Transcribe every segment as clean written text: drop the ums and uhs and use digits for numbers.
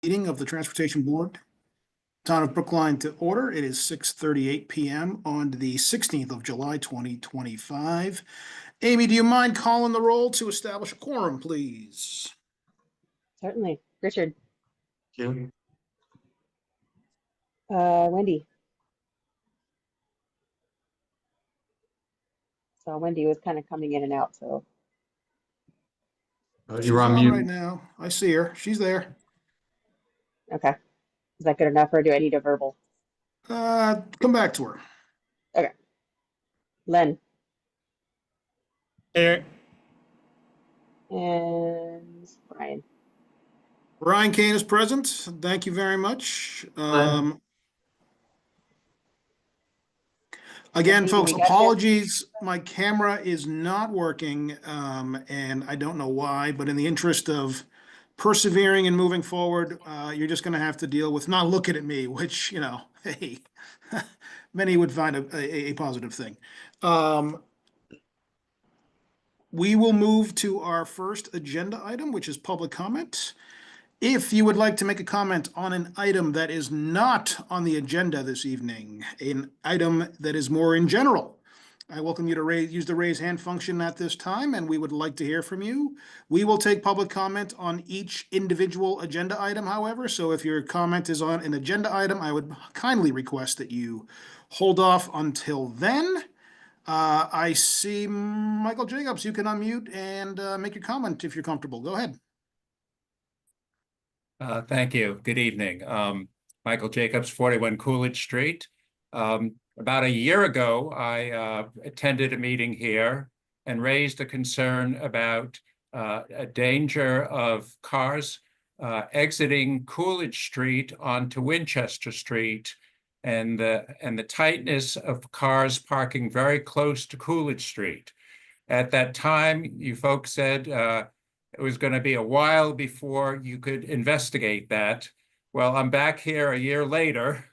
Meeting of the Transportation Board, Town of Brookline to order. It is 6:38 PM on the 16th of July, 2025. Amy, do you mind calling the roll to establish a quorum, please? Certainly. Richard. Jim. Wendy. So Wendy was kind of coming in and out, so. She's You're on on mute. right now. I see her. She's there. Okay. Is that good enough, or do I need a verbal? Come back to her. Okay. Len. Here. And Brian. Brian Kane is present. Thank you very much. Again, Wendy, folks, we got you. apologies. My camera is not working, and I don't know why, but in the interest of persevering and moving forward, you're just going to have to deal with not looking at me, which, hey, many would find a positive thing. We will move to our first agenda item, which is public comment. If you would like to make a comment on an item that is not on the agenda this evening, an item that is more in general, I welcome you to use the raise hand function at this time, and we would like to hear from you. We will take public comment on each individual agenda item, however, so if your comment is on an agenda item, I would kindly request that you hold off until then. I see Michael Jacobs. You can unmute and make your comment if you're comfortable. Go ahead. Thank you. Good evening. Michael Jacobs, 41 Coolidge Street. About a year ago, I attended a meeting here and raised a concern about a danger of cars exiting Coolidge Street onto Winchester Street and the tightness of cars parking very close to Coolidge Street. At that time, you folks said it was going to be a while before you could investigate that. Well, I'm back here a year later,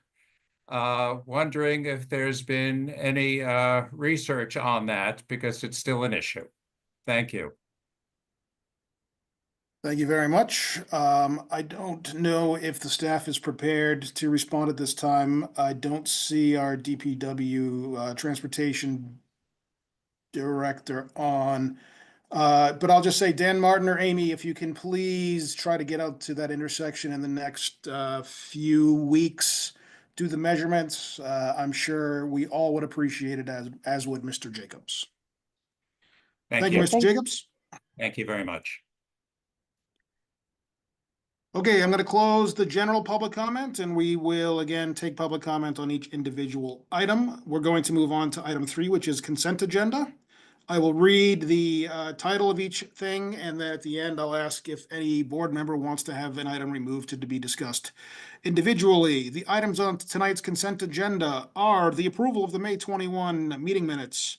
wondering if there's been any research on that, because it's still an issue. Thank you. Thank you very much. I don't know if the staff is prepared to respond at this time. I don't see our DPW transportation director on. But I'll just say, Dan Martin or Amy, if you can please try to get out to that intersection in the next few weeks, do the measurements. I'm sure we all would appreciate it, as would Mr. Jacobs. Thank you, Mr. Jacobs. Thank you very much. Okay, I'm going to close the general public comment, and we will again take public comment on each individual item. We're going to move on to item 3, which is consent agenda. I will read the title of each thing, and then at the end, I'll ask if any board member wants to have an item removed to be discussed individually. The items on tonight's consent agenda are the approval of the May 21 meeting minutes,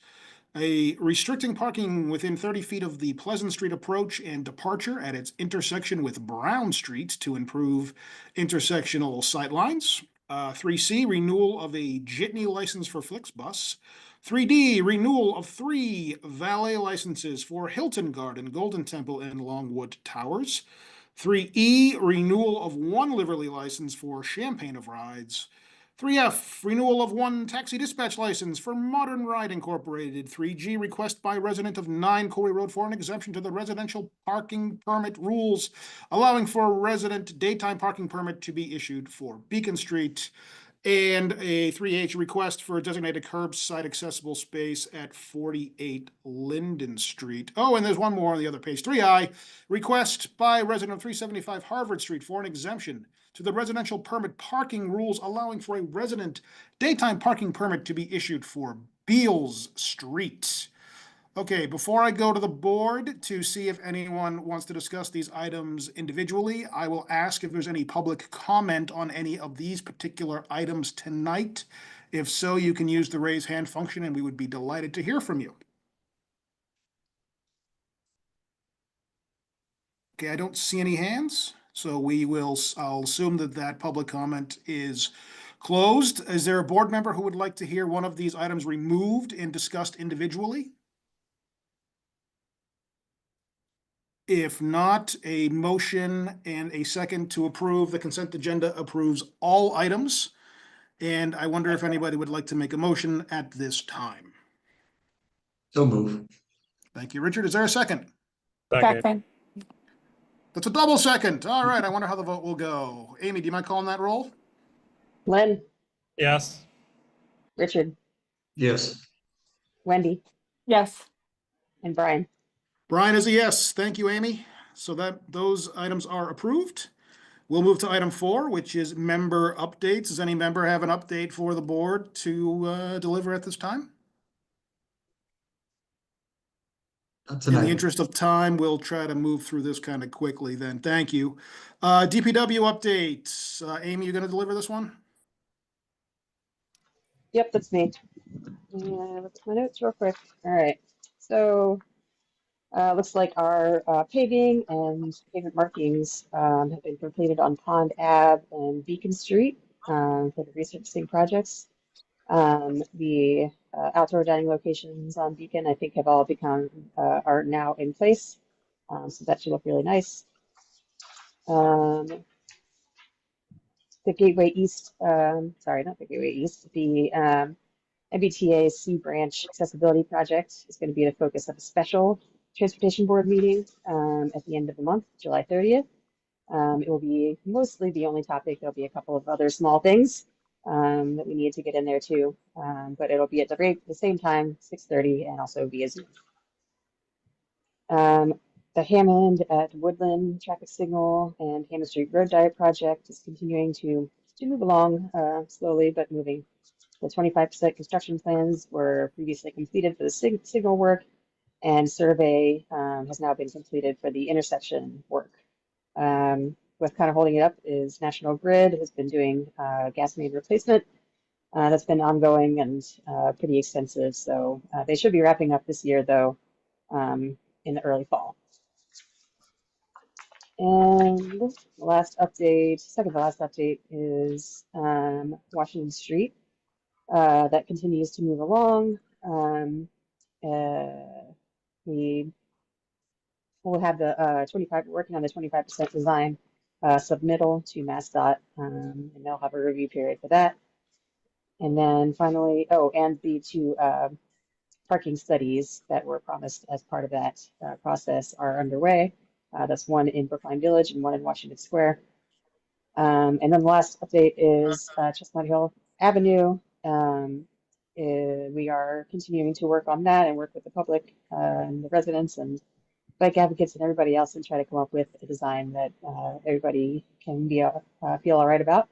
restricting parking within 30 feet of the Pleasant Street approach and departure at its intersection with Brown Street to improve intersectional sightlines. 3C, renewal of a Jitney license for Flixbus. 3D, renewal of 3 valet licenses for Hilton Garden, Golden Temple, and Longwood Towers. 3E, renewal of 1 livery license for Champagne of Rides. 3F, renewal of 1 taxi dispatch license for Modern Ride Incorporated. 3G, request by resident of 9 Corey Road for an exemption to the residential parking permit rules, allowing for a resident daytime parking permit to be issued for Beacon Street. And a 3H, request for a designated curbside accessible space at 48 Linden Street. Oh, and there's one more on the other page. 3I, request by resident of 375 Harvard Street for an exemption to the residential permit parking rules, allowing for a resident daytime parking permit to be issued for Beals Street. Okay, before I go to the board to see if anyone wants to discuss these items individually, I will ask if there's any public comment on any of these particular items tonight. If so, you can use the raise hand function and we would be delighted to hear from you. Okay, I don't see any hands, so I'll assume that public comment is closed. Is there a board member who would like to hear one of these items removed and discussed individually? If not, a motion and a second to approve the consent agenda approves all items. And I wonder if anybody would like to make a motion at this time. So move. Thank you, Richard. Is there a second? Second. That's a double second. All right, I wonder how the vote will go. Amy, do you mind calling that roll? Len, Yes. Richard, Yes. Wendy, Yes. and Brian. Brian is a yes. Thank you, Amy. So those items are approved. We'll move to item 4, which is member updates. Does any member have an update for the board to deliver at this time? That's In an the item. interest of time, we'll try to move through this kind of quickly then. Thank you. DPW updates. Amy, you going to deliver this one? Yep, that's me. Look at my notes real quick. All right. So looks like our paving and pavement markings have been completed on Pond Ave and Beacon Street for the resurfacing projects. The outdoor dining locations on Beacon, I think, have all become are now in place. So that should look really nice. The Gateway East, sorry, not the Gateway East, the MBTA C Branch Accessibility Project is going to be the focus of a special Transportation Board meeting at the end of the month, July 30th. It will be mostly the only topic. There'll be a couple of other small things that we need to get in there too, but it'll be at the same time, 6:30, and also via Zoom. The Hammond at Woodland traffic signal and Hammond Street Road Diet project is continuing to move along slowly, but moving. The 25% construction plans were previously completed for the signal work, and survey has now been completed for the intersection work. What's kind of holding it up is National Grid has been doing gas main replacement. That's been ongoing and pretty extensive. So they should be wrapping up this year, though, in the early fall. And the last update, second to last update, is Washington Street. That continues to move along. We will have the 25 working on the 25% design submittal to MassDOT, and they'll have a review period for that. And then finally, and the 2 parking studies that were promised as part of that process are underway. That's one in Brookline Village and one in Washington Square. And then the last update is Chestnut Hill Avenue. We are continuing to work on that and work with the public and the residents and bike advocates and everybody else and try to come up with a design that everybody can feel all right about.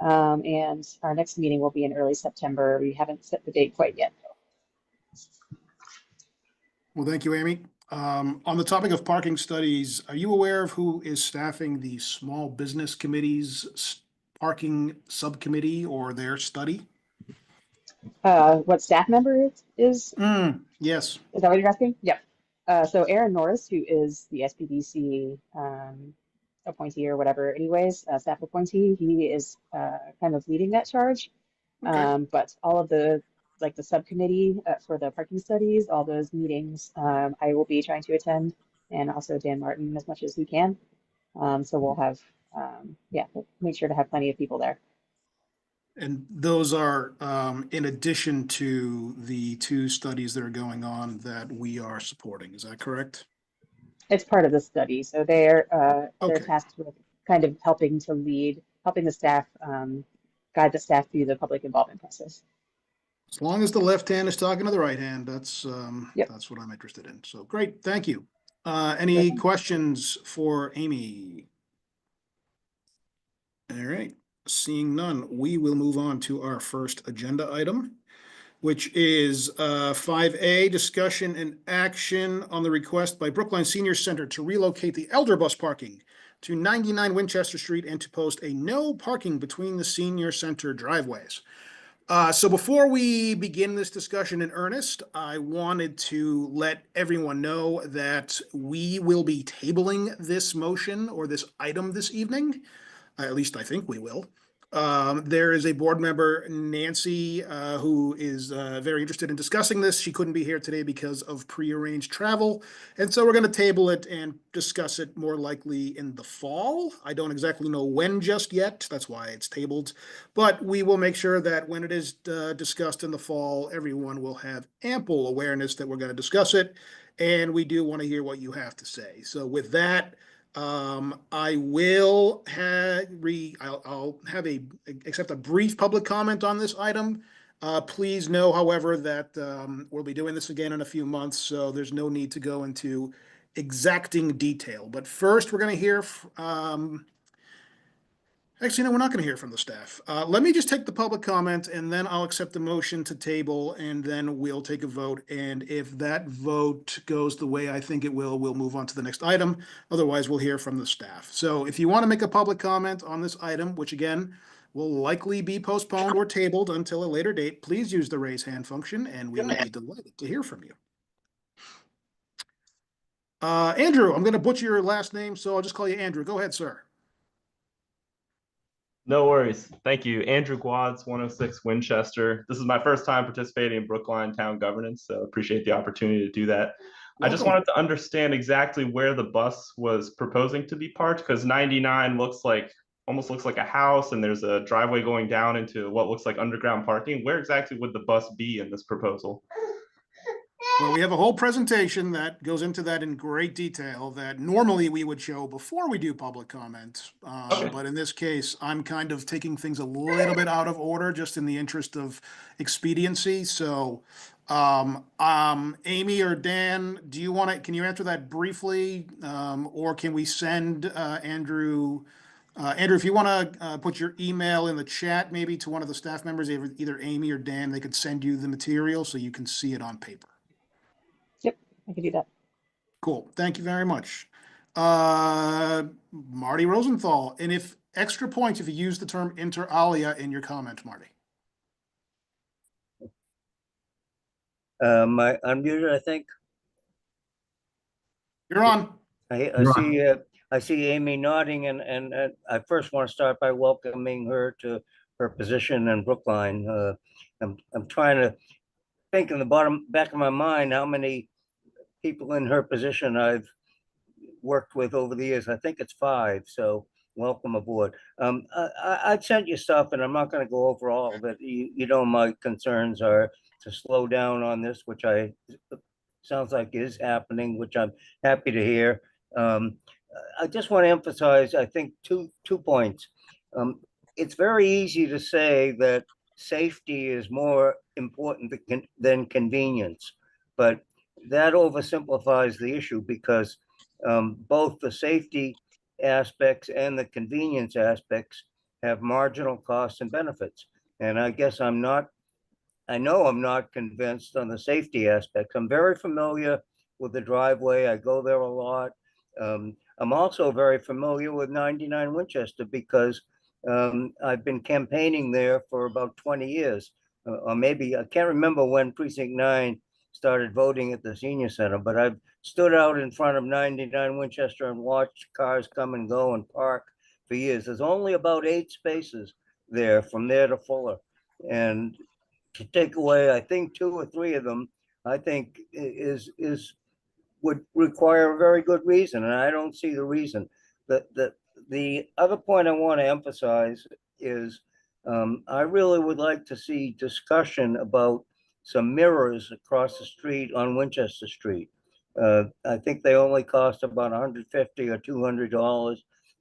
And our next meeting will be in early September. We haven't set the date quite yet. Well, thank you, Amy. On the topic of parking studies, are you aware of who is staffing the Small Business Committee's parking subcommittee or their study? What staff member is? Yes. Is that what you're asking? Yep. So Aaron Norris, who is the SPDC appointee or whatever, anyways, staff appointee, he is kind of leading that charge. Okay. But all of the subcommittee for the parking studies, all those meetings, I will be trying to attend, and also Dan Martin as much as he can. So we'll have, we'll make sure to have plenty of people there. And those are in addition to the 2 studies that are going on that we are supporting. Is that correct? It's part of the study. So they're Okay. tasked with kind of helping the staff, guide the staff through the public involvement process. As long as the left hand is talking to the right hand, that's Yep. that's what I'm interested in. So great, thank you. Any questions for Amy? All right, seeing none, we will move on to our first agenda item, which is 5A, discussion and action on the request by Brookline Senior Center to relocate the elder bus parking to 99 Winchester Street and to post a no parking between the senior center driveways. So before we begin this discussion in earnest, I wanted to let everyone know that we will be tabling this motion or this item this evening. At least I think we will. There is a board member, Nancy, who is very interested in discussing this. She couldn't be here today because of prearranged travel. And so we're going to table it and discuss it more likely in the fall. I don't exactly know when just yet. That's why it's tabled. But we will make sure that when it is discussed in the fall, everyone will have ample awareness that we're going to discuss it. And we do want to hear what you have to say. So with that, I will I'll have accept a brief public comment on this item. Please know, however, that we'll be doing this again in a few months, so there's no need to go into exacting detail. But first, we're going to hear actually, no, we're not going to hear from the staff. Let me just take the public comment and then I'll accept the motion to table and then we'll take a vote. And if that vote goes the way I think it will, we'll move on to the next item. Otherwise, we'll hear from the staff. So if you want to make a public comment on this item, which again, will likely be postponed or tabled until a later date, please use the raise hand function and we will be delighted to hear from you. Andrew, I'm going to butcher your last name, so I'll just call you Andrew. Go ahead, sir. No worries. Thank you. Andrew Guads, 106 Winchester. This is my first time participating in Brookline Town Governance, so appreciate the opportunity to do that. I just wanted to understand exactly where the bus was proposing to be parked, because 99 almost looks like a house and there's a driveway going down into what looks like underground parking. Where exactly would the bus be in this proposal? Well, we have a whole presentation that goes into that in great detail that normally we would show before we do public comment. Okay. But in this case, I'm kind of taking things a little bit out of order just in the interest of expediency. So, Amy or Dan, can you answer that briefly? Or can we send Andrew? Andrew, if you want to put your email in the chat, maybe to one of the staff members, either Amy or Dan, they could send you the material so you can see it on paper. I can do that. Cool. Thank you very much. Marty Rosenthal. And if extra points if you use the term inter alia in your comment, Marty. My unmuted, I think. You're on. I see Amy nodding, and I first want to start by welcoming her to her position in Brookline. I'm trying to think in the back of my mind how many people in her position I've worked with over the years. I think it's 5, so welcome aboard. I sent you stuff and I'm not going to go over all of it. You know, my concerns are to slow down on this, which sounds like is happening, which I'm happy to hear. I just want to emphasize, I think, two points. It's very easy to say that safety is more important than convenience, but that oversimplifies the issue, because both the safety aspects and the convenience aspects have marginal costs and benefits. And I guess I know I'm not convinced on the safety aspects. I'm very familiar with the driveway. I go there a lot. I'm also very familiar with 99 Winchester because I've been campaigning there for about 20 years. Or maybe, I can't remember when Precinct 9 started voting at the senior center, but I've stood out in front of 99 Winchester and watched cars come and go and park for years. There's only about 8 spaces there from there to Fuller. And to take away, I think 2 or 3 of them, I think would require a very good reason. And I don't see the reason. The other point I want to emphasize is I really would like to see discussion about some mirrors across the street on Winchester Street. I think they only cost about $150 or $200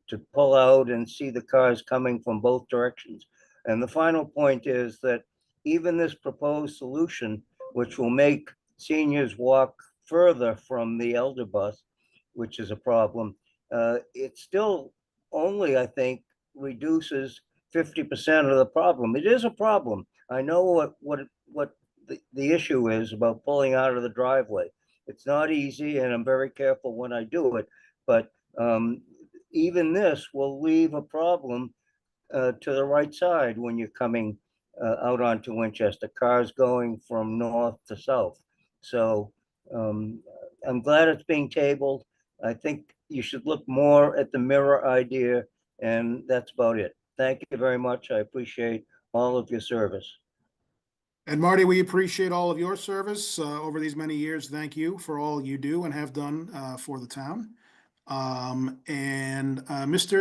to pull out and see the cars coming from both directions. And the final point is that even this proposed solution, which will make seniors walk further from the elder bus, which is a problem, it still only, I think, reduces 50% of the problem. It is a problem. I know what the issue is about pulling out of the driveway. It's not easy, and I'm very careful when I do it, but even this will leave a problem to the right side when you're coming out onto Winchester, cars going from north to south. So I'm glad it's being tabled. I think you should look more at the mirror idea, and that's about it. Thank you very much. I appreciate all of your service. And Marty, we appreciate all of your service over these many years. Thank you for all you do and have done for the town. Mr.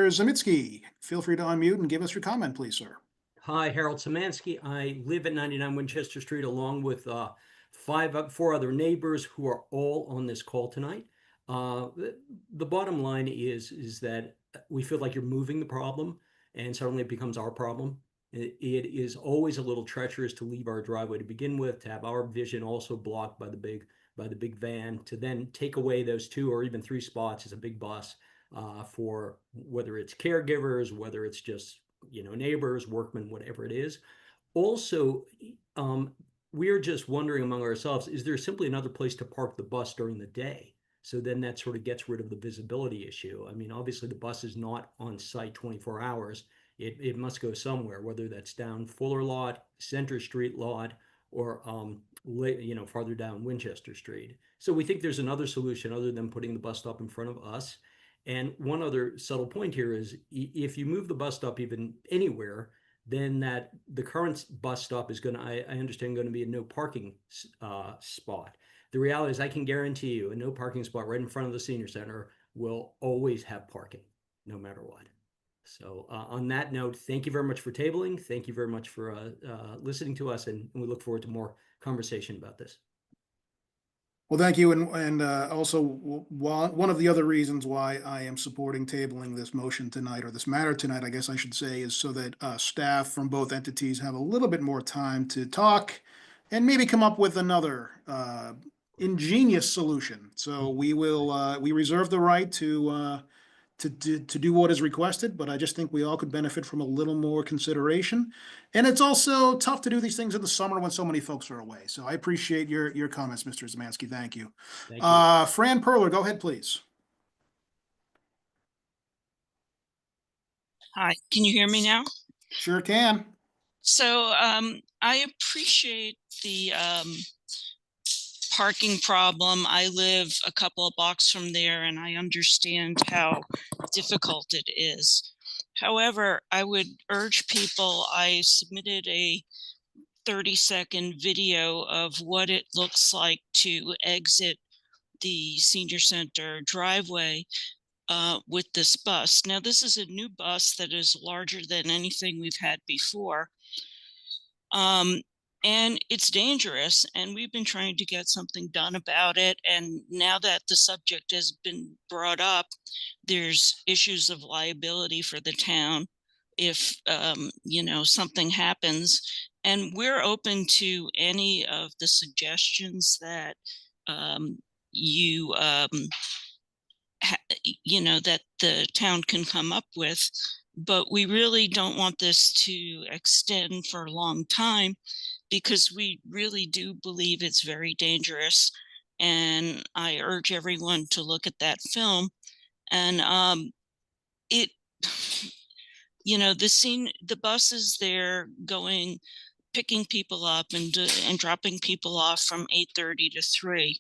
Zemitsky, feel free to unmute and give us your comment, please, sir. Hi, Harold Szymanski. I live at 99 Winchester Street along with four other neighbors who are all on this call tonight. The bottom line is that we feel like you're moving the problem, and suddenly it becomes our problem. It is always a little treacherous to leave our driveway to begin with, to have our vision also blocked by the big van, to then take away those 2 or even 3 spots as a big bus for whether it's caregivers, whether it's just neighbors, workmen, whatever it is. Also, we're just wondering among ourselves, is there simply another place to park the bus during the day? So then that sort of gets rid of the visibility issue. I mean, obviously the bus is not on site 24 hours. It must go somewhere, whether that's down Fuller Lot, Center Street Lot, or farther down Winchester Street. So we think there's another solution other than putting the bus stop in front of us. And one other subtle point here is if you move the bus stop even anywhere, then the current bus stop is I understand, going to be a no parking spot. The reality is I can guarantee you a no parking spot right in front of the senior center will always have parking, no matter what. So on that note, thank you very much for tabling. Thank you very much for listening to us, and we look forward to more conversation about this. Well, thank you. And also, one of the other reasons why I am supporting tabling this motion tonight, or this matter tonight, I guess I should say, is so that staff from both entities have a little bit more time to talk and maybe come up with another ingenious solution. So we reserve the right to do what is requested, but I just think we all could benefit from a little more consideration. And it's also tough to do these things in the summer when so many folks are away. So I appreciate your comments, Mr. Szymanski. Thank you. Thank you. Fran Perler, go ahead, please. Hi, can you hear me now? Sure can. So I appreciate the parking problem. I live a couple of blocks from there, and I understand how difficult it is. However, I would urge people, I submitted a 30-second video of what it looks like to exit the senior center driveway with this bus. Now, this is a new bus that is larger than anything we've had before. And it's dangerous, and we've been trying to get something done about it. And now that the subject has been brought up, there's issues of liability for the town if, something happens. And we're open to any of the suggestions that that the town can come up with. But we really don't want this to extend for a long time, because we really do believe it's very dangerous. And I urge everyone to look at that film. And the bus is there picking people up and dropping people off from 8:30 to 3.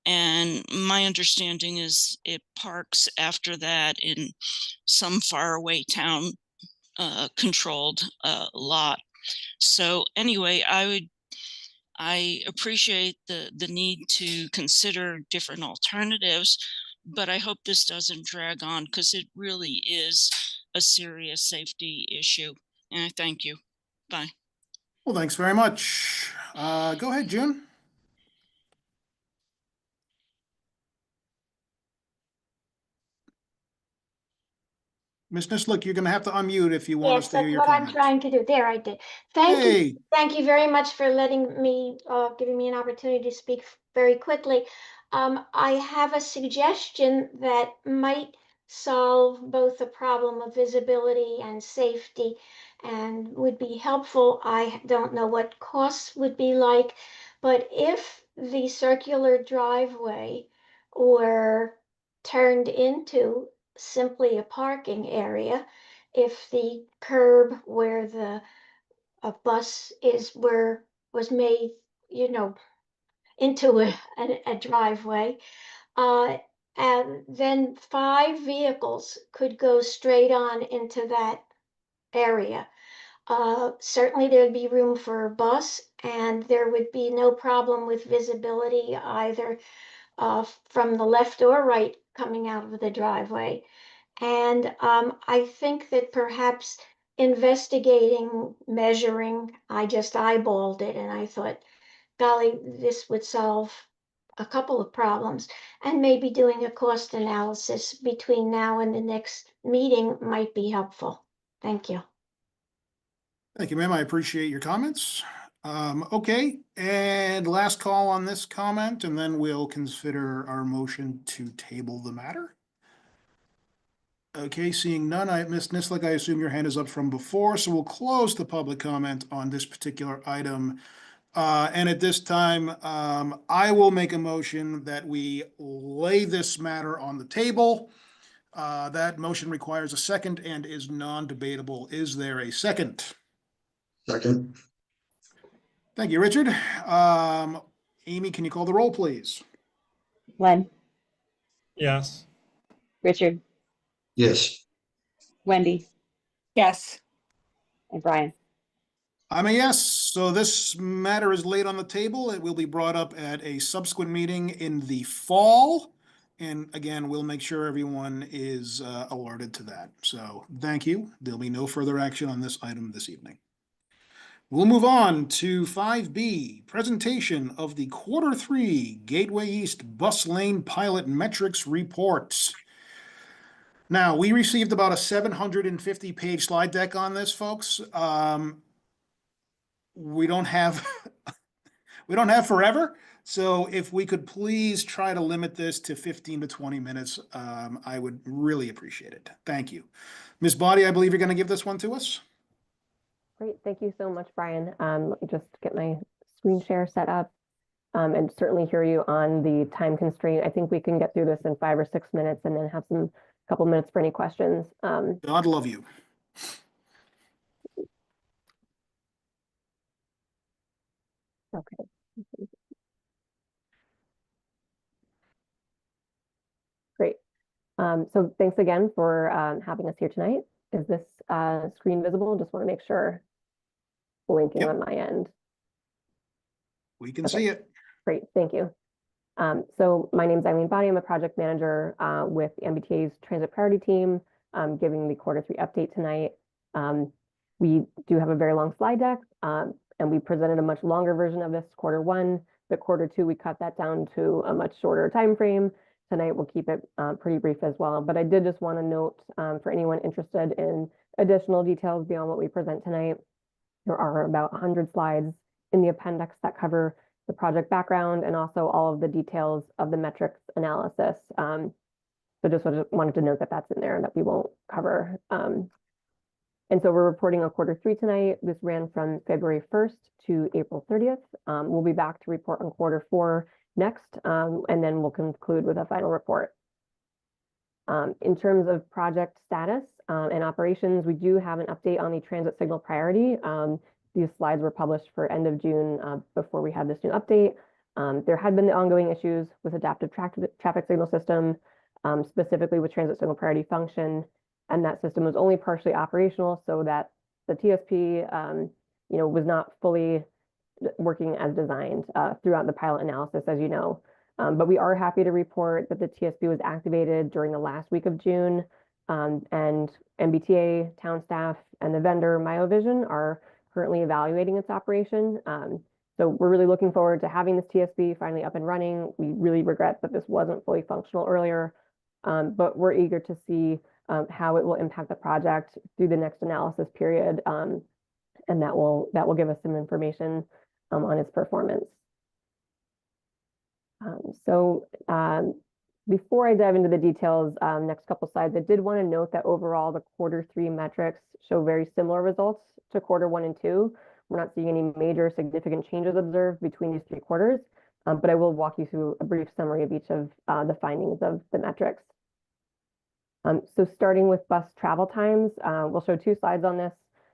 And my understanding is it parks after that in some faraway town controlled lot. So anyway, I appreciate the need to consider different alternatives, but I hope this doesn't drag on, because it really is a serious safety issue. And I thank you. Bye. Well, thanks very much. Go ahead, June. Ms. Nislik, you're going to have to unmute if you want us Yes, to hear that's your what I'm comments. trying to do. There, I did. Thank you. Hey, Thank you very much for letting me, giving me an opportunity to speak very quickly. I have a suggestion that might solve both the problem of visibility and safety and would be helpful. I don't know what costs would be like, but if the circular driveway were turned into simply a parking area, if the curb where the bus was made, into a driveway, and then 5 vehicles could go straight on into that area. Certainly there would be room for a bus, and there would be no problem with visibility either from the left or right coming out of the driveway. And I think that perhaps investigating, measuring, I just eyeballed it and I thought, golly, this would solve a couple of problems. And maybe doing a cost analysis between now and the next meeting might be helpful. Thank you. Thank you, ma'am. I appreciate your comments. Okay, and last call on this comment, and then we'll consider our motion to table the matter. Okay, seeing none, Ms. Nislik, I assume your hand is up from before, so we'll close the public comment on this particular item. And at this time, I will make a motion that we lay this matter on the table. That motion requires a second and is non-debatable. Is there a second? Second. Thank you, Richard. Amy, can you call the roll, please? Len, Yes. Richard, Yes. Wendy, Yes. and Brian. I'm a yes, so this matter is laid on the table. It will be brought up at a subsequent meeting in the fall. And again, we'll make sure everyone is alerted to that. So thank you. There'll be no further action on this item this evening. We'll move on to 5B, presentation of the Q3 Gateway East Bus Lane Pilot Metrics Report. Now, we received about a 750-page slide deck on this, folks. We don't have forever. So if we could please try to limit this to 15 to 20 minutes, I would really appreciate it. Thank you. Ms. Boddy, I believe you're going to give this one to us. Great, thank you so much, Brian. Let me just get my screen share set up and certainly hear you on the time constraint. I think we can get through this in 5 or 6 minutes and then have a couple minutes for any questions. God love you. Okay. Great. So thanks again for having us here tonight. Is this screen visible? Just want to make sure. Blinking on my end. We can see it. Great, thank you. So my name is Eileen Boddy. I'm a project manager with MBTA's Transit Priority Team, giving the Q3 update tonight. We do have a very long slide deck, and we presented a much longer version of this Q1. But Q2, we cut that down to a much shorter time frame. Tonight, we'll keep it pretty brief as well. But I did just want to note for anyone interested in additional details beyond what we present tonight, there are about 100 slides in the appendix that cover the project background and also all of the details of the metrics analysis. So just wanted to note that that's in there that we won't cover. And so we're reporting on Q3 tonight. This ran from February 1st to April 30th. We'll be back to report on Q4 next, and then we'll conclude with a final report. In terms of project status and operations, we do have an update on the transit signal priority. These slides were published for end of June before we had this new update. There had been the ongoing issues with adaptive traffic signal system, specifically with transit signal priority function, and that system was only partially operational so that the TSP was not fully working as designed throughout the pilot analysis, as you know. But we are happy to report that the TSP was activated during the last week of June, and MBTA, town staff, and the vendor, MyoVision, are currently evaluating its operation. So we're really looking forward to having this TSP finally up and running. We really regret that this wasn't fully functional earlier, but we're eager to see how it will impact the project through the next analysis period, and that will give us some information on its performance. Before I dive into the details, next couple slides, I did want to note that overall the Q3 metrics show very similar results to Q1 and 2. We're not seeing any major significant changes observed between these 3 quarters, but I will walk you through a brief summary of each of the findings of the metrics. So starting with bus travel times, we'll show 2 slides on this,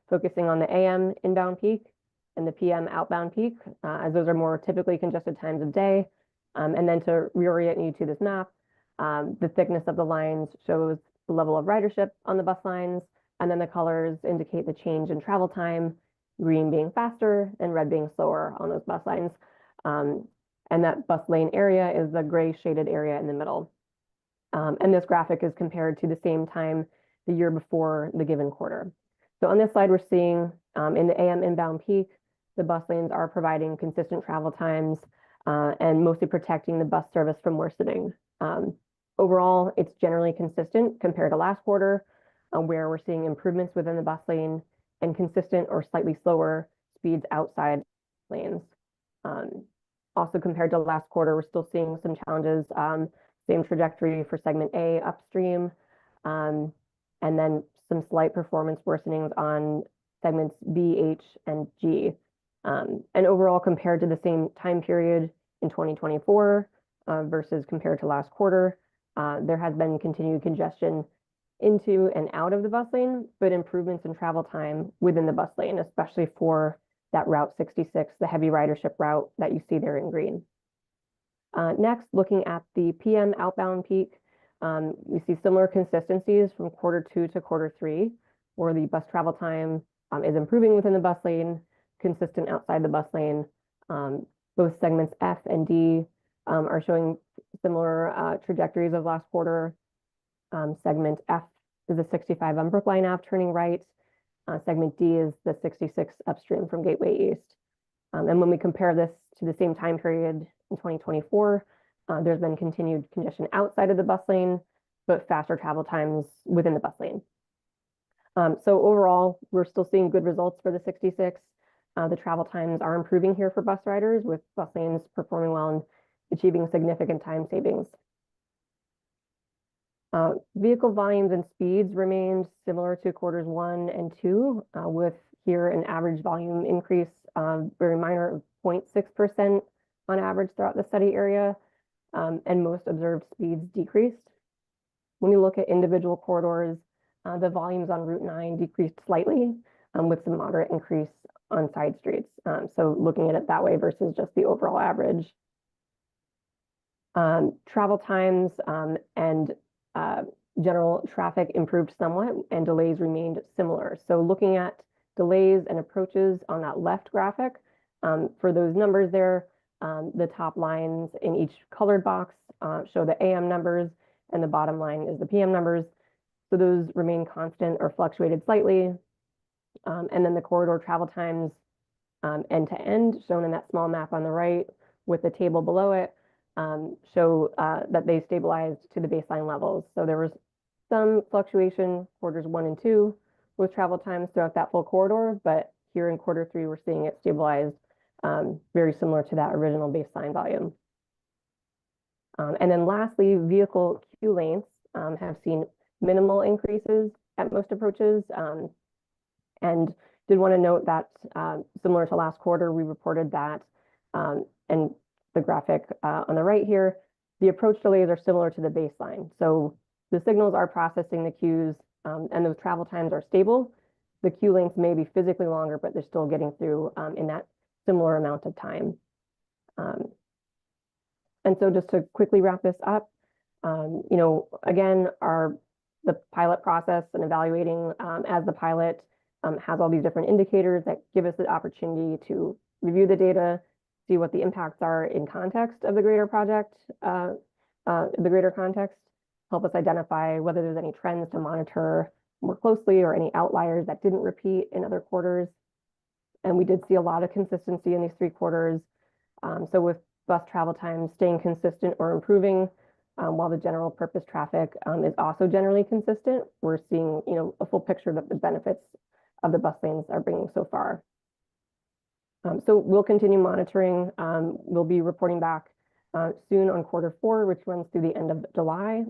focusing on the AM inbound peak and the PM outbound peak, as those are more typically congested times of day. And then to reorient you to this map, the thickness of the lines shows the level of ridership on the bus lines, And then the colors indicate the change in travel time, green being faster and red being slower on those bus lines. And that bus lane area is the gray shaded area in the middle. And this graphic is compared to the same time the year before the given quarter. So on this slide, we're seeing in the AM inbound peak, the bus lanes are providing consistent travel times and mostly protecting the bus service from worsening. Overall, it's generally consistent compared to last quarter, where we're seeing improvements within the bus lane and consistent or slightly slower speeds outside lanes. Also compared to last quarter, we're still seeing some challenges, same trajectory for segment A upstream, and then some slight performance worsenings on segments B, H, and G. And overall, compared to the same time period in 2024 versus compared to last quarter, there has been continued congestion into and out of the bus lane, but improvements in travel time within the bus lane, especially for that Route 66, the heavy ridership route that you see there in green. Next, looking at the PM outbound peak, we see similar consistencies from Q2 to Q3, where the bus travel time is improving within the bus lane, consistent outside the bus lane. Both segments F and D are showing similar trajectories of last quarter. Segment F is the 65 on Brookline Ave turning right. Segment D is the 66 upstream from Gateway East. And when we compare this to the same time period in 2024, there's been continued congestion outside of the bus lane, but faster travel times within the bus lane. So overall, we're still seeing good results for the 66. The travel times are improving here for bus riders, with bus lanes performing well and achieving significant time savings. Vehicle volumes and speeds remained similar to quarters 1 and 2, with here an average volume increase, very minor of 0.6% on average throughout the study area, and most observed speeds decreased. When we look at individual corridors, the volumes on Route 9 decreased slightly, with some moderate increase on side streets. So looking at it that way versus just the overall average. Travel times and general traffic improved somewhat, and delays remained similar. So looking at delays and approaches on that left graphic, for those numbers there, the top lines in each colored box show the AM numbers, and the bottom line is the PM numbers. So those remain constant or fluctuated slightly. And then the corridor travel times end to end, shown in that small map on the right with the table below it, show that they stabilized to the baseline levels. So there was some fluctuation quarters 1 and 2 with travel times throughout that full corridor, but here in Q3, we're seeing it stabilized very similar to that original baseline volume. And then lastly, vehicle queue lengths have seen minimal increases at most approaches. And did want to note that similar to last quarter, we reported that, and the graphic on the right here, the approach delays are similar to the baseline. So the signals are processing the queues and those travel times are stable. The queue lengths may be physically longer, but they're still getting through in that similar amount of time. And so just to quickly wrap this up, again, the pilot process and evaluating as the pilot has all these different indicators that give us the opportunity to review the data, see what the impacts are in context of the greater project, the greater context, help us identify whether there's any trends to monitor more closely or any outliers that didn't repeat in other quarters. And we did see a lot of consistency in these 3 quarters. So with bus travel times staying consistent or improving, while the general purpose traffic is also generally consistent, we're seeing a full picture that the benefits of the bus lanes are bringing so far. So we'll continue monitoring. We'll be reporting back soon on Q4, which runs through the end of July.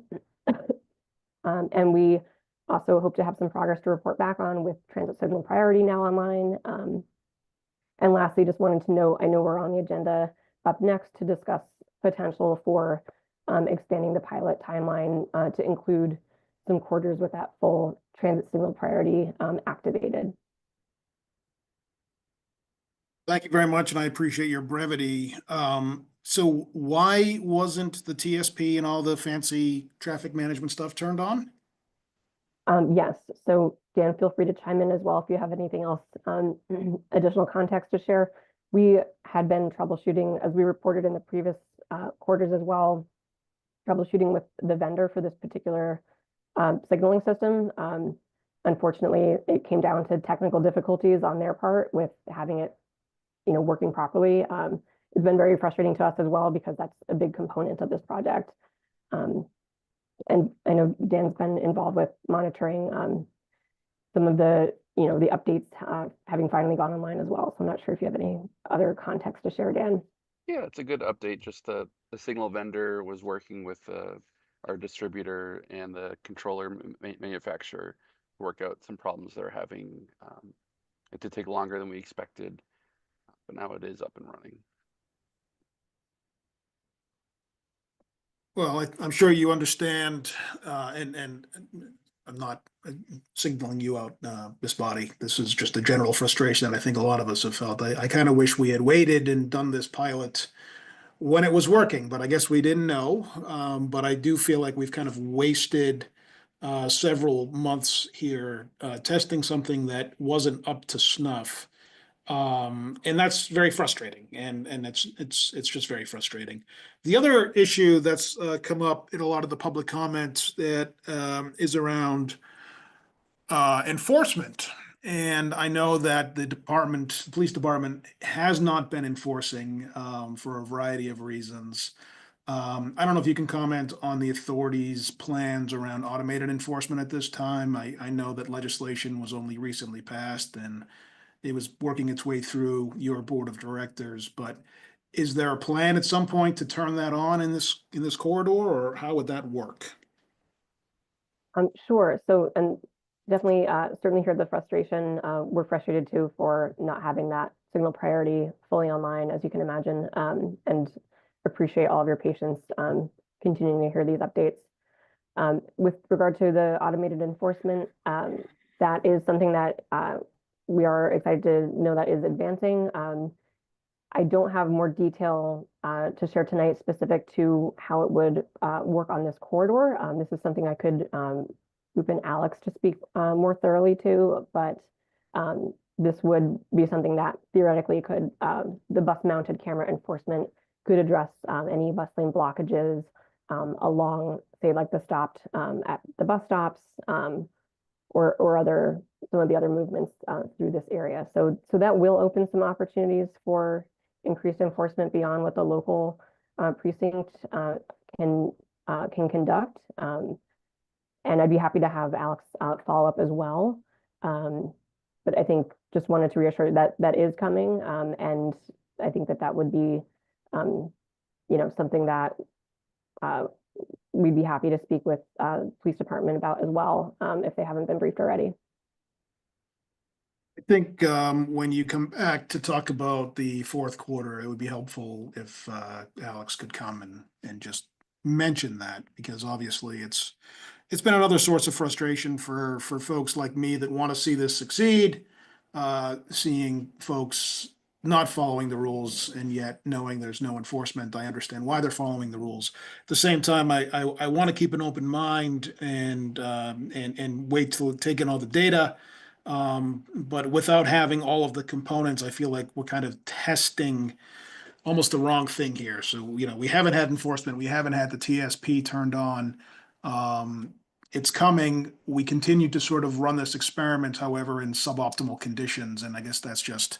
And we also hope to have some progress to report back on with transit signal priority now online. And lastly, just wanted to note, I know we're on the agenda up next to discuss potential for expanding the pilot timeline to include some quarters with that full transit signal priority activated. Thank you very much, and I appreciate your brevity. So why wasn't the TSP and all the fancy traffic management stuff turned on? Yes, so Dan, feel free to chime in as well if you have anything else, additional context to share. We had been troubleshooting, as we reported in the previous quarters as well, troubleshooting with the vendor for this particular signaling system. Unfortunately, it came down to technical difficulties on their part with having it, working properly. It's been very frustrating to us as well because that's a big component of this project. And I know Dan's been involved with monitoring some of the, the updates having finally gone online as well. So I'm not sure if you have any other context to share, Dan. Yeah, it's a good update. Just the signal vendor was working with our distributor and the controller manufacturer to work out some problems they're having. It did take longer than we expected, but now it is up and running. Well, I'm sure you understand, and I'm not signaling you out, Ms. Body. This is just a general frustration that I think a lot of us have felt. I kind of wish we had waited and done this pilot when it was working, but I guess we didn't know. But I do feel like we've kind of wasted several months here testing something that wasn't up to snuff. And that's very frustrating, and it's just very frustrating. The other issue that's come up in a lot of the public comments that is around enforcement. And I know that the police department has not been enforcing for a variety of reasons. I don't know if you can comment on the authorities' plans around automated enforcement at this time. I know that legislation was only recently passed and it was working its way through your board of directors, but is there a plan at some point to turn that on in this corridor, or how would that work? Sure. So, and definitely, certainly hear the frustration. We're frustrated too for not having that signal priority fully online, as you can imagine, and appreciate all of your patience continuing to hear these updates. With regard to the automated enforcement, that is something that we are excited to know that is advancing. I don't have more detail to share tonight specific to how it would work on this corridor. This is something I could loop in Alex to speak more thoroughly to, but this would be something that theoretically could, the bus mounted camera enforcement could address any bus lane blockages along, say, like the stopped at the bus stops, or some of the other movements through this area. So that will open some opportunities for increased enforcement beyond what the local precinct can conduct. And I'd be happy to have Alex follow up as well. But I think just wanted to reassure that that is coming. And I think that would be, something that we'd be happy to speak with police department about as well, if they haven't been briefed already. I think when you come back to talk about the fourth quarter, it would be helpful if Alex could come and just mention that, because obviously it's been another source of frustration for folks like me that want to see this succeed, seeing folks not following the rules and yet knowing there's no enforcement. I understand why they're following the rules. At the same time, I want to keep an open mind and wait till take in all the data. But without having all of the components, I feel like we're kind of testing almost the wrong thing here. So, we haven't had enforcement. We haven't had the TSP turned on. It's coming. We continue to sort of run this experiment, however, in suboptimal conditions. And I guess that's just,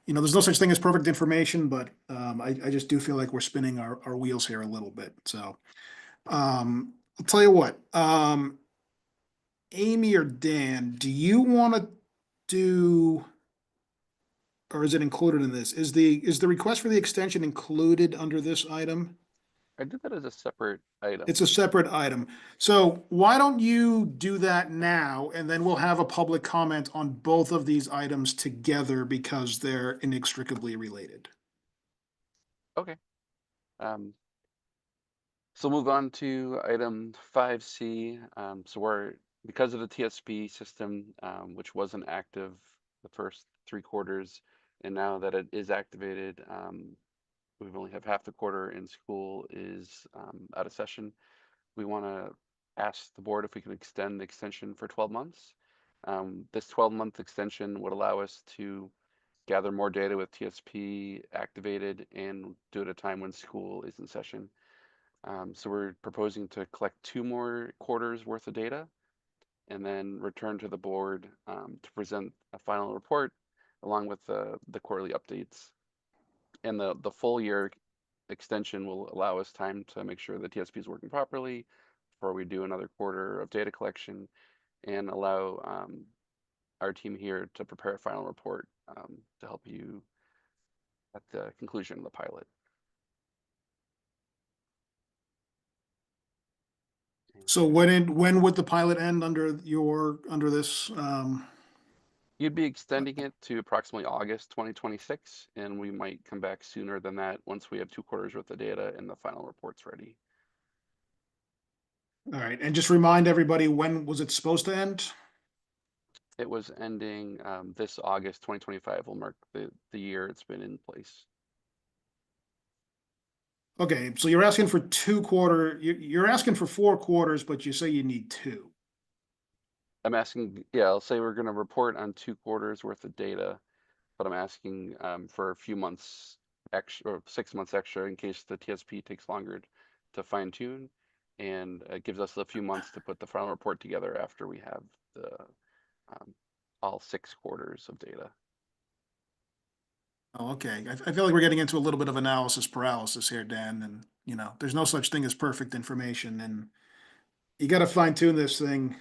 there's no such thing as perfect information, but I just do feel like we're spinning our wheels here a little bit. So I'll tell you what, Amy or Dan, do you want to do, or is it included in this? Is the request for the extension included under this item? I did that as a separate item. It's a separate item. So why don't you do that now, and then we'll have a public comment on both of these items together because they're inextricably related. Okay. So move on to item 5C. So because of the TSP system, which wasn't active the first 3 quarters, and now that it is activated, we only have half the quarter and school is out of session. We want to asked the board if we could extend the extension for 12 months. This 12-month extension would allow us to gather more data with TSP activated and do it at a time when school is in session. So we're proposing to collect 2 more quarters worth of data and then return to the board to present a final report along with the quarterly updates. And the full year extension will allow us time to make sure the TSP is working properly before we do another quarter of data collection, and allow our team here to prepare a final report to help you at the conclusion of the pilot. So when would the pilot end under this? You'd be extending it to approximately August 2026, and we might come back sooner than that once we have 2 quarters worth of data and the final report's ready. All right, and just remind everybody, when was it supposed to end? It was ending this August 2025 will mark the year it's been in place. Okay, so you're asking for 2 quarter, you're asking for 4 quarters, but you say you need 2. I'm asking, yeah, I'll say we're going to report on 2 quarters worth of data, but I'm asking for a few months extra, or 6 months extra, in case the TSP takes longer to fine tune, and it gives us a few months to put the final report together after we have the all 6 quarters of data. Oh, okay. I feel like we're getting into a little bit of analysis paralysis here, Dan, and there's no such thing as perfect information, and you got to fine tune this thing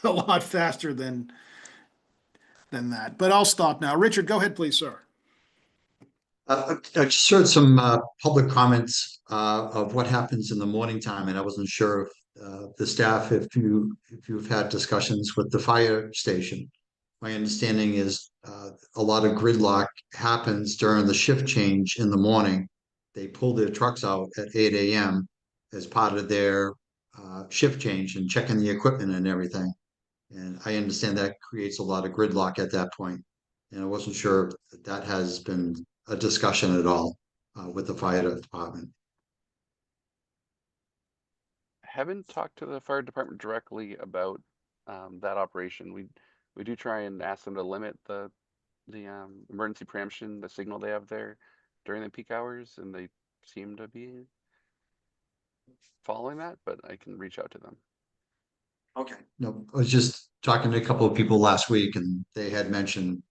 a lot faster than that. But I'll stop now. Richard, go ahead, please, sir. I just heard some public comments of what happens in the morning time, and I wasn't sure if the staff, if you've had discussions with the fire station. My understanding is a lot of gridlock happens during the shift change in the morning. They pull their trucks out at 8 a.m. as part of their shift change and checking the equipment and everything. And I understand that creates a lot of gridlock at that point. And I wasn't sure if that has been a discussion at all with the fire department. I haven't talked to the fire department directly about that operation. We do try and ask them to limit the emergency preemption, the signal they have there during the peak hours, and they seem to be following that, but I can reach out to them. Okay. No, I was just talking to a couple of people last week, and they had mentioned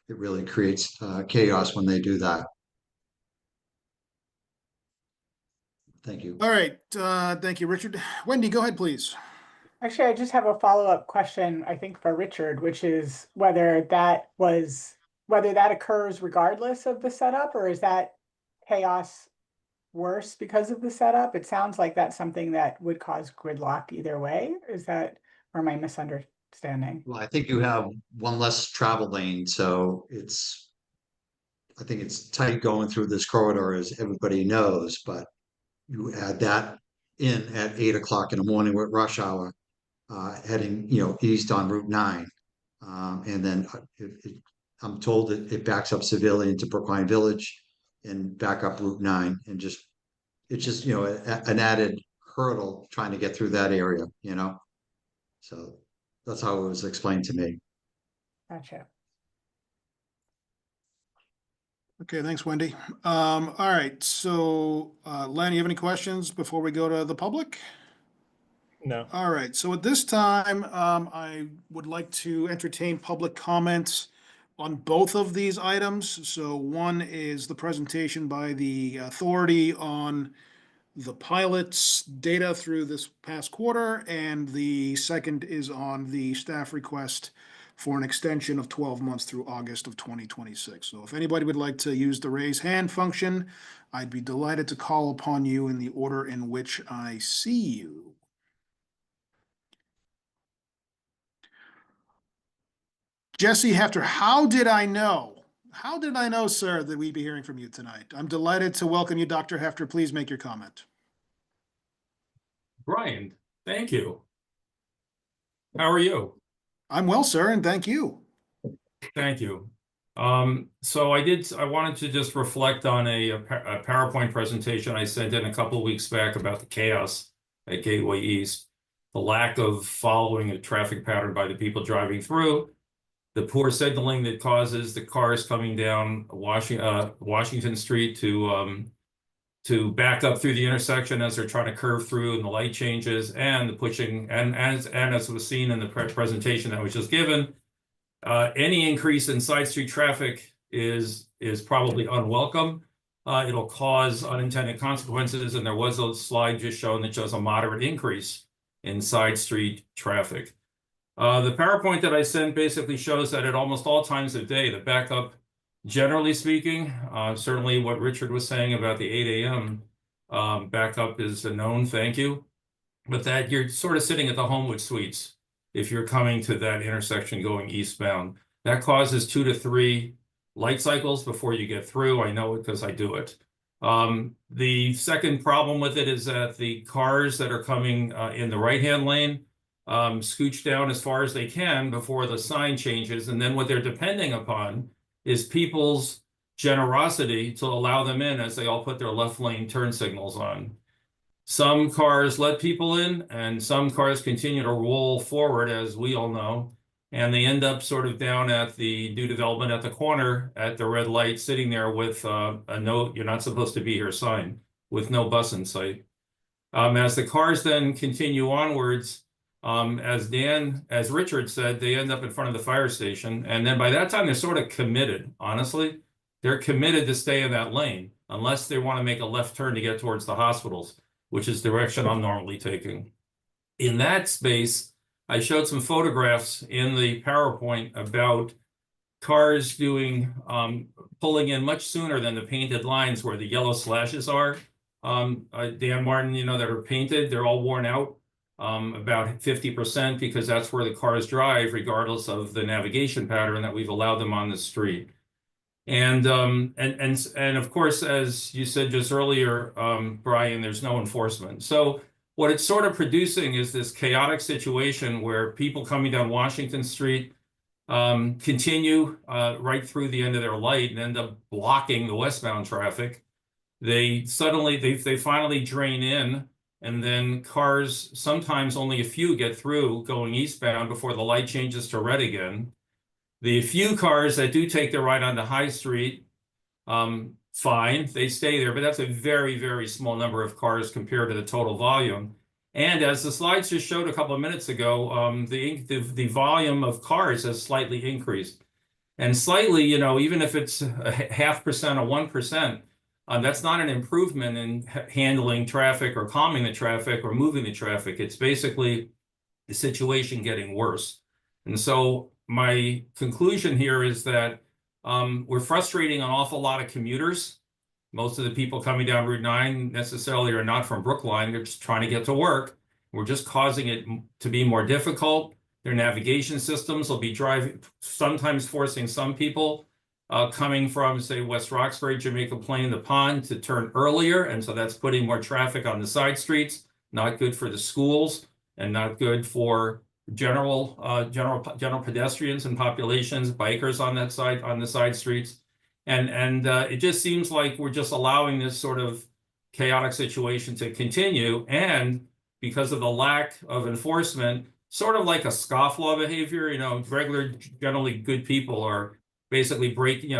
it really creates chaos when they do that. Thank you. All right. Thank you, Richard. Wendy, go ahead, please. Actually, I just have a follow-up question, I think, for Richard, which is whether that occurs regardless of the setup, or is that chaos worse because of the setup? It sounds like that's something that would cause gridlock either way. Is that, or am I misunderstanding? Well, I think you have one less travel lane, so I think it's tight going through this corridor, as everybody knows, but you add that in at 8 o'clock in the morning with rush hour, heading east on Route 9, and then I'm told that it backs up severely into Brookline Village and back up Route 9, and it's just an added hurdle trying to get through that area, so that's how it was explained to me. Gotcha. Okay, thanks, Wendy. All right, so Len, you have any questions before we go to the public? No. All right, so at this time, I would like to entertain public comments on both of these items. So one is the presentation by the authority on the pilot's data through this past quarter, and the second is on the staff request for an extension of 12 months through August of 2026. So if anybody would like to use the raise hand function, I'd be delighted to call upon you in the order in which I see you. Jesse Hefter, how did I know? How did I know, sir, that we'd be hearing from you tonight? I'm delighted to welcome you, Dr. Hefter. Please make your comment. Brian, thank you. How are you? I'm well, sir, and thank you. Thank you. So I wanted to just reflect on a PowerPoint presentation I sent in a couple of weeks back about the chaos at Gateway East, the lack of following a traffic pattern by the people driving through, the poor signaling that causes the cars coming down Washington Street to back up through the intersection as they're trying to curve through and the light changes, and the pushing, and as was seen in the presentation that was just given, any increase in side street traffic is probably unwelcome. It'll cause unintended consequences, and there was a slide just shown that shows a moderate increase in side street traffic. The PowerPoint that I sent basically shows that at almost all times of day, the backup, generally speaking, certainly what Richard was saying about the 8 a.m. Backup is a known, thank you, but that you're sort of sitting at the Homewood Suites if you're coming to that intersection going eastbound. That causes 2 to 3 light cycles before you get through. I know it because I do it. The second problem with it is that the cars that are coming in the right-hand lane scooch down as far as they can before the sign changes. And then what they're depending upon is people's generosity to allow them in as they all put their left lane turn signals on. Some cars let people in, and some cars continue to roll forward, as we all know, and they end up sort of down at the new development at the corner at the red light, sitting there with a note, "You're not supposed to be here" sign, with no bus in sight. As the cars then continue onwards, as Richard said, they end up in front of the fire station. And then by that time, they're sort of committed, honestly. They're committed to stay in that lane, unless they want to make a left turn to get towards the hospitals, which is the direction I'm normally taking. In that space, I showed some photographs in the PowerPoint about cars doing, pulling in much sooner than the painted lines where the yellow slashes are. Dan Martin, that are painted, they're all worn out. About 50%, because that's where the cars drive, regardless of the navigation pattern that we've allowed them on the street. And of course, as you said just earlier, Brian, there's no enforcement. So what it's sort of producing is this chaotic situation where people coming down Washington Street continue right through the end of their light and end up blocking the westbound traffic. They finally drain in. And then cars, sometimes only a few get through going eastbound before the light changes to red again. The few cars that do take their right onto High Street, fine, they stay there, but that's a very, very small number of cars compared to the total volume. And as the slides just showed a couple of minutes ago, the volume of cars has slightly increased. And slightly, even if it's a 0.5% or 1%, that's not an improvement in handling traffic or calming the traffic or moving the traffic. It's basically the situation getting worse. And so my conclusion here is that we're frustrating an awful lot of commuters. Most of the people coming down Route 9 necessarily are not from Brookline. They're just trying to get to work. We're just causing it to be more difficult. Their navigation systems will be sometimes forcing some people coming from, say, West Roxbury, Jamaica Plain, the Pond, to turn earlier. And so that's putting more traffic on the side streets, not good for the schools and not good for general pedestrians and populations, bikers on the side streets. And it just seems like we're just allowing this sort of chaotic situation to continue. And because of the lack of enforcement, sort of like a scofflaw behavior, regular, generally good people are basically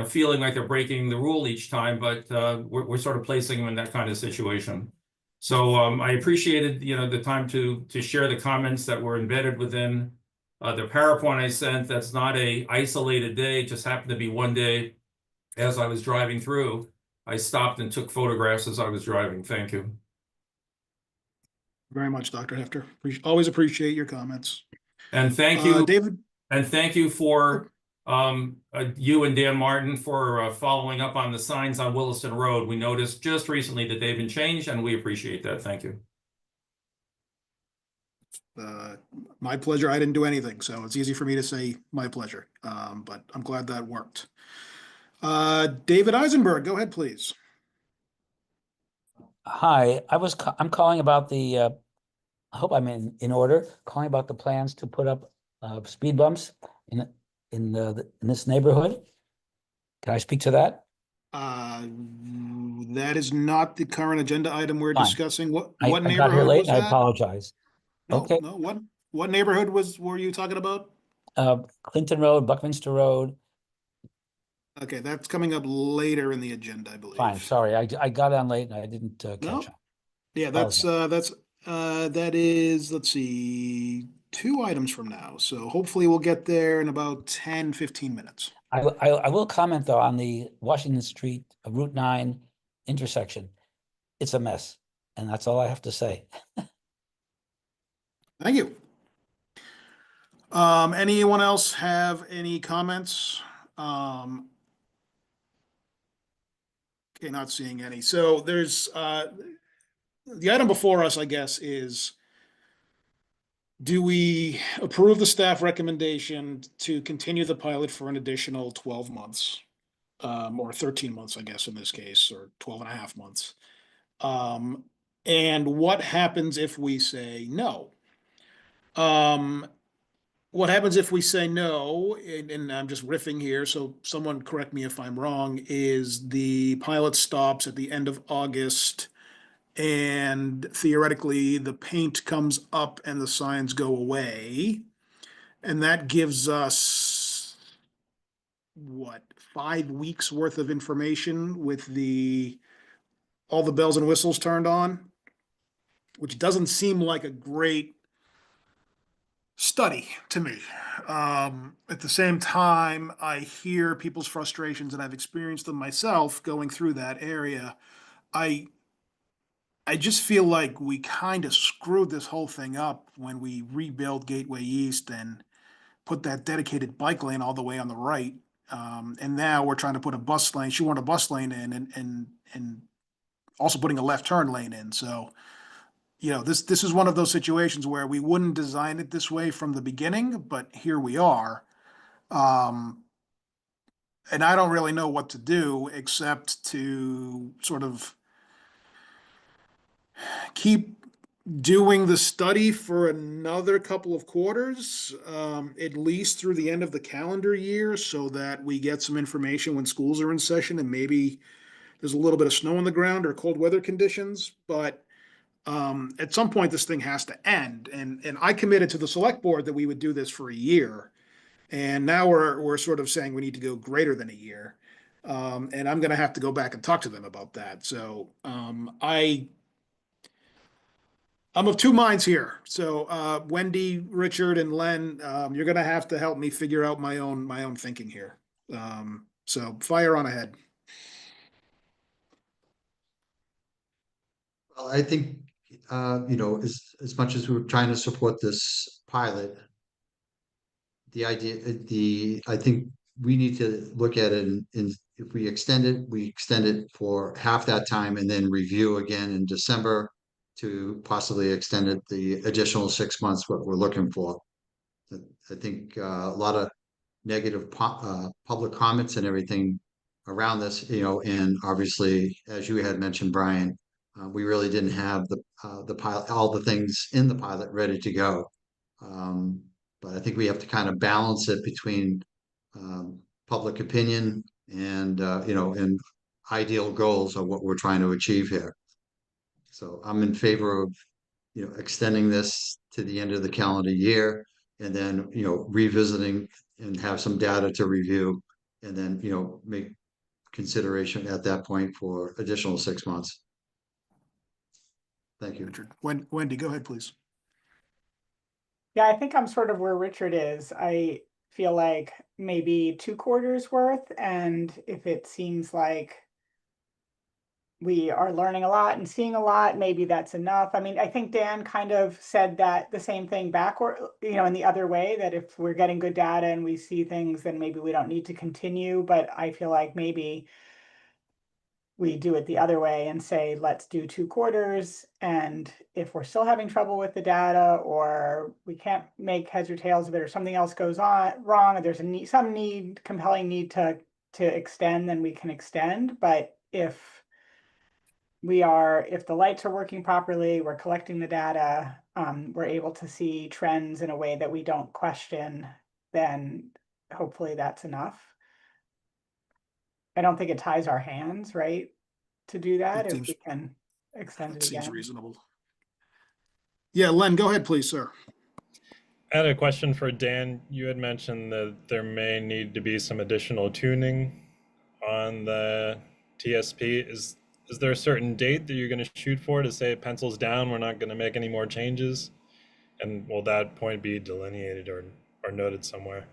feeling like they're breaking the rule each time, but we're sort of placing them in that kind of situation. So I appreciated, the time to share the comments that were embedded within the PowerPoint I sent. That's not a isolated day. It just happened to be one day as I was driving through. I stopped and took photographs as I was driving. Thank you. Very much, Dr. Hefter. Always appreciate your comments. And thank you, David. And thank you for you and Dan Martin for following up on the signs on Williston Road. We noticed just recently that they've been changed, and we appreciate that. Thank you. My pleasure. I didn't do anything, so it's easy for me to say my pleasure, but I'm glad that worked. David Eisenberg, go ahead, please. Hi, I'm calling about the, I hope I'm in order, calling about the plans to put up speed bumps in this neighborhood. Can I speak to that? That is not the current agenda item we're Fine. discussing. What I got here neighborhood late was and I that? apologize. No, Okay, no, what neighborhood were you talking about? Clinton Road, Buckminster Road. Okay, that's coming up later in the agenda, I believe. Fine, sorry, I got on late and I didn't No. catch up. Yeah, that is, let's see, 2 items from now. So hopefully we'll get there in about 10, 15 minutes. I will comment though on the Washington Street Route 9 intersection. It's a mess, and that's all I have to say. Thank you. Anyone else have any comments? Okay, not seeing any. So there's the item before us, I guess, is do we approve the staff recommendation to continue the pilot for an additional 12 months? Or 13 months, I guess, in this case, or 12 and a half months. And what happens if we say no? What happens if we say no, and I'm just riffing here, so someone correct me if I'm wrong, is the pilot stops at the end of August, and theoretically the paint comes up and the signs go away. And that gives us, what, 5 weeks worth of information with all the bells and whistles turned on, which doesn't seem like a great study to me. At the same time, I hear people's frustrations, and I've experienced them myself going through that area. I just feel like we kind of screwed this whole thing up when we rebuilt Gateway East and put that dedicated bike lane all the way on the right. And now we're trying to put a bus lane. She wanted a bus lane in, and also putting a left turn lane in. So, this is one of those situations where we wouldn't design it this way from the beginning, but here we are. And I don't really know what to do except to sort of keep doing the study for another couple of quarters, at least through the end of the calendar year, so that we get some information when schools are in session and maybe there's a little bit of snow on the ground or cold weather conditions. But at some point, this thing has to end. And I committed to the select board that we would do this for a year. And now we're sort of saying we need to go greater than a year. And I'm going to have to go back and talk to them about that. So I'm of 2 minds here. So Wendy, Richard, and Len, you're going to have to help me figure out my own thinking here. So fire on ahead. Well, I think, as much as we're trying to support this pilot, I think we need to look at it in if we extend it for half that time and then review again in December to possibly extend it the additional 6 months, what we're looking for. I think a lot of negative public comments and everything around this, and obviously, as you had mentioned, Brian, we really didn't have the pilot, all the things in the pilot ready to go. But I think we have to kind of balance it between public opinion and and ideal goals of what we're trying to achieve here. So I'm in favor of extending this to the end of the calendar year, and then revisiting and have some data to review, and then make consideration at that point for additional 6 months. Thank you. Richard. Wendy, go ahead, please. Yeah, I think I'm sort of where Richard is. I feel like maybe 2 quarters worth, and if it seems like we are learning a lot and seeing a lot, maybe that's enough. I mean, I think Dan kind of said that the same thing backward, in the other way, that if we're getting good data and we see things, then maybe we don't need to continue. But I feel like maybe we do it the other way and say, let's do 2 quarters. And if we're still having trouble with the data, or we can't make heads or tails of it, or something else goes on wrong, or there's some compelling need to extend, then we can extend. But if the lights are working properly, we're collecting the data, we're able to see trends in a way that we don't question, then hopefully that's enough. I don't think it ties our hands, right? To do that, It if we seems- can extend That it seems again. reasonable. Yeah, Len, go ahead, please, sir. I had a question for Dan. You had mentioned that there may need to be some additional tuning on the TSP. Is there a certain date that you're going to shoot for to say pencils down, we're not going to make any more changes? And will that point be delineated or noted somewhere?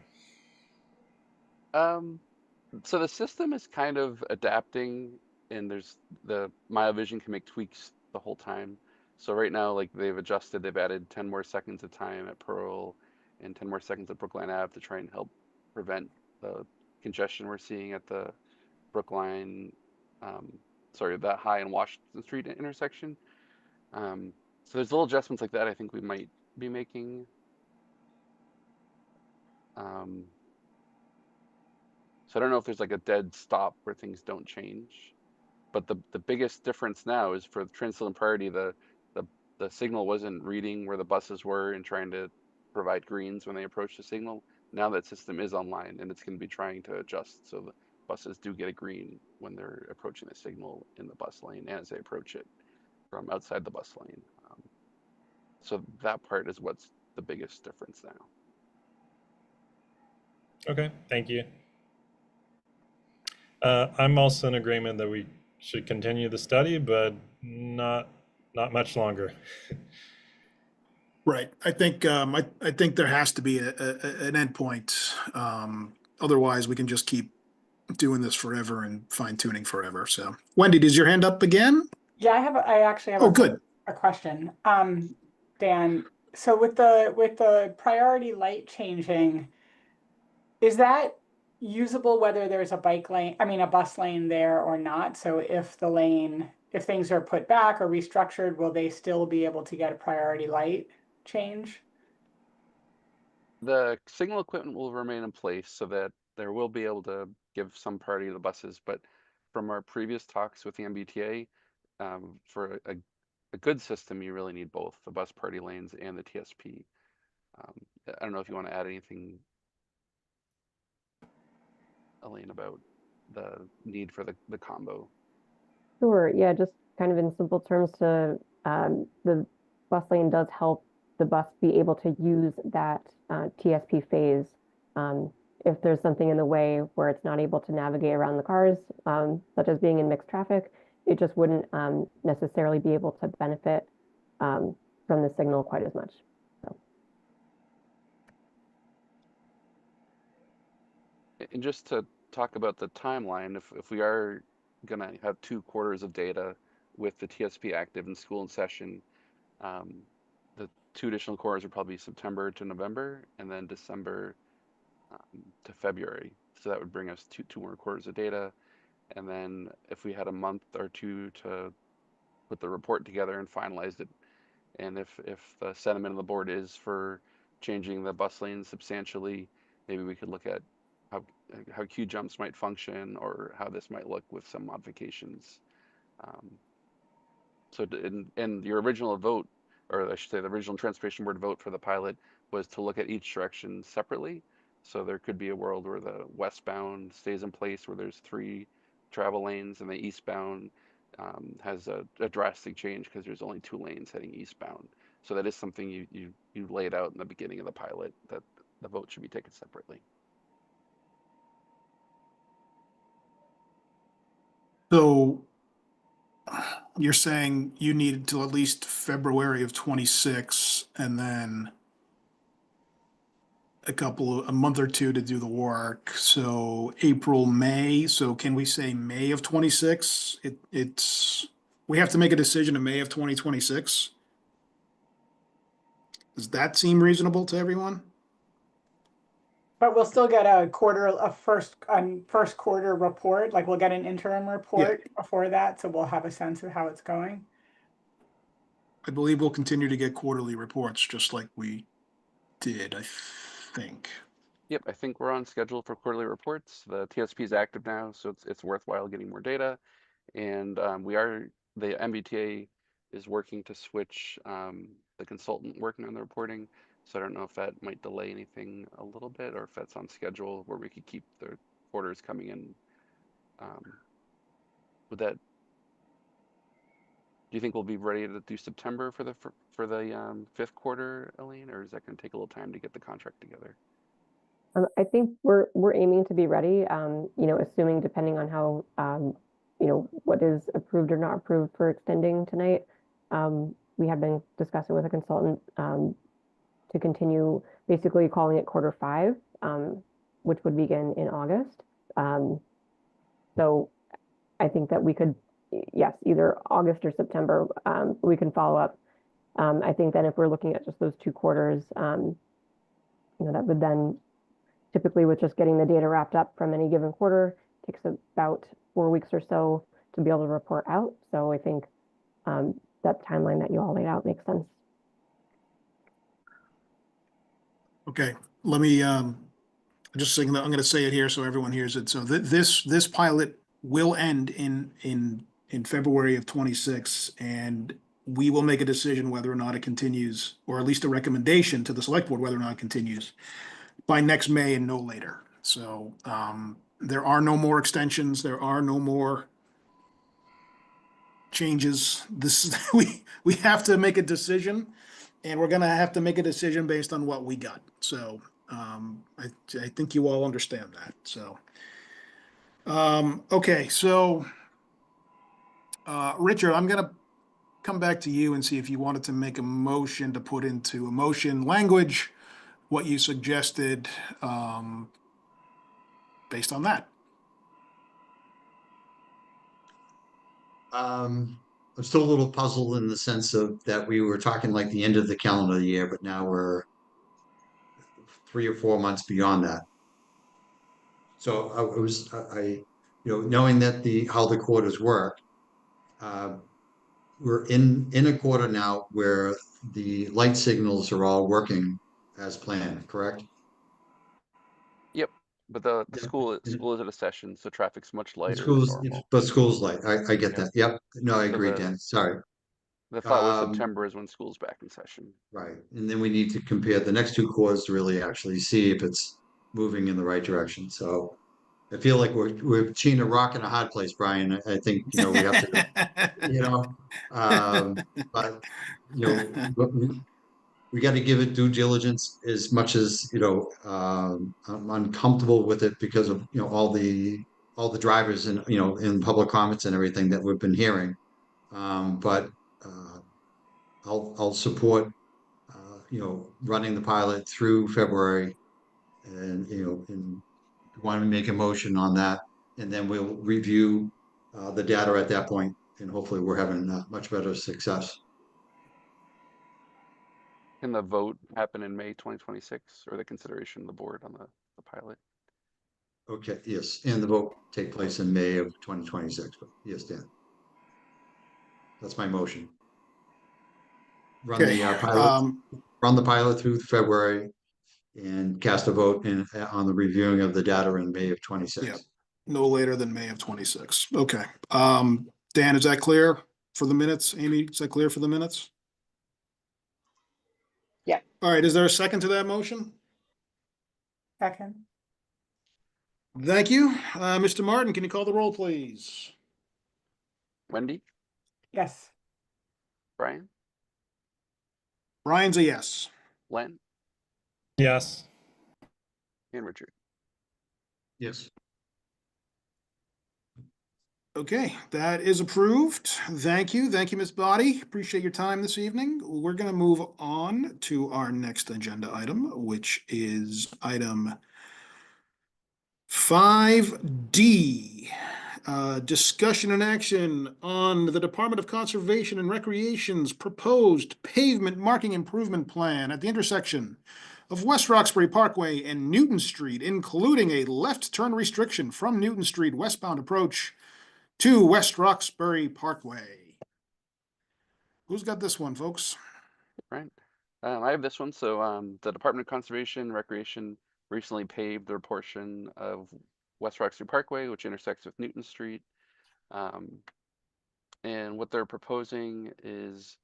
So the system is kind of adapting, and there's the MyoVision can make tweaks the whole time. So right now, like they've added 10 more seconds of time at Pearl and 10 more seconds at Brookline Ave to try and help prevent the congestion we're seeing at the Brookline, that High and Washington Street intersection. So there's little adjustments like that I think we might be making. So I don't know if there's like a dead stop where things don't change, but the biggest difference now is for the Transilien Priority, the signal wasn't reading where the buses were and trying to provide greens when they approach the signal. Now that system is online, and it's going to be trying to adjust so the buses do get a green when they're approaching the signal in the bus lane and as they approach it from outside the bus lane. So that part is what's the biggest difference now. Okay, thank you. I'm also in agreement that we should continue the study, but not much longer. Right. I think I think there has to be an endpoint. Otherwise, we can just keep doing this forever and fine tuning forever. So, Wendy, does your hand up again? Yeah, I actually have Oh, good. a question. Dan, so with the priority light changing, is that usable whether there's a bus lane there or not? So if things are put back or restructured, will they still be able to get a priority light change? The signal equipment will remain in place so that there will be able to give some priority to the buses, but from our previous talks with the MBTA, for a good system, you really need both the bus priority lanes and the TSP. I don't know if you want to add anything, Elaine, about the need for the combo. Sure. Yeah, just kind of in simple terms, the bus lane does help the bus be able to use that TSP phase. If there's something in the way where it's not able to navigate around the cars, such as being in mixed traffic, it just wouldn't necessarily be able to benefit from the signal quite as much. So. And just to talk about the timeline, if we are going to have 2 quarters of data with the TSP active and school in session, the 2 additional quarters would probably be September to November and then December to February. So that would bring us two more quarters of data. And then if we had a month or 2 to put the report together and finalize it, and if the sentiment of the board is for changing the bus lanes substantially, maybe we could look at how queue jumps might function or how this might look with some modifications. So in your original vote, or I should say the original Transportation Board vote for the pilot was to look at each direction separately. So there could be a world where the westbound stays in place where there's 3 travel lanes, and the eastbound has a drastic change because there's only 2 lanes heading eastbound. So that is something you laid out in the beginning of the pilot, that the vote should be taken separately. So you're saying you need till at least February of 26, and then a month or 2 to do the work. So April, May. So can we say May of 26? We have to make a decision in May of 2026. Does that seem reasonable to everyone? But we'll still get a first quarter report, like we'll get an interim report before that, so we'll have a sense of how it's going. I believe we'll continue to get quarterly reports just like we did, I think. Yep, I think we're on schedule for quarterly reports. The TSP is active now, so it's worthwhile getting more data. And the MBTA is working to switch the consultant working on the reporting. So I don't know if that might delay anything a little bit, or if that's on schedule where we could keep the quarters coming in Would that, do you think we'll be ready to do September for the fifth quarter, Elaine, or is that going to take a little time to get the contract together? I think we're aiming to be ready, assuming depending on how, what is approved or not approved for extending tonight. We have been discussing with a consultant to continue basically calling it quarter 5, which would begin in August. So I think that we could, yes, either August or September, we can follow up. I think then if we're looking at just those 2 quarters, that would then typically with just getting the data wrapped up from any given quarter takes about 4 weeks or so to be able to report out. So I think that timeline that you all laid out makes sense. Okay, let me just saying that I'm going to say it here so everyone hears it. So this pilot will end in February of 26, and we will make a decision whether or not it continues, or at least a recommendation to the select board whether or not it continues by next May and no later. So there are no more extensions. There are no more changes. This we have to make a decision, and we're gonna have to make a decision based on what we got. So I think you all understand that. So okay, so Richard, I'm gonna come back to you and see if you wanted to make a motion to put into a motion language what you suggested based on that. I'm still a little puzzled in the sense of that we were talking like the end of the calendar year, but now we're 3 or 4 months beyond that. So knowing that how the quarters work, we're in a quarter now where the light signals are all working as planned, correct? Yep, but the school is at a session, so traffic's much lighter than Schools, normal. but school's light. I get Yeah. that. Yep. No, I So agree, Dan. Sorry. The thought was September is when school's back in session. Right. And then we need to compare the next 2 quarters to really actually see if it's moving in the right direction. So I feel like we're cheating a rock in a hard place, Brian. I think, we have to, but, we got to give it due diligence as much as, I'm uncomfortable with it because of, all the drivers and, in public comments and everything that we've been hearing. But I'll support, running the pilot through February and, and want to make a motion on that. And then we'll review the data at that point, and hopefully we're having much better success. Can the vote happen in May 2026, or the consideration of the board on the pilot? Okay, yes, and the vote take place in May of 2026, but yes, Dan. That's my motion. Run the pilot through February and cast a vote on the reviewing of the data in May of 26. Yeah, no later than May of 26. Okay. Dan, is that clear for the minutes? Amy, is that clear for the minutes? Yeah. All right, is there a second to that motion? Second. Thank you. Mr. Martin, can you call the roll, please? Wendy? Yes. Brian? Brian's a yes. Len? Yes. And Richard? Yes. Okay, that is approved. Thank you. Thank you, Ms. Body. Appreciate your time this evening. We're going to move on to our next agenda item, which is item 5D. Discussion and action on the Department of Conservation and Recreation's proposed pavement marking improvement plan at the intersection of West Roxbury Parkway and Newton Street, including a left turn restriction from Newton Street westbound approach to West Roxbury Parkway. Who's got this one, folks? Right. I have this one. So the Department of Conservation and Recreation recently paved their portion of West Roxbury Parkway, which intersects with Newton Street. And what they're proposing is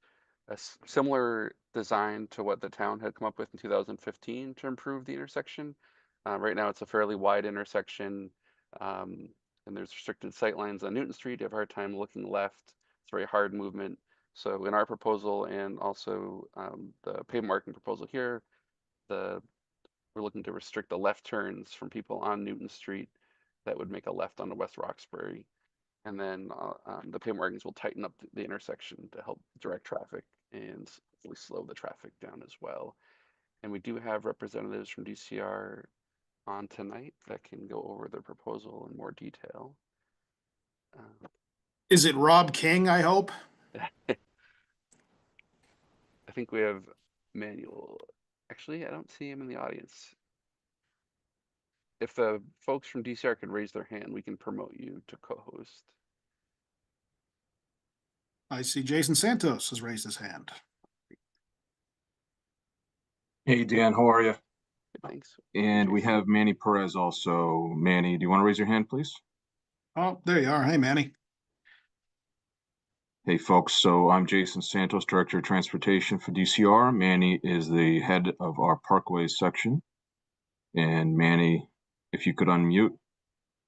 a similar design to what the town had come up with in 2015 to improve the intersection. Right now, it's a fairly wide intersection. and there's restricted sight lines on Newton Street. You have a hard time looking left. It's very hard movement. So in our proposal and also the pavement marking proposal here, we're looking to restrict the left turns from people on Newton Street that would make a left onto West Roxbury. And then the pavement markings will tighten up the intersection to help direct traffic and hopefully slow the traffic down as well. And we do have representatives from DCR on tonight that can go over the proposal in more detail. Is it Rob King, I hope? I think we have Manuel. Actually, I don't see him in the audience. If the folks from DCR could raise their hand, we can promote you to co-host. I see Jason Santos has raised his hand. Hey, Dan, how are you? Thanks. And we have Manny Perez also. Manny, do you want to raise your hand, please? Oh, there you are. Hey, Manny. Hey, folks. So I'm Jason Santos, Director of Transportation for DCR. Manny is the head of our Parkways section. And Manny, if you could unmute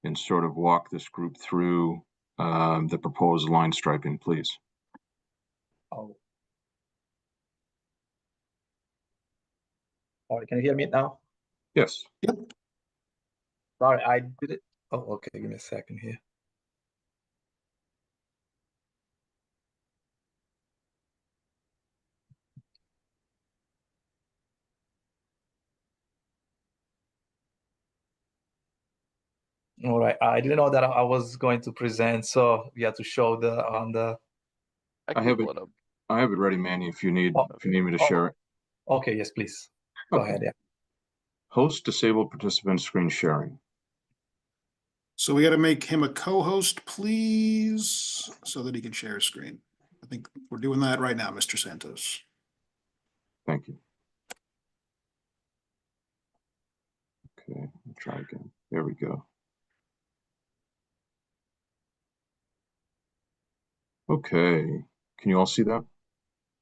and sort of walk this group through the proposed line striping, please. Oh. All right, can you hear me now? Yes. Yep. Sorry, I did it. Oh, okay, give me a second here. All right, I didn't know that I was going to present, so we have to show the on the. I have pull it. it up. I have it ready, Manny. If you need me to Oh, share it. Okay, yes, please. Go ahead. Yeah. Host disabled participant screen sharing. So we got to make him a co-host, please, so that he can share his screen. I think we're doing that right now, Mr. Santos. Thank you. Okay, I'll try again. There we go. Okay, can you all see that?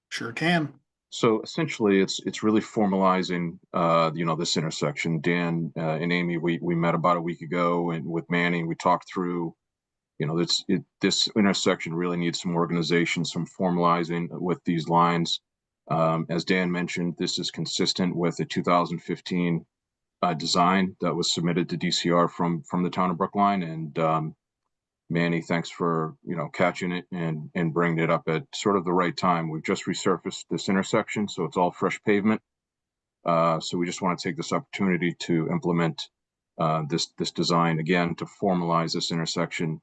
Sure can. So essentially, it's really formalizing, this intersection. Dan and Amy, we met about a week ago, and with Manny, we talked through, this intersection really needs some organization, some formalizing with these lines. As Dan mentioned, this is consistent with the 2015 design that was submitted to DCR from the town of Brookline, and Manny, thanks for catching it and bringing it up at sort of the right time. We've just resurfaced this intersection, so it's all fresh pavement. So we just want to take this opportunity to implement this design again to formalize this intersection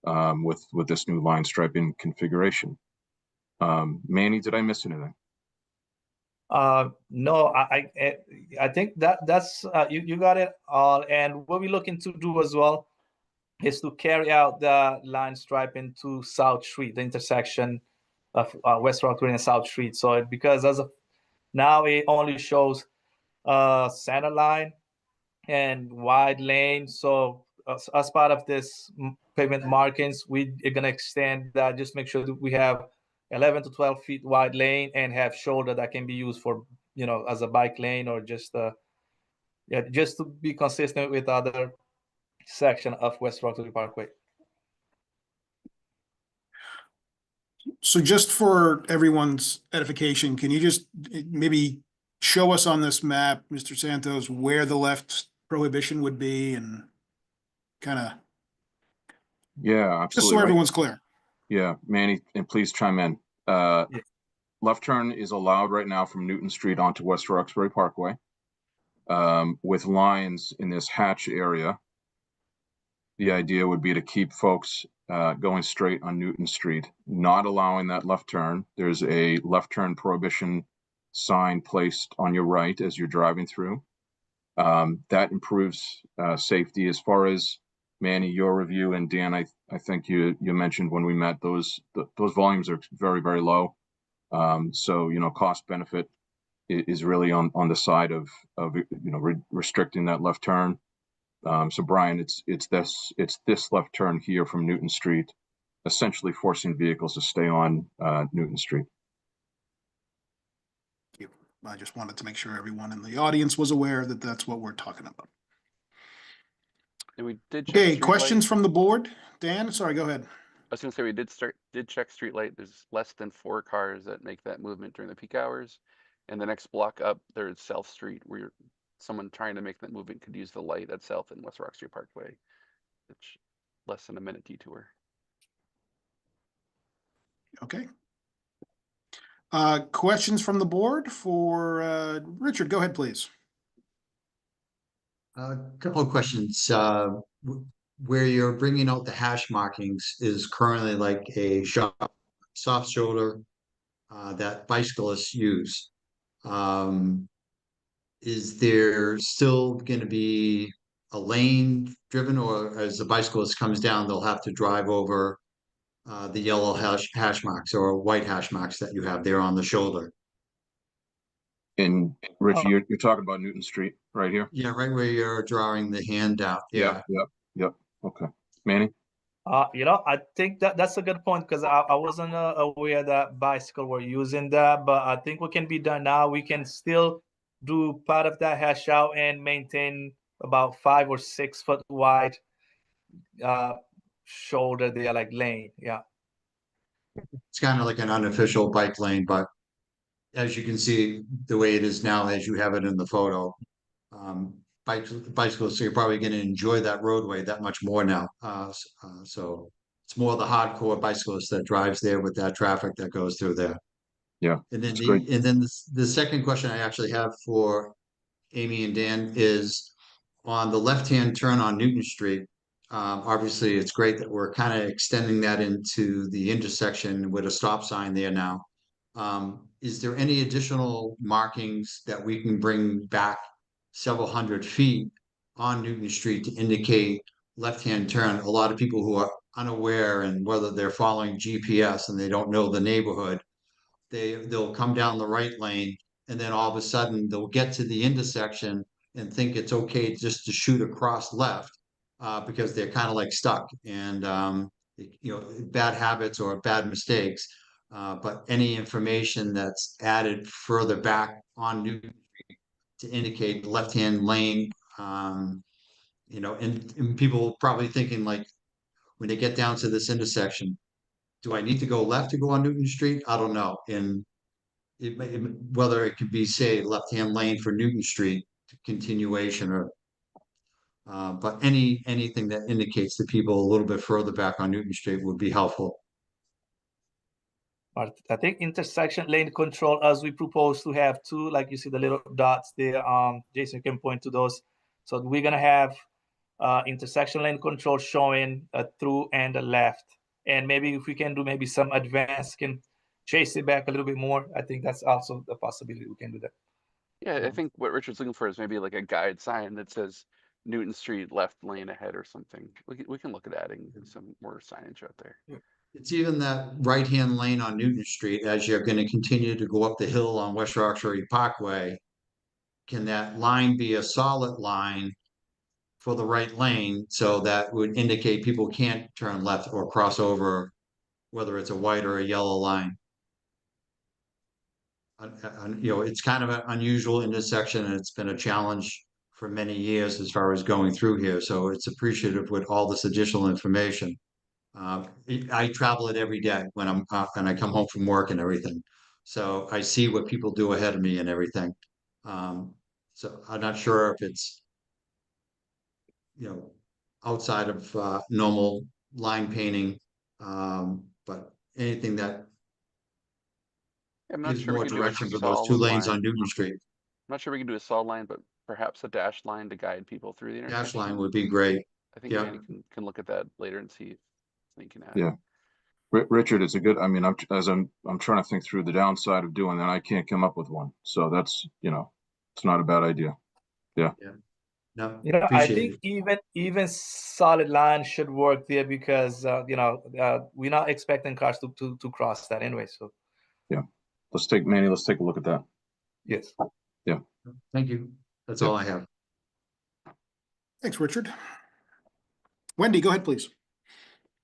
with this new line striping configuration. Manny, did I miss anything? No, I think that's you got it all. And what we're looking to do as well is to carry out the line striping to South Street, the intersection of West Roxbury and South Street. So because as of now, it only shows center line and wide lane. So as part of this pavement markings, we are gonna extend that, just make sure that we have 11 to 12 feet wide lane and have shoulder that can be used for, as a bike lane or just just to be consistent with other section of West Roxbury Parkway. So just for everyone's edification, can you just maybe show us on this map, Mr. Santos, where the left prohibition would be and kind of. Yeah, absolutely. Just so everyone's clear. Yeah, Manny, and please chime in. Left turn is allowed right now from Newton Street onto West Roxbury Parkway, with lines in this hatch area. The idea would be to keep folks going straight on Newton Street, not allowing that left turn. There's a left turn prohibition sign placed on your right as you're driving through. That improves safety. As far as Manny, your review, and Dan, I think you mentioned when we met, those volumes are very, very low. So cost benefit is really on the side of restricting that left turn. So Brian, it's this left turn here from Newton Street, essentially forcing vehicles to stay on Newton Street. Thank you. I just wanted to make sure everyone in the audience was aware that that's what we're talking about. And we did check Okay, street questions light. from the board? Dan, sorry, go ahead. I was gonna say we did check street light. There's less than 4 cars that make that movement during the peak hours. And the next block up, there's South Street where someone trying to make that movement could use the light at South and West Rock Street Parkway. It's less than a minute detour. Okay. Questions from the board for Richard? Go ahead, please. A couple of questions. Where you're bringing out the hash markings is currently like a soft shoulder that bicyclists use. Is there still going to be a lane driven, or as the bicyclist comes down, they'll have to drive over the yellow hash marks or white hash marks that you have there on the shoulder? And Rich, you're talking about Newton Street right here? Yeah, right where you're drawing the hand out. Yeah. Yep. Okay. Manny? I think that's a good point, because I wasn't aware that bicycle were using that, but I think what can be done now, we can still do part of that hash out and maintain about 5 or 6 foot wide shoulder there, like lane. Yeah. It's kind of like an unofficial bike lane, but as you can see, the way it is now, as you have it in the photo, bicyclists are probably going to enjoy that roadway that much more now. So it's more the hardcore bicyclist that drives there with that traffic that goes through there. Yeah. And then that's great. the second question I actually have for Amy and Dan is on the left-hand turn on Newton Street. Obviously, it's great that we're kind of extending that into the intersection with a stop sign there now. Is there any additional markings that we can bring back several hundred feet on Newton Street to indicate left-hand turn? A lot of people who are unaware, and whether they're following GPS and they don't know the neighborhood, they'll come down the right lane, and then all of a sudden they'll get to the intersection and think it's okay just to shoot across left because they're kind of like stuck, and bad habits or bad mistakes. But any information that's added further back on Newton Street to indicate left-hand lane, and people probably thinking, like, when they get down to this intersection, do I need to go left to go on Newton Street? I don't know. And whether it could be, say, left-hand lane for Newton Street continuation, or but anything that indicates to people a little bit further back on Newton Street would be helpful. I think intersection lane control, as we propose to have 2, like you see the little dots there, Jason can point to those. So we're gonna have intersection lane control showing a through and a left. And maybe if we can do maybe some advance, can chase it back a little bit more. I think that's also a possibility we can do that. Yeah, I think what Richard's looking for is maybe like a guide sign that says Newton Street left lane ahead or something. We can look at adding some more signage out there. It's even that right-hand lane on Newton Street, as you're going to continue to go up the hill on West Roxbury Parkway. Can that line be a solid line for the right lane, so that would indicate people can't turn left or cross over, whether it's a white or a yellow line? It's kind of an unusual intersection, and it's been a challenge for many years as far as going through here. So it's appreciative with all this additional information. I travel it every day when I'm and I come home from work and everything. So I see what people do ahead of me and everything. So I'm not sure if it's, outside of normal line painting, but anything that I'm not gives sure we more can do a direction for those 2 solid lanes line. on Newton Street. I'm not sure we can do a solid line, but perhaps a dashed line to guide people through the intersection. Dash line would be great. I think Yeah. Manny can look at that later and see if he can add. Yeah. Richard, it's a good, I mean, I'm trying to think through the downside of doing that. I can't come up with one. So that's, it's not a bad idea. Yeah. No, I appreciate think it. even solid line should work there, because we're not expecting cars to cross that anyway. So Yeah. Let's take a look at that. yes. Yeah. Thank you. That's Yeah. all I have. Thanks, Richard. Wendy, go ahead, please.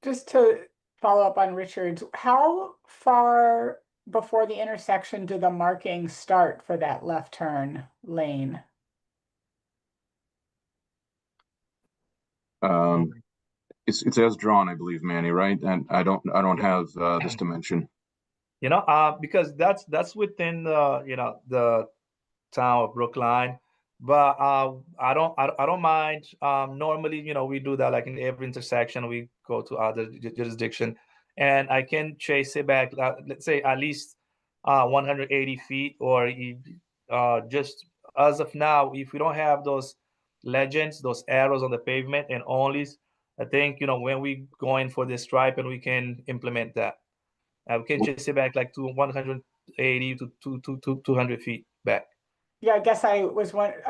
Just to follow up on Richard's, how far before the intersection do the markings start for that left turn lane? It's as drawn, I believe, Manny, right? And I don't have this dimension. Because that's within the town of Brookline, but I don't mind. Normally, we do that like in every intersection. We go to other jurisdiction, and I can chase it back. Let's say at least 180 feet, or just as of now, if we don't have those legends, those arrows on the pavement and onlys, I think when we go in for this stripe, and we can implement that. We can chase it back like to 180 to 200 feet back. Yeah, I guess I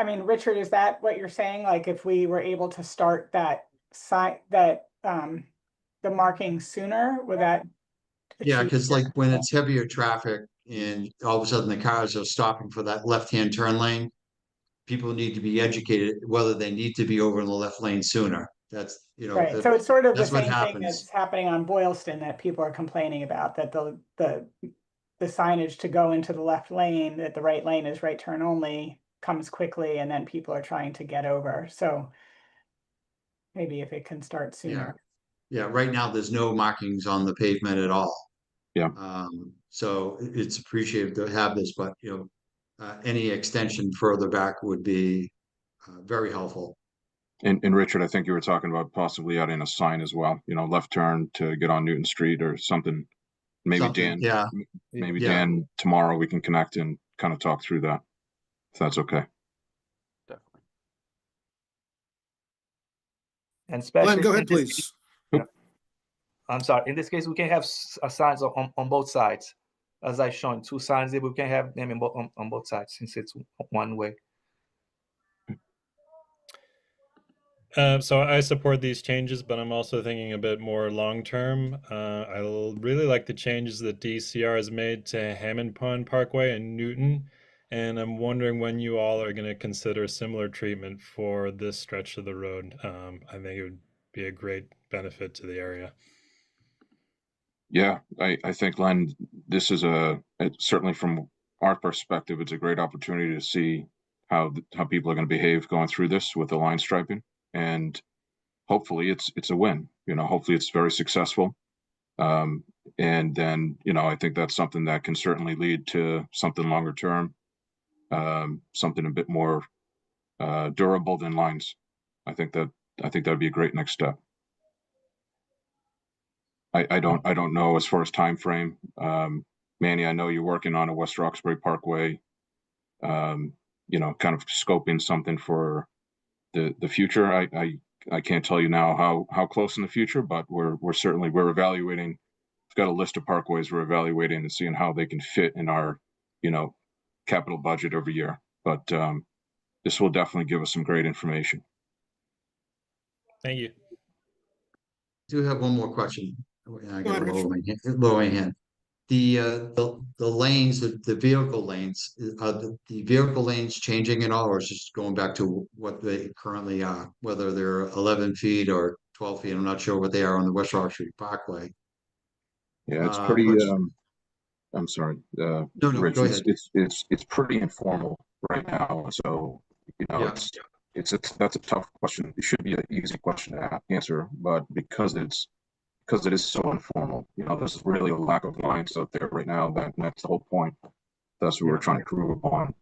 mean, Richard, is that what you're saying? Like if we were able to start that sign, the marking sooner, would that? Yeah, achieve because your like when goal? it's heavier traffic and all of a sudden the cars are stopping for that left-hand turn lane, people need to be educated whether they need to be over in the left lane sooner. That's, Right, so it's sort of the that's what same thing happens. that's happening on Boylston that people are complaining about, that the signage to go into the left lane, that the right lane is right turn only, comes quickly, and then people are trying to get over. So maybe if it can start Yeah. sooner. Yeah, right now there's no markings on the pavement at all. Yeah. So it's appreciated to have this, but any extension further back would be very helpful. And Richard, I think you were talking about possibly adding a sign as well, left turn to get on Newton Street or something. Maybe Dan, yeah. maybe Yeah. Dan, tomorrow we can connect and kind of talk through that, if that's okay. Definitely. And especially Glenn, go ahead, in this please. I'm sorry. In this case, we can have signs on both sides, as I shown 2 signs there. We can have them on both sides since it's one way. So I support these changes, but I'm also thinking a bit more long-term. I really like the changes that DCR has made to Hammond Pond Parkway and Newton, and I'm wondering when you all are going to consider similar treatment for this stretch of the road. I think it would be a great benefit to the area. Yeah, I think, Len, this is certainly from our perspective, it's a great opportunity to see how people are going to behave going through this with the line striping. And hopefully it's a win. Hopefully it's very successful. And then, I think that's something that can certainly lead to something longer term, something a bit more durable than lines. I think that'd be a great next step. I don't know as far as time frame. Manny, I know you're working on a West Roxbury Parkway, kind of scoping something for the future. I can't tell you now how close in the future, but we're evaluating. We've got a list of parkways we're evaluating and seeing how they can fit in our capital budget every year. But this will definitely give us some great information. Thank you. I do have one more question. I Go got ahead, to lower Richard. my hand. The lanes, the vehicle lanes, are the vehicle lanes changing at all, or is it just going back to what they currently are, whether they're 11 feet or 12 feet? I'm not sure what they are on the West Roxbury Parkway. Yeah, it's pretty. but- I'm sorry, No, Rich. go ahead. It's pretty informal right now. So Yeah. that's a tough question. It should be an easy question to answer, but because it is so informal, there's really a lack of lines out there right now. That's the whole point. That's what we're trying to prove upon.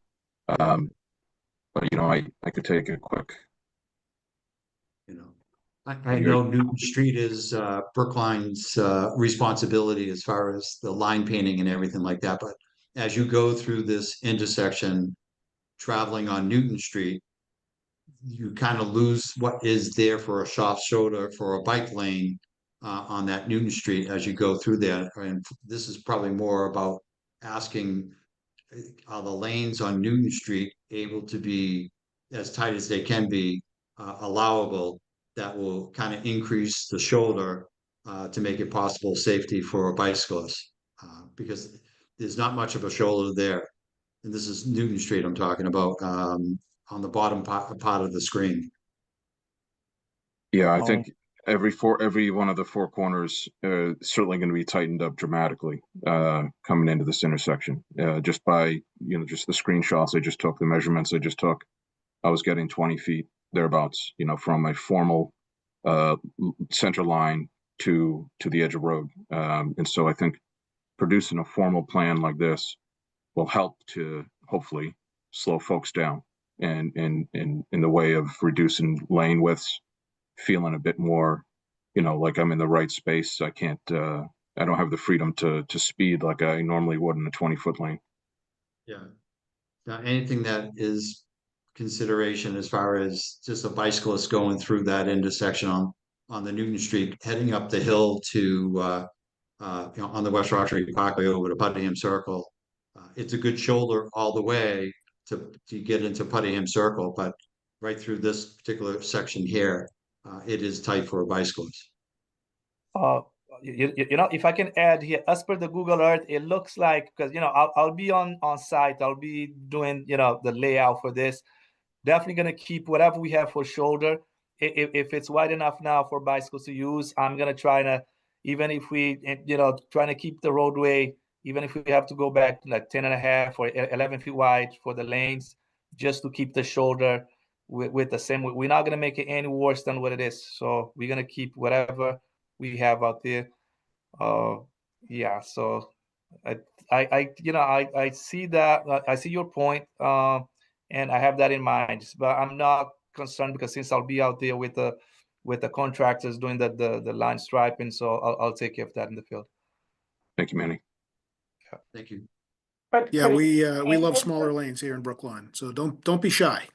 But I could take a quick. I know Newton Street is Brookline's responsibility as far as the line painting and everything like that. But as you go through this intersection, traveling on Newton Street, you kind of lose what is there for a soft shoulder for a bike lane on that Newton Street as you go through there. And this is probably more about asking, are the lanes on Newton Street able to be as tight as they can be allowable? That will kind of increase the shoulder to make it possible safety for a bicyclist because there's not much of a shoulder there. And this is Newton Street I'm talking about on the bottom part of the screen. Yeah, I think every one of the 4 corners certainly going to be tightened up dramatically coming into this intersection. Just by just the screenshots I just took, the measurements I just took, I was getting 20 feet thereabouts. From a formal center line to the edge of road. And so I think producing a formal plan like this will help to hopefully slow folks down and in the way of reducing lane widths, feeling a bit more, like I'm in the right space. I don't have the freedom to speed like I normally would in a 20-foot lane. Yeah. Now, anything that is consideration as far as just a bicyclist going through that intersection on the Newton Street, heading up the hill to on the West Roxbury Parkway over to Putnam Circle. It's a good shoulder all the way to get into Putnam Circle, but right through this particular section here, it is tight for a bicyclist. If I can add here, as per the Google Earth, it looks like, because I'll be on site, I'll be doing the layout for this. Definitely gonna keep whatever we have for shoulder. If it's wide enough now for bicycles to use, I'm gonna try to, even if we trying to keep the roadway, even if we have to go back to like 10.5 or 11 feet wide for the lanes, just to keep the shoulder with the same. We're not gonna make it any worse than what it is. So we're gonna keep whatever we have out there. Yeah, so I see that. I see your point, and I have that in mind, but I'm not concerned because since I'll be out there with the contractors doing the line striping, so I'll take care of that in the field. Thank you, Manny. Yeah. Thank you. But Yeah, could we it- love it- smaller lanes here in Brookline, so don't be shy.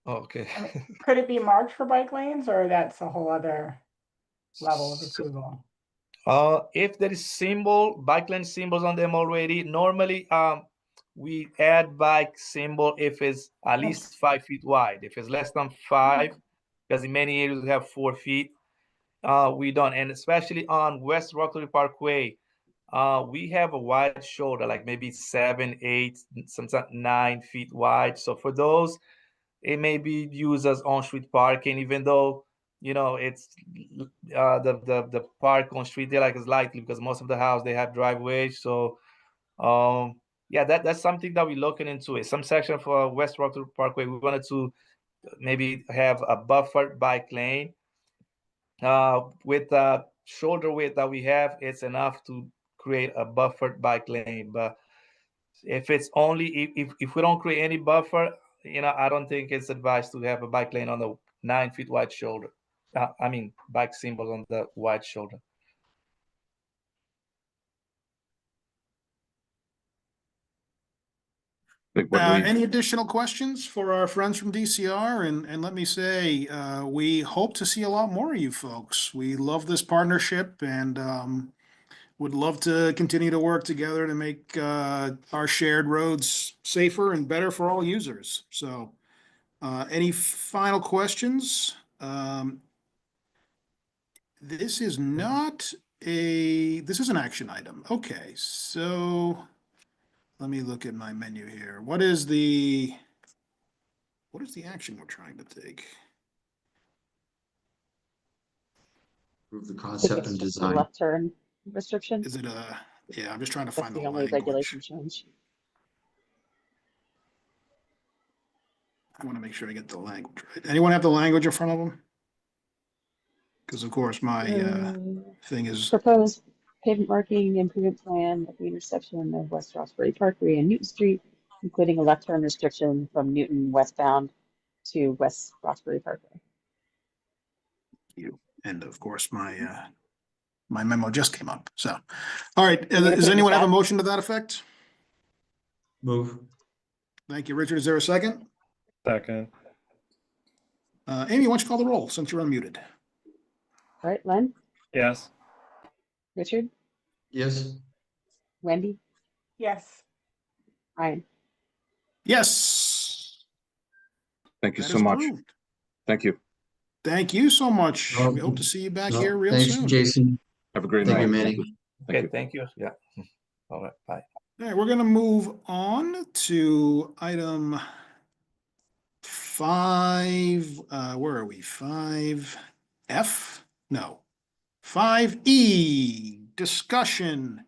Okay. I mean, could it be marked for bike lanes, or that's a whole other level of approval? If there is bike lane symbols on them already, normally we add bike symbol if it's at least 5 feet wide. If it's less than 5, because in many areas we have 4 feet, we don't. And especially on West Roxbury Parkway, we have a wide shoulder, like maybe 7, 8, sometimes 9 feet wide. So for those, it may be used as on-street parking, even though it's the park on street there is likely because most of the house they have driveways. So yeah, that's something that we're looking into. It some section for West Roxbury Parkway, we wanted to maybe have a buffered bike lane. With the shoulder width that we have, it's enough to create a buffered bike lane. But if it's only if we don't create any buffer, I don't think it's advised to have a bike lane on the 9 feet wide shoulder. Bike symbol on the wide shoulder. Any additional questions for our friends from DCR? And let me say, we hope to see a lot more of you folks. We love this partnership and would love to continue to work together to make our shared roads safer and better for all users. So any final questions? This is not this is an action item. Okay, so let me look at my menu here. What is the action we're trying to take? Approve the concept and Just a design. left turn restriction. Is it yeah, I'm just trying to That's find the the only language. regulation change. I want to make sure I get the language right. Anyone have the language in front of them? Because of course my thing is Proposed pavement marking improvement plan at the intersection of West Roxbury Parkway and Newton Street, including a left turn restriction from Newton westbound to West Roxbury Parkway. and of course my my memo just came up. So, all right. You want me to Does put it in anyone the have a chat? motion to that effect? Move. Thank you, Richard. Is there a second? Second. Amy, why don't you call the roll since you're unmuted? All right, Len, Yes. Richard, Yes. Wendy, Yes. Ryan. Yes. Thank you That so is much. approved. Thank you. Thank you so much. We Welcome. hope to see you back No, here real thanks, soon. Jason. Have a great Thank night. you, Manny. Thank Okay, you. thank you. Yeah. All right, bye. All right, we're going to move on to item 5. Where are we? 5F? No. 5E, discussion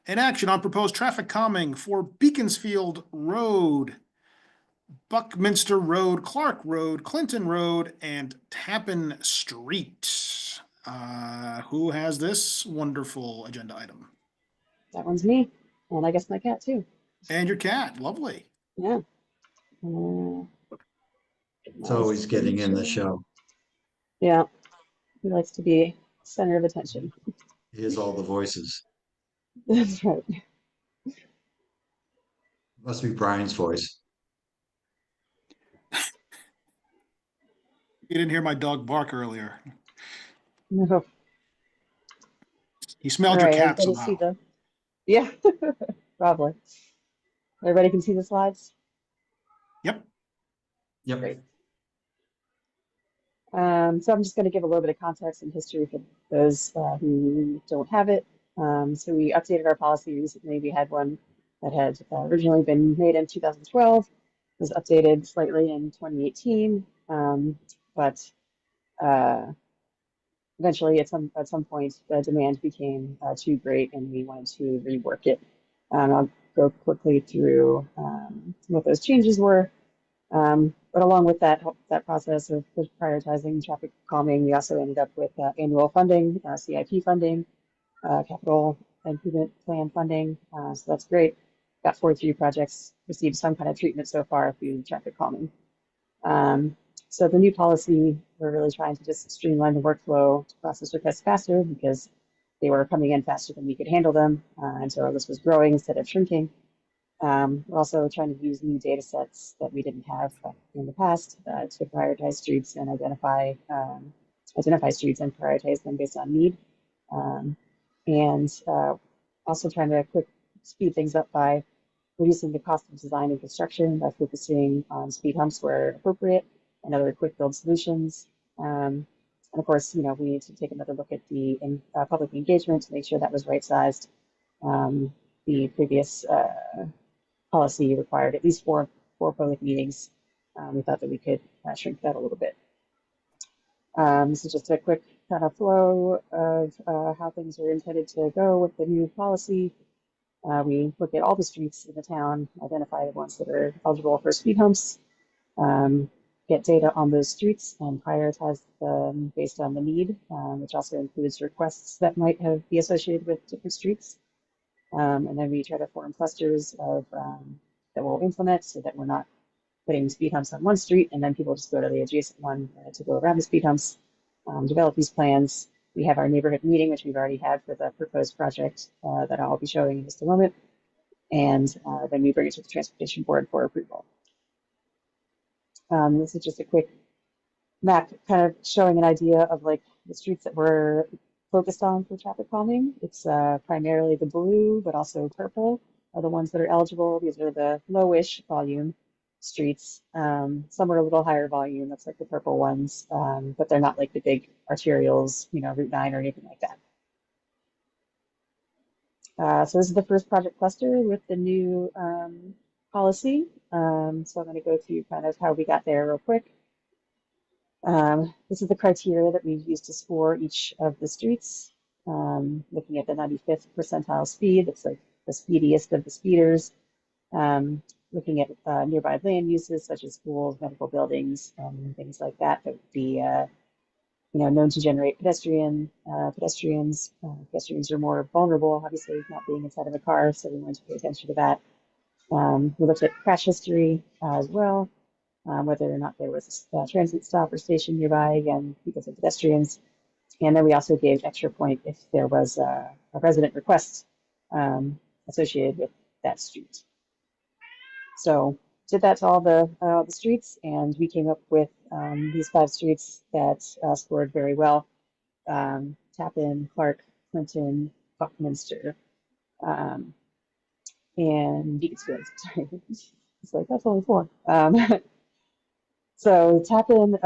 and action on proposed traffic calming for Beaconsfield Road. Buckminster Road, Clark Road, Clinton Road, and Tappan Street. Who has this wonderful agenda item? That one's me, and I guess my cat too. And your cat, lovely. Yeah. It's always getting in the show. Yeah. He likes to be center of attention. Here's all the voices. That's right. Must be Brian's voice. You didn't hear my dog bark earlier. No. He smelled All your right, cat everybody somehow. see the, yeah, probably. Everybody can see the slides? Yep. Yep. Great. So I'm just going to give a little bit of context and history for those who don't have it. So we updated our policy recently. We had one that had originally been made in 2012, was updated slightly in 2018, but eventually at some point the demand became too great and we wanted to rework it. I'll go quickly through what those changes were. But along with that process of prioritizing traffic calming, we also ended up with annual funding, CIP funding, capital improvement plan funding. So that's great. Got 43 projects received some kind of treatment so far through traffic calming. So the new policy, we're really trying to just streamline the workflow to process requests faster because they were coming in faster than we could handle them. And so our list was growing instead of shrinking. We're also trying to use new data sets that we didn't have in the past to prioritize streets and identify streets and prioritize them based on need. Also trying to speed things up by reducing the cost of design and construction by focusing on speed humps where appropriate and other quick build solutions. And of course, we need to take another look at the public engagement to make sure that was right sized. The previous policy required at least four public meetings. We thought that we could shrink that a little bit. This is just a quick kind of flow of how things are intended to go with the new policy. We look at all the streets in the town, identify the ones that are eligible for speed humps, get data on those streets and prioritize them based on the need, which also includes requests that might be associated with different streets. And then we try to form clusters of that we'll implement so that we're not putting speed humps on one street and then people just go to the adjacent one to go around the speed humps. Develop these plans. We have our neighborhood meeting, which we've already had for the proposed project that I'll be showing in just a moment. And then we bring it to the Transportation Board for approval. This is just a quick map kind of showing an idea of like the streets that we're focused on for traffic calming. It's primarily the blue, but also purple are the ones that are eligible. These are the lowish volume streets. Some are a little higher volume, that's like the purple ones, but they're not like the big arterials, Route 9 or anything like that. So this is the first project cluster with the new policy. So I'm going to go through kind of how we got there real quick. This is the criteria that we've used to score each of the streets. Looking at the 95th percentile speed, that's like the speediest of the speeders. Looking at nearby land uses such as schools, medical buildings, and things like that that would be known to generate pedestrians. Pedestrians are more vulnerable, obviously, not being inside of a car, so we want to pay attention to that. We looked at crash history as well, whether or not there was a transit stop or station nearby, again, because of pedestrians. And then we also gave extra point if there was a resident request associated with that street. So did that to all the streets, and we came up with these 5 streets that scored very well. Tappan, Clark, Clinton, Buckminster, and Beaconsfield. Sorry, it's like that's only 4. So Tappan,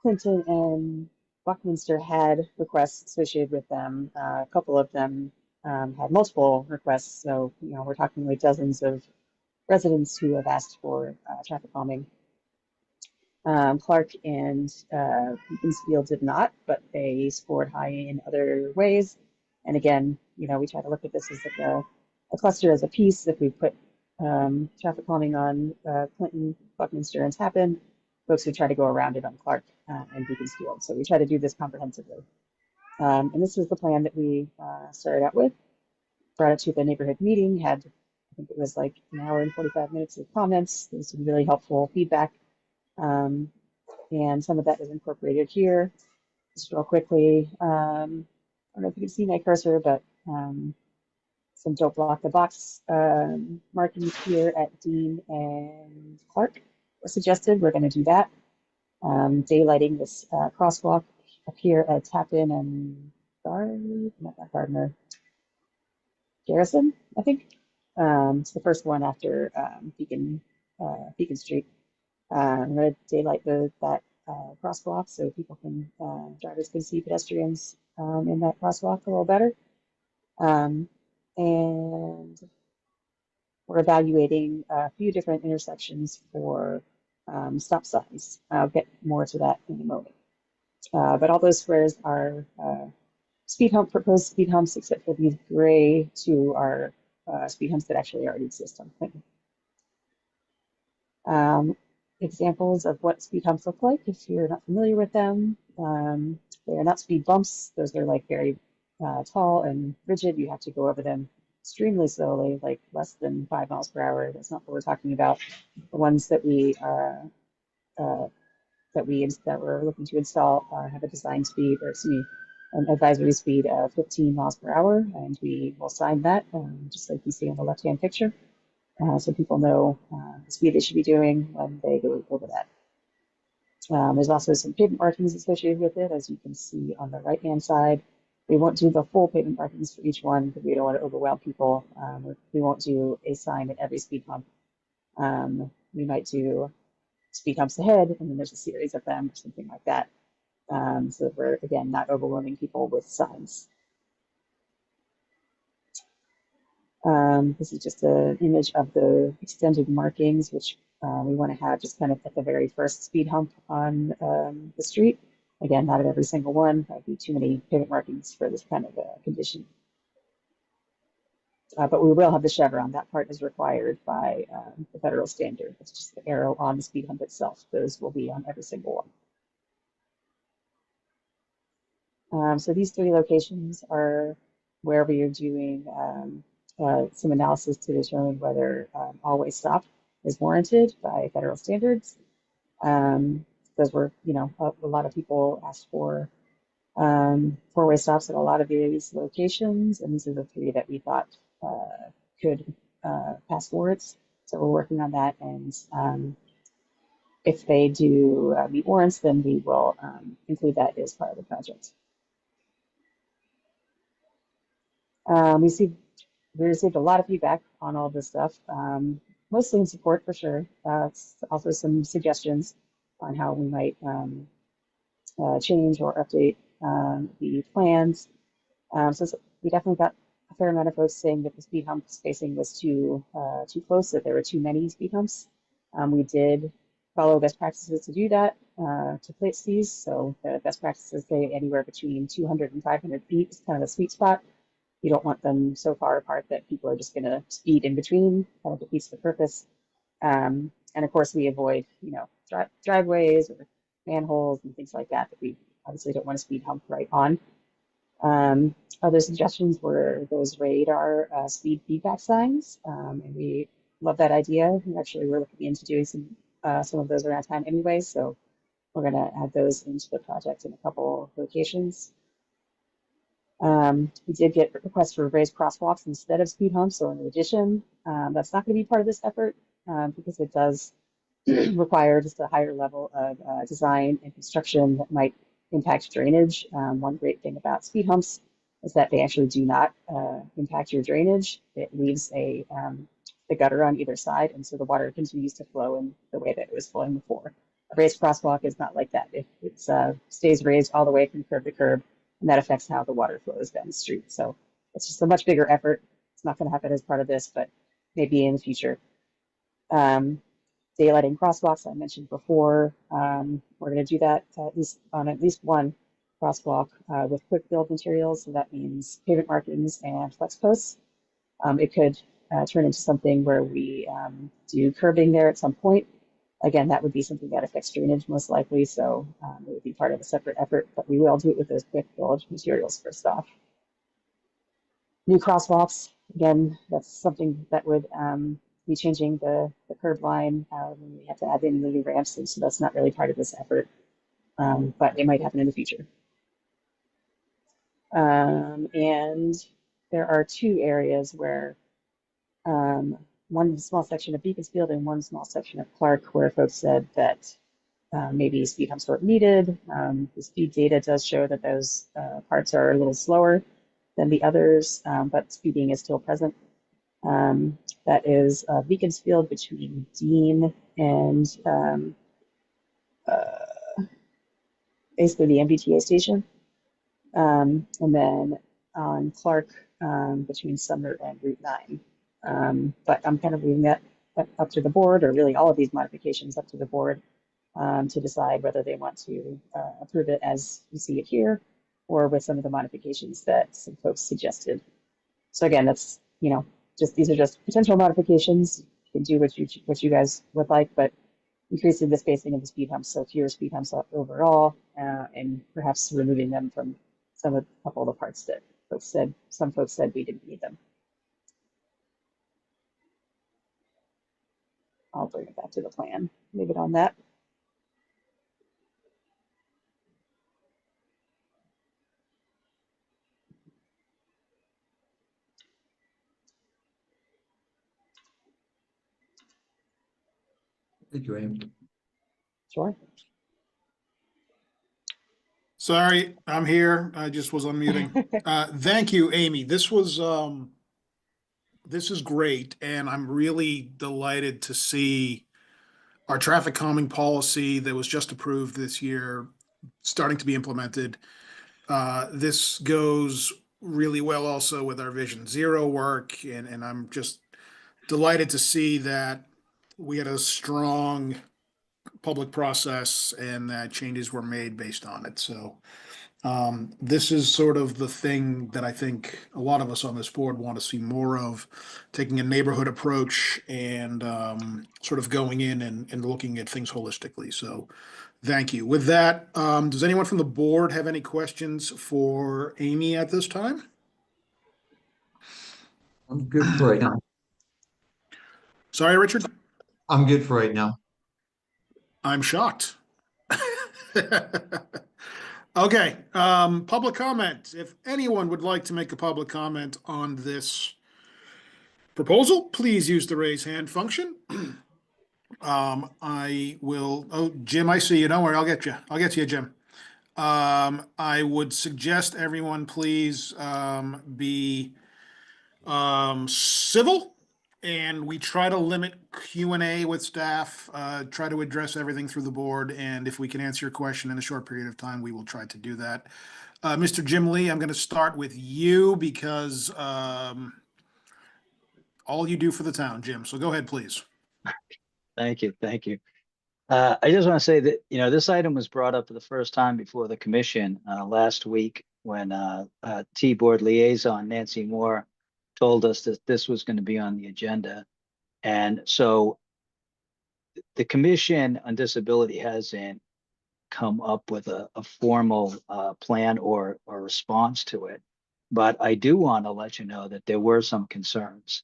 Clinton, and Buckminster had requests associated with them. A couple of them had multiple requests, so we're talking like dozens of residents who have asked for traffic calming. Clark and Beaconsfield did not, but they scored high in other ways. And again, we try to look at this as like a cluster as a piece. If we put traffic calming on Clinton, Buckminster, and Tappan. Folks who try to go around it on Clark and Beaconsfield. So we try to do this comprehensively. And this is the plan that we started out with. Brought it to the neighborhood meeting, had, I think it was like an hour and 45 minutes of comments. There was some really helpful feedback. And some of that is incorporated here. Just real quickly, I don't know if you can see my cursor, but some don't block the box markings here at Dean and Clark were suggested. We're going to do that. Daylighting this crosswalk up here at Tappan and Gardner, Garrison, I think. It's the first one after Beacon Street. I'm going to daylight that crosswalk so people can, drivers can see pedestrians in that crosswalk a little better. And we're evaluating a few different intersections for stop signs. I'll get more to that in a moment. But all those squares are proposed speed humps, except for these gray two are speed humps that actually already exist on Clinton. Examples of what speed humps look like, if you're not familiar with them. They are not speed bumps. Those are like very tall and rigid. You have to go over them extremely slowly, like less than 5 miles per hour. That's not what we're talking about. The ones that we're looking to install have a design speed, or excuse me, an advisory speed of 15 miles per hour, and we will sign that, just like you see on the left-hand picture, so people know the speed they should be doing when they go over that. There's also some pavement markings associated with it, as you can see on the right-hand side. We won't do the full pavement markings for each one because we don't want to overwhelm people. We won't do a sign at every speed hump. We might do speed humps ahead, and then there's a series of them or something like that. So that we're, again, not overwhelming people with signs. This is just an image of the extended markings, which we want to have just kind of at the very first speed hump on the street. Again, not at every single one. That would be too many pavement markings for this kind of condition. But we will have the chevron. That part is required by the federal standard. It's just the arrow on the speed hump itself. Those will be on every single one. So these 3 locations are where we are doing some analysis to determine whether always stop is warranted by federal standards. Those were, you know, a lot of people asked for 4-way stops at a lot of these locations, and these are the 3 that we thought could pass warrants. So we're working on that, and if they do meet warrants, then we will include that as part of the project. We received a lot of feedback on all this stuff, mostly in support for sure. Also some suggestions on how we might change or update the plans. So we definitely got a fair amount of folks saying that the speed hump spacing was too close, that there were too many speed humps. We did follow best practices to do that, to place these. So the best practices say anywhere between 200 and 500 feet is kind of a sweet spot. You don't want them so far apart that people are just going to speed in between. Kind of defeats the purpose. And of course, we avoid, you know, driveways or manholes and things like that we obviously don't want to speed hump right on. Other suggestions were those radar speed feedback signs, and we love that idea. We actually were looking into doing some of those around town anyway, so we're going to add those into the project in a couple locations. We did get requests for raised crosswalks instead of speed humps, so in addition, that's not going to be part of this effort because it does require just a higher level of design and construction that might impact drainage. One great thing about speed humps is that they actually do not impact your drainage. It leaves the gutter on either side, and so the water continues to flow in the way that it was flowing before. A raised crosswalk is not like that. It stays raised all the way from curb to curb, and that affects how the water flows down the street. So it's just a much bigger effort. It's not going to happen as part of this, but maybe in the future. Daylighting crosswalks, I mentioned before. We're going to do that on at least one crosswalk with quick build materials. So that means pavement markings and flex posts. It could turn into something where we do curbing there at some point. Again, that would be something that affects drainage most likely, so it would be part of a separate effort, but we will do it with those quick village materials first off. New crosswalks, again, that's something that would be changing the curb line. We have to add in the new ramps, and so that's not really part of this effort, but it might happen in the future. And there are two areas where one small section of Beaconsfield and one small section of Clark where folks said that maybe speed humps weren't needed. The speed data does show that those parts are a little slower than the others, but speeding is still present. That is Beaconsfield between Dean and basically the MBTA station. And then on Clark between Sumner and Route 9. But I'm kind of leaving that up to the board, or really all of these modifications up to the board to decide whether they want to approve it as you see it here, or with some of the modifications that some folks suggested. So again, that's, you know, these are just potential modifications. You can do what you guys would like, but increasing the spacing of the speed humps, so fewer speed humps overall, and perhaps removing them from a couple of the parts that some folks said we didn't need them. I'll bring it back to the plan. Leave it on that. Thank you, Amy. Sure. Sorry, I'm here. I just was unmuting. Thank you, Amy. This is great, and I'm really delighted to see our traffic calming policy that was just approved this year starting to be implemented. This goes really well also with our Vision Zero work, and I'm just delighted to see that we had a strong public process and that changes were made based on it. So this is sort of the thing that I think a lot of us on this board want to see more of, taking a neighborhood approach and sort of going in and looking at things holistically. So thank you. With that, does anyone from the board have any questions for Amy at this time? I'm good for right now. Sorry, Richard? I'm good for right now. I'm shocked. Okay, public comment. If anyone would like to make a public comment on this proposal, please use the raise hand function. I will, oh, Jim, I see you. Don't worry, I'll get you. I'll get to you, Jim. I would suggest everyone please be civil, and we try to limit Q&A with staff, try to address everything through the board, and if we can answer your question in a short period of time, we will try to do that. Mr. Jim Lee, I'm going to start with you because all you do for the town, Jim. So go ahead, please. Thank you. Thank you. I just want to say that, you know, this item was brought up for the first time before the commission last week when T-Board Liaison Nancy Moore told us that this was going to be on the agenda. And so the Commission on Disability hasn't come up with a formal plan or response to it. But I do want to let you know that there were some concerns.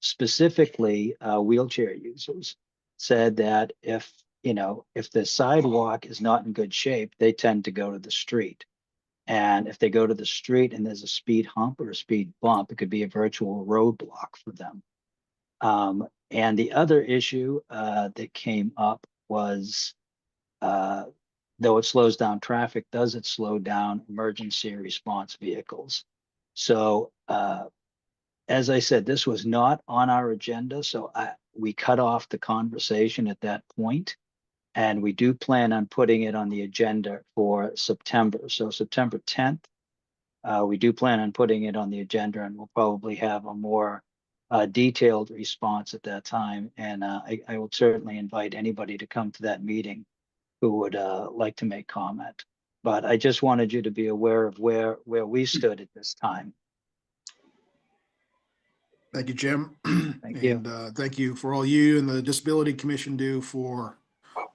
Specifically, wheelchair users said that if the sidewalk is not in good shape, they tend to go to the street. And if they go to the street and there's a speed hump or a speed bump, it could be a virtual roadblock for them. And the other issue that came up was, though it slows down traffic, does it slow down emergency response vehicles? So as I said, this was not on our agenda, so we cut off the conversation at that point. And we do plan on putting it on the agenda for September. So September 10th, we do plan on putting it on the agenda, and we'll probably have a more detailed response at that time. And I will certainly invite anybody to come to that meeting who would like to make comment. But I just wanted you to be aware of where we stood at this time. Thank you, Jim. Thank you. And thank you for all you and the Disability Commission do for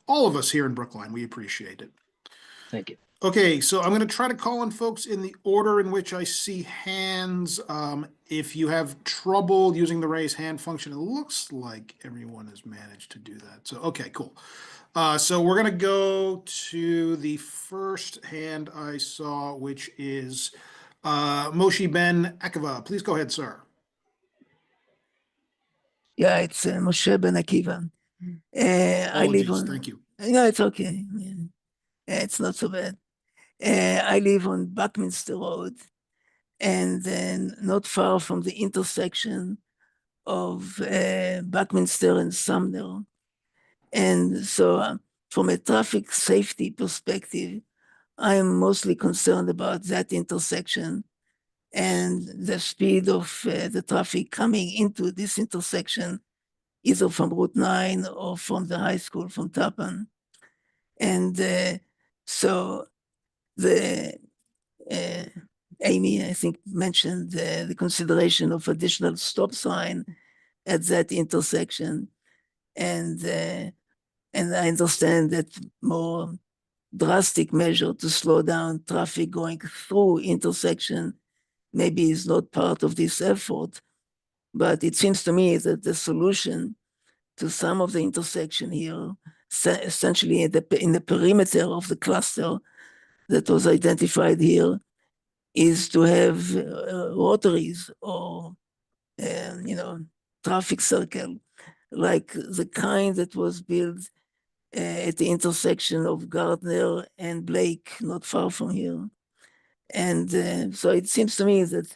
all of us here in Brookline. We appreciate it. Thank you. Okay, so I'm going to try to call on folks in the order in which I see hands. If you have trouble using the raise hand function, it looks like everyone has managed to do that. So, okay, cool. So we're going to go to the first hand I saw, which is Moshe Ben Akiva. Please go ahead, sir. Yeah, it's Moshe Ben Akiva. I live Apologies, on. thank you. No, it's okay. It's not so bad. I live on Buckminster Road, and then not far from the intersection of Buckminster and Sumner. And so, from a traffic safety perspective, I am mostly concerned about that intersection and the speed of the traffic coming into this intersection, either from Route 9 or from the high school, from Tappan. And so the Amy, I think, mentioned the consideration of additional stop sign at that intersection. And I understand that more drastic measure to slow down traffic going through intersection maybe is not part of this effort. But it seems to me that the solution to some of the intersection here, essentially in the perimeter of the cluster that was identified here, is to have rotaries or, traffic circle, like the kind that was built at the intersection of Gardner and Blake, not far from here. And so it seems to me that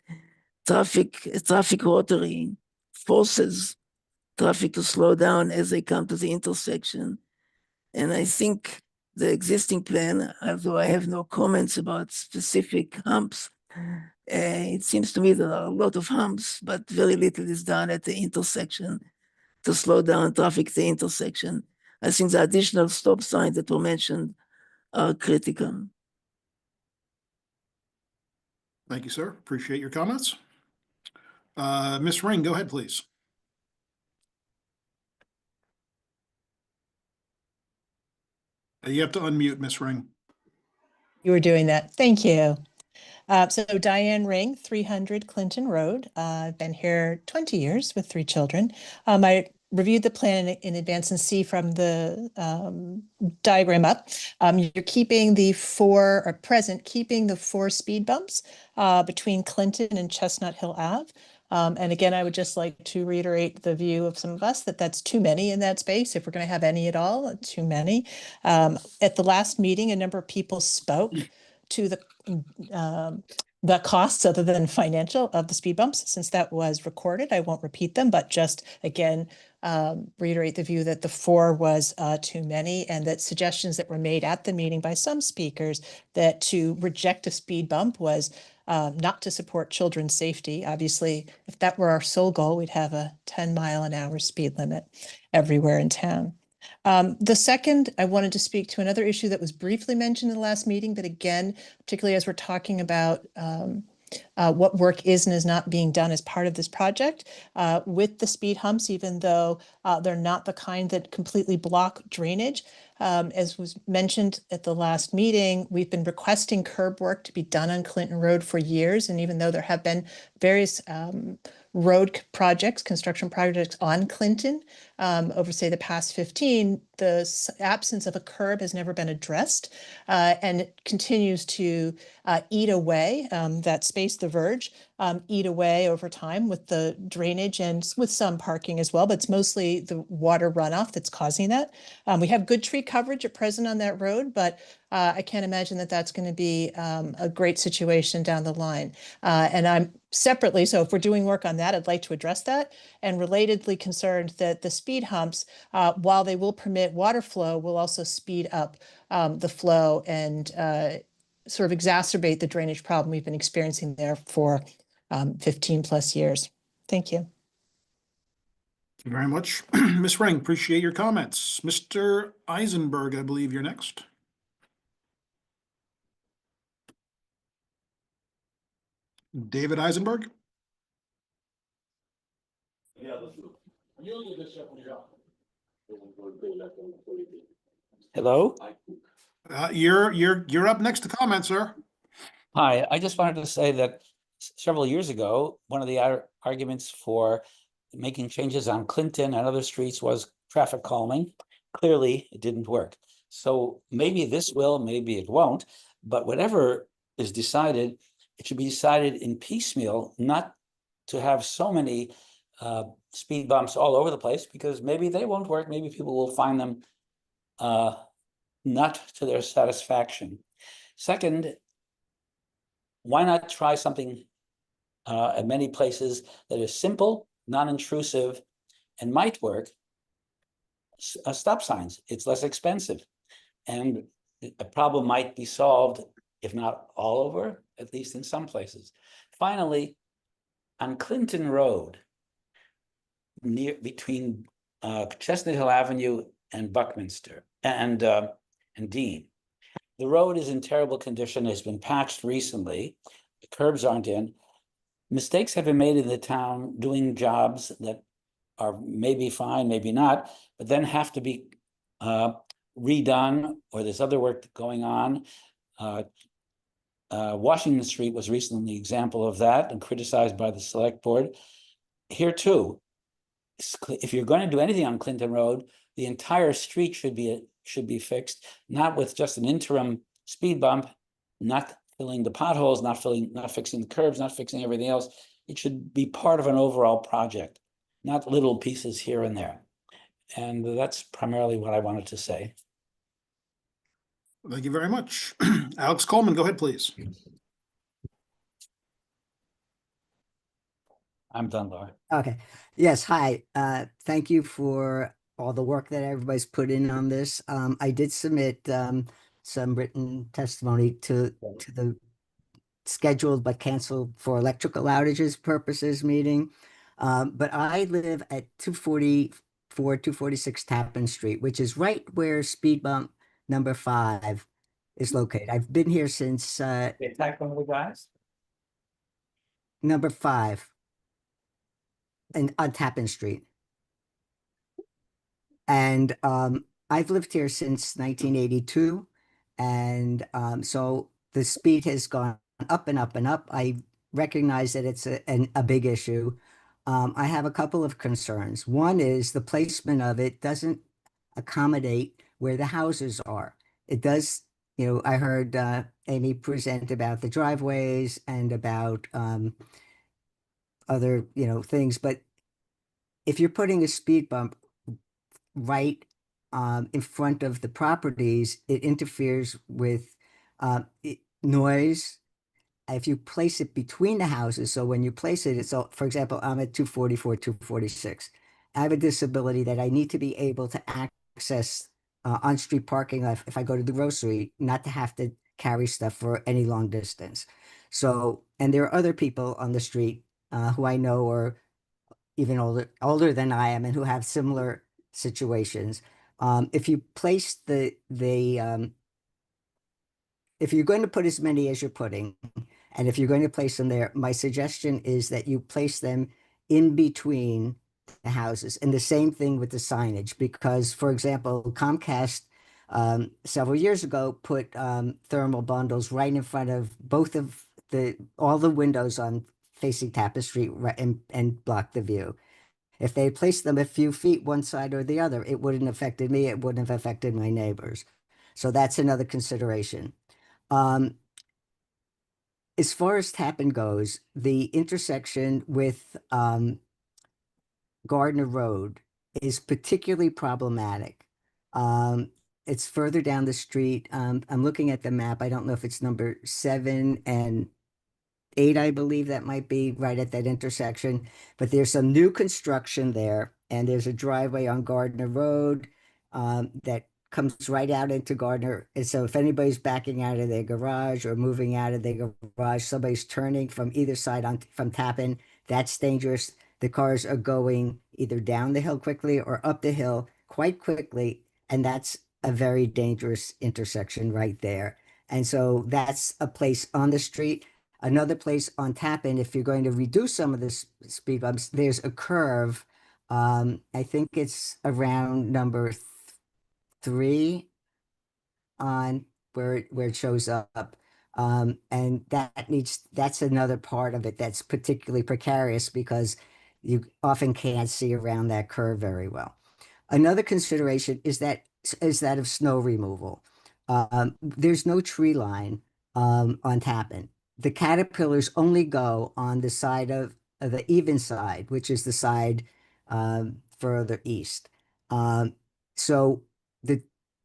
traffic rotary forces traffic to slow down as they come to the intersection. And I think the existing plan, although I have no comments about specific humps, it seems to me there are a lot of humps, but very little is done at the intersection to slow down traffic at the intersection. I think the additional stop signs that were mentioned are critical. Thank you, sir. Appreciate your comments. Ms. Ring, go ahead, please. You have to unmute, Ms. Ring. You were doing that. Thank you. So Diane Ring, 300 Clinton Road. I've been here 20 years with 3 children. I reviewed the plan in advance and see from the diagram up, you're keeping the 4 speed bumps between Clinton and Chestnut Hill Ave. And again, I would just like to reiterate the view of some of us that that's too many in that space. If we're going to have any at all, too many. At the last meeting, a number of people spoke to the costs other than financial of the speed bumps. Since that was recorded, I won't repeat them, but just again, reiterate the view that the 4 was too many, and that suggestions that were made at the meeting by some speakers that to reject a speed bump was not to support children's safety. Obviously, if that were our sole goal, we'd have a 10-mile-an-hour speed limit everywhere in town. The second, I wanted to speak to another issue that was briefly mentioned in the last meeting, but again, particularly as we're talking about what work is and is not being done as part of this project with the speed humps, even though they're not the kind that completely block drainage. As was mentioned at the last meeting, we've been requesting curb work to be done on Clinton Road for years. And even though there have been various road projects, construction projects on Clinton over, say, the past 15, the absence of a curb has never been addressed, and it continues to eat away, that space, the verge, eat away over time with the drainage and with some parking as well, but it's mostly the water runoff that's causing that. We have good tree coverage at present on that road, but I can't imagine that that's going to be a great situation down the line. And I'm separately, so if we're doing work on that, I'd like to address that. And relatedly concerned that the speed humps, while they will permit water flow, will also speed up the flow and sort of exacerbate the drainage problem we've been experiencing there for 15 plus years. Thank you. Thank you very much. Ms. Ring, appreciate your comments. Mr. Eisenberg, I believe you're next. David Eisenberg? Hello? You're up next to comment, sir. Hi, I just wanted to say that several years ago, one of the arguments for making changes on Clinton and other streets was traffic calming. Clearly, it didn't work. So maybe this will, maybe it won't, but whatever is decided, it should be decided in piecemeal, not to have so many speed bumps all over the place, because maybe they won't work. Maybe people will find them not to their satisfaction. Second, why not try something at many places that is simple, non-intrusive, and might work? Stop signs. It's less expensive, and a problem might be solved, if not all over, at least in some places. Finally, on Clinton Road, between Chestnut Hill Avenue and Buckminster and Dean, the road is in terrible condition. It's been patched recently. The curbs aren't in. Mistakes have been made in the town doing jobs that are maybe fine, maybe not, but then have to be redone, or there's other work going on. Washington Street was recently an example of that and criticized by the select board. Here too, if you're going to do anything on Clinton Road, the entire street should be fixed, not with just an interim speed bump, not filling the potholes, not fixing the curbs, not fixing everything else. It should be part of an overall project, not little pieces here and there. And that's primarily what I wanted to say. Thank you very much. Alex Coleman, go ahead, please. I'm done, Laura. Okay. Yes. Hi. Thank you for all the work that everybody's put in on this. I did submit some written testimony to the scheduled but canceled for electrical outages purposes meeting. But I live at 244, 246 Tappan Street, which is right where speed bump number 5 is located. I've been here since They attacked one of the guys? number 5 and on Tappan Street. And I've lived here since 1982. And so the speed has gone up and up and up. I recognize that it's a big issue. I have a couple of concerns. One is the placement of it doesn't accommodate where the houses are. It does, I heard Amy present about the driveways and about other, things, but if you're putting a speed bump right in front of the properties, it interferes with noise. If you place it between the houses, so when you place it, for example, I'm at 244, 246. I have a disability that I need to be able to access on-street parking if I go to the grocery, not to have to carry stuff for any long distance. So, and there are other people on the street who I know are even older than I am and who have similar situations. If you place if you're going to put as many as you're putting, and if you're going to place them there, my suggestion is that you place them in between the houses. And the same thing with the signage, because, for example, Comcast several years ago put thermal bundles right in front of all the windows on facing Tappan Street and block the view. If they placed them a few feet one side or the other, it wouldn't have affected me. It wouldn't have affected my neighbors. So that's another consideration. As far as Tappan goes, the intersection with Gardner Road is particularly problematic. It's further down the street. I'm looking at the map. I don't know if it's number 7 and 8, I believe that might be right at that intersection, but there's some new construction there, and there's a driveway on Gardner Road that comes right out into Gardner. And so if anybody's backing out of their garage or moving out of their garage, somebody's turning from either side from Tappan, that's dangerous. The cars are going either down the hill quickly or up the hill quite quickly, and that's a very dangerous intersection right there. And so that's a place on the street. Another place on Tappan, if you're going to reduce some of the speed bumps, there's a curve I think it's around number 3 on where it shows up. And that's another part of it that's particularly precarious because you often can't see around that curve very well. Another consideration is that of snow removal. There's no tree line on Tappan. The caterpillars only go on the side of the even side, which is the side further east. So the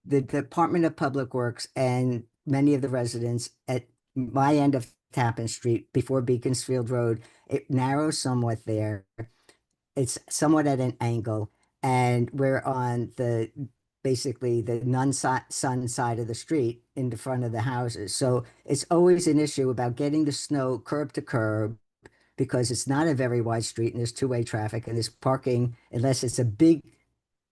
Department of Public Works and many of the residents at my end of Tappan Street before Beaconsfield Road, it narrows somewhat there. It's somewhat at an angle, and we're on basically the sun side of the street in the front of the houses. So it's always an issue about getting the snow curb to curb because it's not a very wide street and there's two-way traffic and there's parking unless it's a big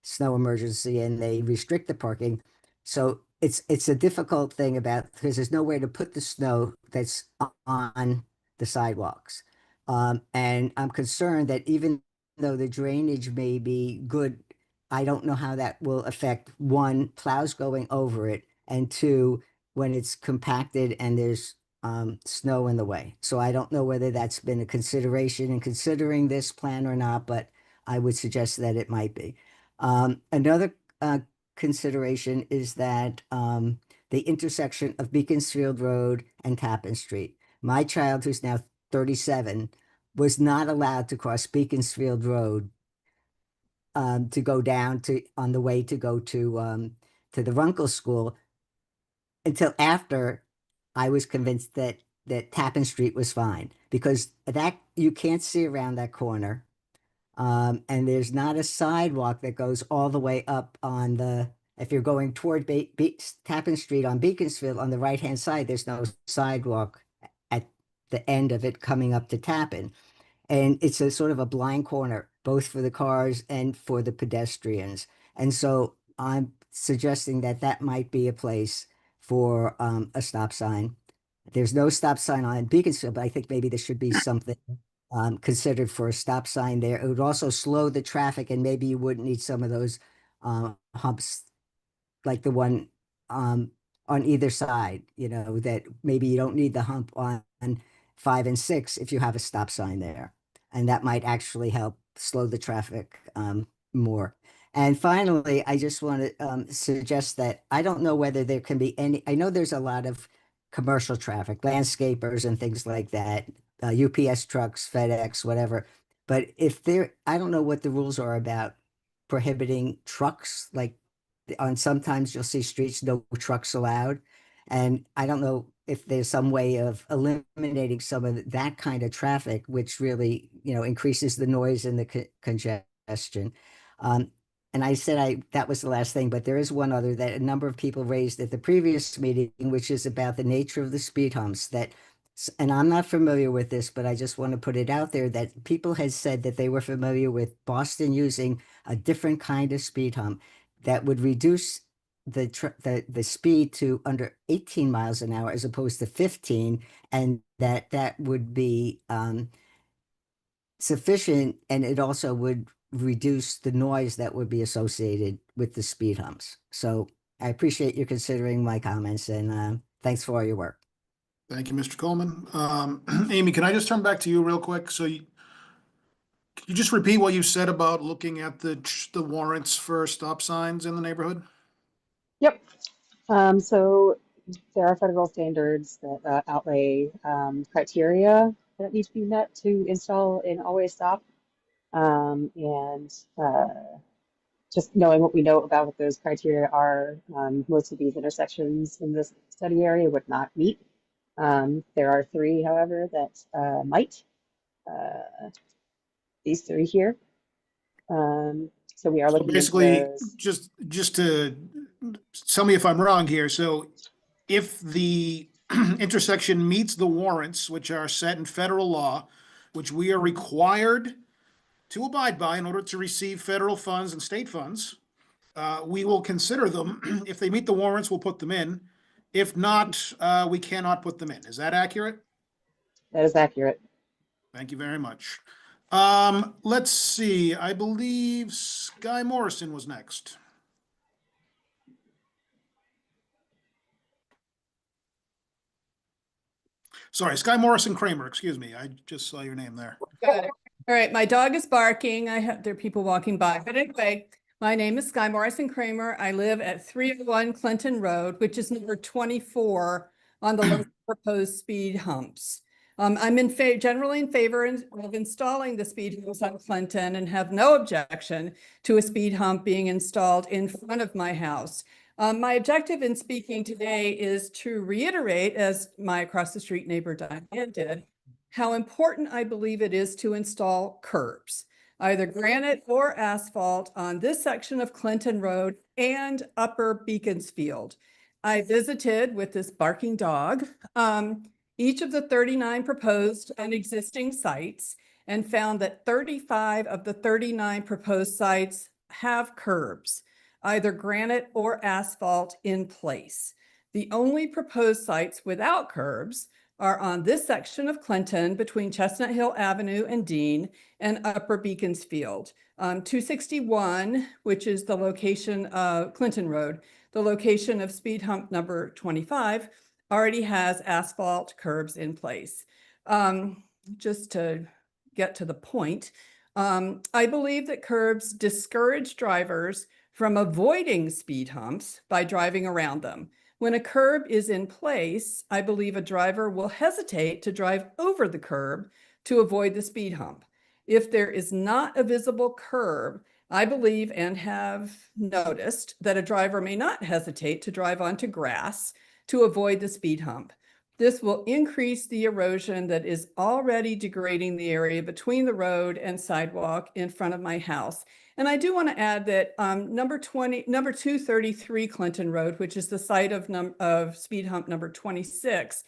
snow emergency and they restrict the parking. So it's a difficult thing because there's nowhere to put the snow that's on the sidewalks. And I'm concerned that even though the drainage may be good, I don't know how that will affect, 1, plows going over it, and 2, when it's compacted and there's snow in the way. So I don't know whether that's been a consideration in considering this plan or not, but I would suggest that it might be. Another consideration is that the intersection of Beaconsfield Road and Tappan Street. My child, who's now 37, was not allowed to cross Beaconsfield Road to go down on the way to go to the Runkle School until after I was convinced that Tappan Street was fine, because that you can't see around that corner. And there's not a sidewalk that goes all the way up if you're going toward Tappan Street on Beaconsfield, on the right-hand side, there's no sidewalk at the end of it coming up to Tappan. And it's a sort of a blind corner, both for the cars and for the pedestrians. And so I'm suggesting that might be a place for a stop sign. There's no stop sign on Beaconsfield, but I think maybe there should be something considered for a stop sign there. It would also slow the traffic, and maybe you wouldn't need some of those humps like the one on either side, that maybe you don't need the hump on 5 and 6 if you have a stop sign there. And that might actually help slow the traffic more. And finally, I just want to suggest that I don't know whether there can be I know there's a lot of commercial traffic, landscapers and things like that, UPS trucks, FedEx, whatever. But I don't know what the rules are about prohibiting trucks. Like sometimes you'll see streets, no trucks allowed. And I don't know if there's some way of eliminating some of that kind of traffic, which really, increases the noise and the congestion. And I said that was the last thing, but there is one other that a number of people raised at the previous meeting, which is about the nature of the speed humps. And I'm not familiar with this, but I just want to put it out there that people had said that they were familiar with Boston using a different kind of speed hump that would reduce the speed to under 18 miles an hour as opposed to 15, and that would be sufficient, and it also would reduce the noise that would be associated with the speed humps. So I appreciate you considering my comments, and thanks for all your work. Thank you, Mr. Coleman. Amy, can I just turn back to you real quick? So can you just repeat what you said about looking at the warrants for stop signs in the neighborhood? Yep. So there are federal standards that outlay criteria that need to be met to install an always stop. Just knowing what we know about what those criteria are, most of these intersections in this study area would not meet. There are 3, however, that might. These 3 here. So we are So looking basically, at those. just to tell me if I'm wrong here. So if the intersection meets the warrants, which are set in federal law, which we are required to abide by in order to receive federal funds and state funds, we will consider them. If they meet the warrants, we'll put them in. If not, we cannot put them in. Is that accurate? That is accurate. Thank you very much. Let's see. I believe Sky Morrison was next. Sorry, Sky Morrison Kramer, excuse me. I just saw your name there. Got it. All right, my dog is barking. There are people walking by. But anyway, my name is Sky Morrison Kramer. I live at 301 Clinton Road, which is number 24 on the list of proposed speed humps. I'm generally in favor of installing the speed humps on Clinton and have no objection to a speed hump being installed in front of my house. My objective in speaking today is to reiterate, as my across the street neighbor Diane did, how important I believe it is to install curbs, either granite or asphalt, on this section of Clinton Road and Upper Beaconsfield. I visited with this barking dog each of the 39 proposed and existing sites and found that 35 of the 39 proposed sites have curbs, either granite or asphalt, in place. The only proposed sites without curbs are on this section of Clinton between Chestnut Hill Avenue and Dean and Upper Beaconsfield. 261, which is the location of Clinton Road, the location of speed hump number 25, already has asphalt curbs in place. Just to get to the point, I believe that curbs discourage drivers from avoiding speed humps by driving around them. When a curb is in place, I believe a driver will hesitate to drive over the curb to avoid the speed hump. If there is not a visible curb, I believe and have noticed that a driver may not hesitate to drive onto grass to avoid the speed hump. This will increase the erosion that is already degrading the area between the road and sidewalk in front of my house. And I do want to add that number 233 Clinton Road, which is the site of speed hump number 26,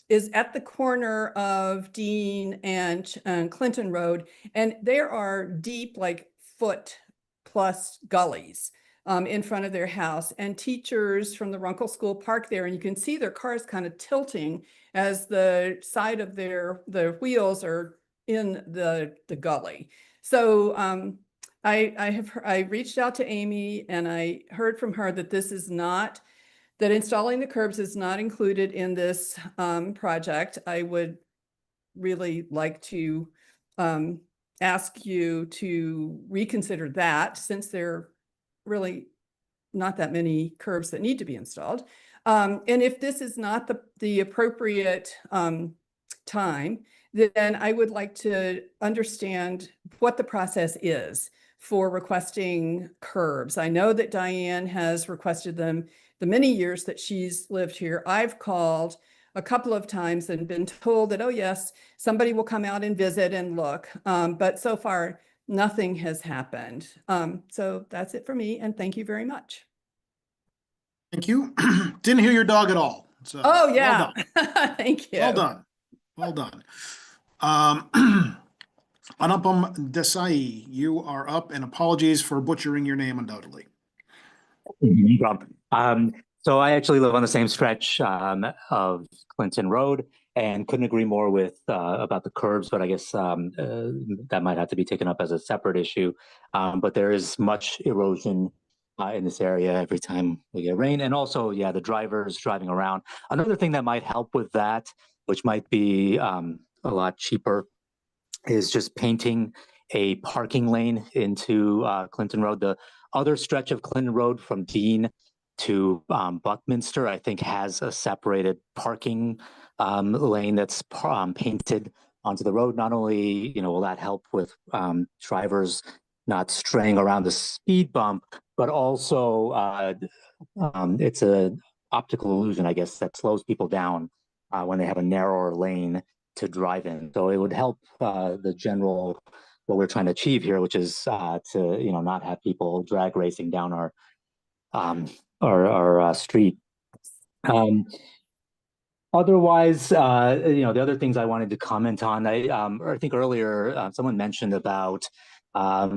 is at the corner of Dean and Clinton Road. And there are deep, like foot plus gullies in front of their house, and teachers from the Runkle School park there, and you can see their cars kind of tilting as the side of their wheels are in the gully. So I reached out to Amy and I heard from her that that installing the curbs is not included in this project. I would really like to ask you to reconsider that, since there really not that many curbs that need to be installed. And if this is not the appropriate time, then I would like to understand what the process is for requesting curbs. I know that Diane has requested them the many years that she's lived here. I've called a couple of times and been told that, oh yes, somebody will come out and visit and look. But so far, nothing has happened. So that's it for me, and thank you very much. Thank you. Didn't hear your dog at all. So, oh yeah, well done. thank you. Well done. Well done. Anupam Desai, you are up, and apologies for butchering your name undoubtedly. No problem. So I actually live on the same stretch of Clinton Road, and couldn't agree more with about the curbs, but I guess that might have to be taken up as a separate issue. But there is much erosion in this area every time we get rain, and also, yeah, the drivers driving around. Another thing that might help with that, which might be a lot cheaper, is just painting a parking lane into Clinton Road. The other stretch of Clinton Road from Dean to Buckminster, I think, has a separated parking lane that's painted onto the road. Not only, will that help with drivers not straying around the speed bump, but also it's an optical illusion, I guess, that slows people down when they have a narrower lane to drive in. So it would help the general, what we're trying to achieve here, which is to not have people drag racing down our street. Otherwise, the other things I wanted to comment on, I think earlier someone mentioned about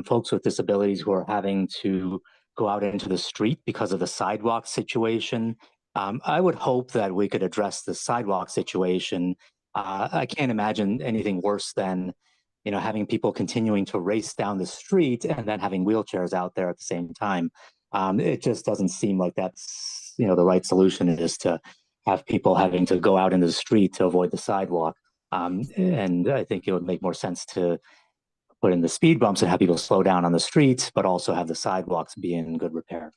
folks with disabilities who are having to go out into the street because of the sidewalk situation. I would hope that we could address the sidewalk situation. I can't imagine anything worse than, having people continuing to race down the street and then having wheelchairs out there at the same time. It just doesn't seem like that's, the right solution is to have people having to go out into the street to avoid the sidewalk. And I think it would make more sense to put in the speed bumps and have people slow down on the streets, but also have the sidewalks be in good repair.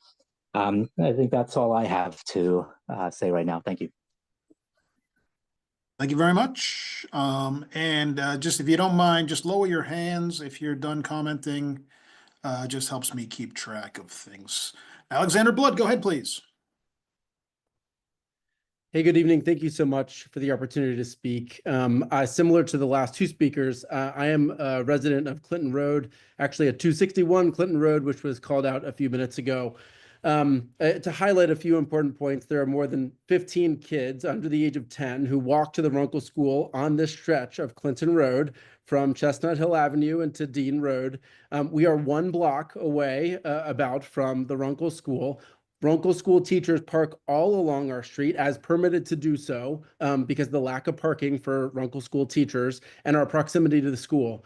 I think that's all I have to say right now. Thank you. Thank you very much. Just if you don't mind, just lower your hands if you're done commenting. Just helps me keep track of things. Alexander Blood, go ahead, please. Hey, good evening. Thank you so much for the opportunity to speak. Similar to the last two speakers, I am a resident of Clinton Road, actually at 261 Clinton Road, which was called out a few minutes ago. To highlight a few important points, there are more than 15 kids under the age of 10 who walk to the Runkle School on this stretch of Clinton Road from Chestnut Hill Avenue into Dean Road. We are 1 block away about from the Runkle School. Runkle School teachers park all along our street as permitted to do so because of the lack of parking for Runkle School teachers and our proximity to the school.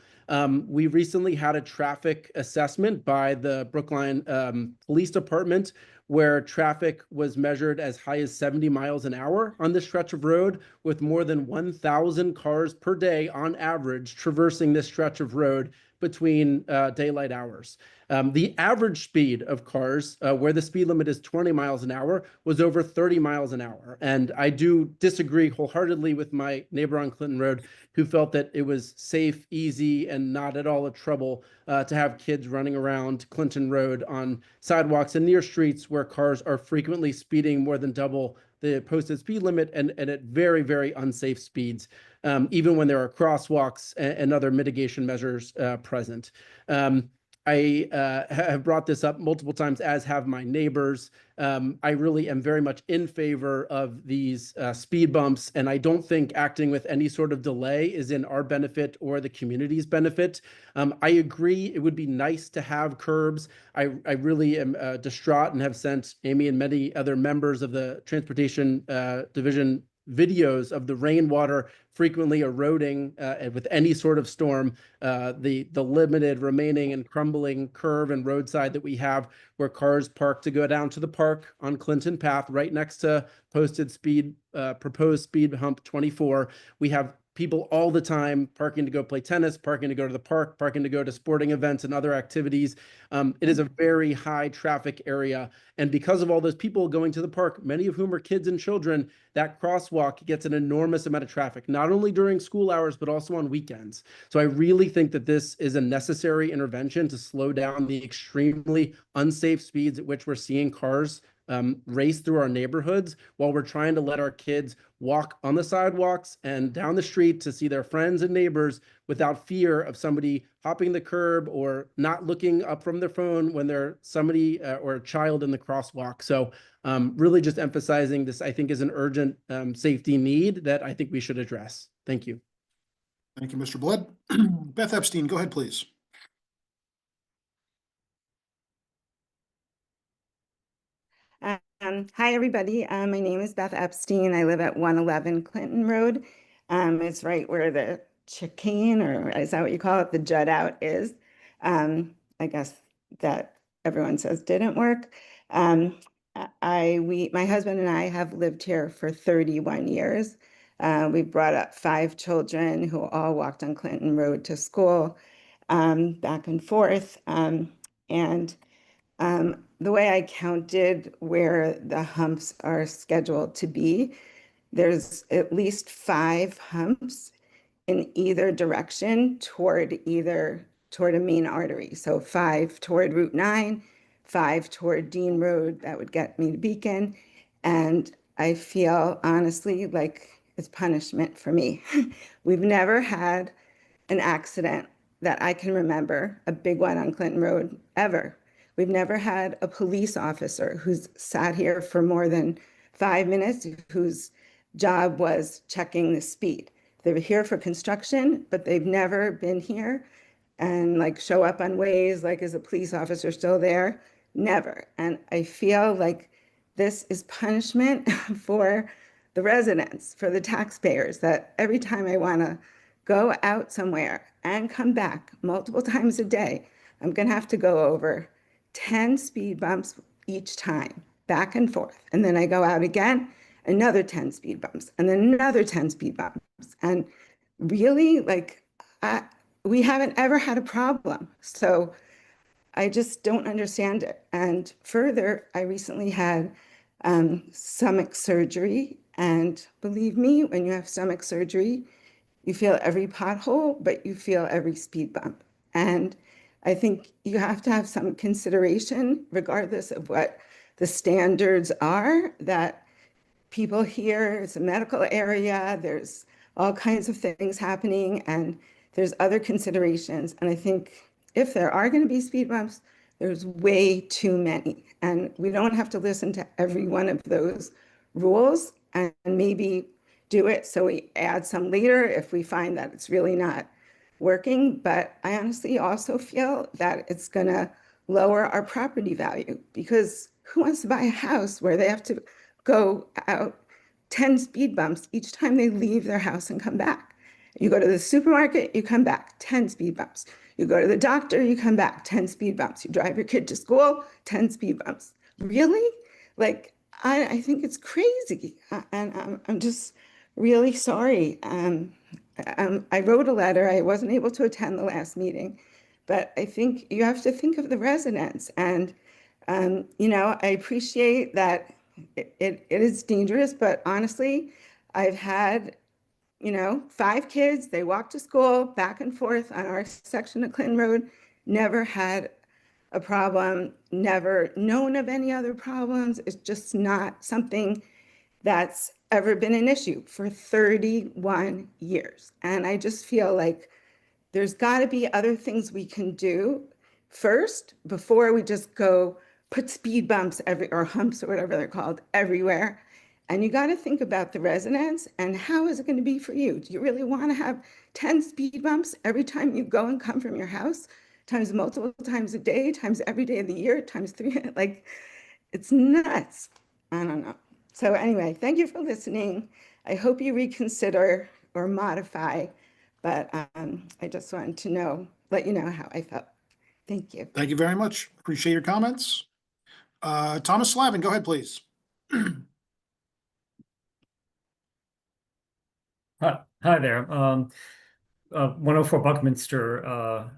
We recently had a traffic assessment by the Brookline Police Department where traffic was measured as high as 70 miles an hour on this stretch of road, with more than 1,000 cars per day on average traversing this stretch of road between daylight hours. The average speed of cars, where the speed limit is 20 miles an hour, was over 30 miles an hour. And I do disagree wholeheartedly with my neighbor on Clinton Road, who felt that it was safe, easy, and not at all a trouble to have kids running around Clinton Road on sidewalks and near streets where cars are frequently speeding more than double the posted speed limit and at very, very unsafe speeds, even when there are crosswalks and other mitigation measures present. I have brought this up multiple times, as have my neighbors. I really am very much in favor of these speed bumps, and I don't think acting with any sort of delay is in our benefit or the community's benefit. I agree it would be nice to have curbs. I really am distraught and have sent Amy and many other members of the Transportation Division videos of the rainwater frequently eroding with any sort of storm, the limited remaining and crumbling curve and roadside that we have where cars park to go down to the park on Clinton Path right next to posted speed, proposed speed hump 24. We have people all the time parking to go play tennis, parking to go to the park, parking to go to sporting events and other activities. It is a very high traffic area. And because of all those people going to the park, many of whom are kids and children, that crosswalk gets an enormous amount of traffic, not only during school hours, but also on weekends. So I really think that this is a necessary intervention to slow down the extremely unsafe speeds at which we're seeing cars race through our neighborhoods while we're trying to let our kids walk on the sidewalks and down the street to see their friends and neighbors without fear of somebody hopping the curb or not looking up from their phone when there's somebody or a child in the crosswalk. So really just emphasizing this, I think, is an urgent safety need that I think we should address. Thank you. Thank you, Mr. Blood. Beth Epstein, go ahead, please. Hi, everybody. My name is Beth Epstein. I live at 111 Clinton Road. It's right where the chicane, or is that what you call it, the jut out is. I guess that everyone says didn't work. My husband and I have lived here for 31 years. We brought up 5 children who all walked on Clinton Road to school, back and forth. The way I counted where the humps are scheduled to be, there's at least 5 humps in either direction toward a main artery. So 5 toward Route 9, 5 toward Dean Road, that would get me to Beacon. And I feel honestly like it's punishment for me. We've never had an accident that I can remember, a big one on Clinton Road, ever. We've never had a police officer who's sat here for more than 5 minutes, whose job was checking the speed. They were here for construction, but they've never been here and like show up on Waze, like, is a police officer still there? Never. And I feel like this is punishment for the residents, for the taxpayers, that every time I want to go out somewhere and come back multiple times a day, I'm going to have to go over 10 speed bumps each time, back and forth. And then I go out again, another 10 speed bumps, and then another 10 speed bumps. And really, like, we haven't ever had a problem. So I just don't understand it. And further, I recently had stomach surgery. And believe me, when you have stomach surgery, you feel every pothole, but you feel every speed bump. And I think you have to have some consideration, regardless of what the standards are, that people here, it's a medical area, there's all kinds of things happening, and there's other considerations. And I think if there are going to be speed bumps, there's way too many. And we don't have to listen to every one of those rules, and maybe do it so we add some later if we find that it's really not working. But I honestly also feel that it's going to lower our property value, because who wants to buy a house where they have to go out 10 speed bumps each time they leave their house and come back? You go to the supermarket, you come back, 10 speed bumps. You go to the doctor, you come back, 10 speed bumps. You drive your kid to school, 10 speed bumps. Really? Like, I think it's crazy. And I'm just really sorry. I wrote a letter. I wasn't able to attend the last meeting, but I think you have to think of the residents. And, you know, I appreciate that it is dangerous, but honestly, I've had, you know, 5 kids. They walk to school back and forth on our section of Clinton Road, never had a problem, never known of any other problems. It's just not something that's ever been an issue for 31 years. And I just feel like there's got to be other things we can do first before we just go put speed bumps or humps or whatever they're called everywhere. And you got to think about the residents and how is it going to be for you? Do you really want to have 10 speed bumps every time you go and come from your house, times multiple times a day, times every day of the year, times 3? Like, it's nuts. I don't know. So anyway, thank you for listening. I hope you reconsider or modify, but I just wanted to let you know how I felt. Thank you. Thank you very much. Appreciate your comments. Thomas Slavin, go ahead, please. Hi there. 104 Buckminster. I'm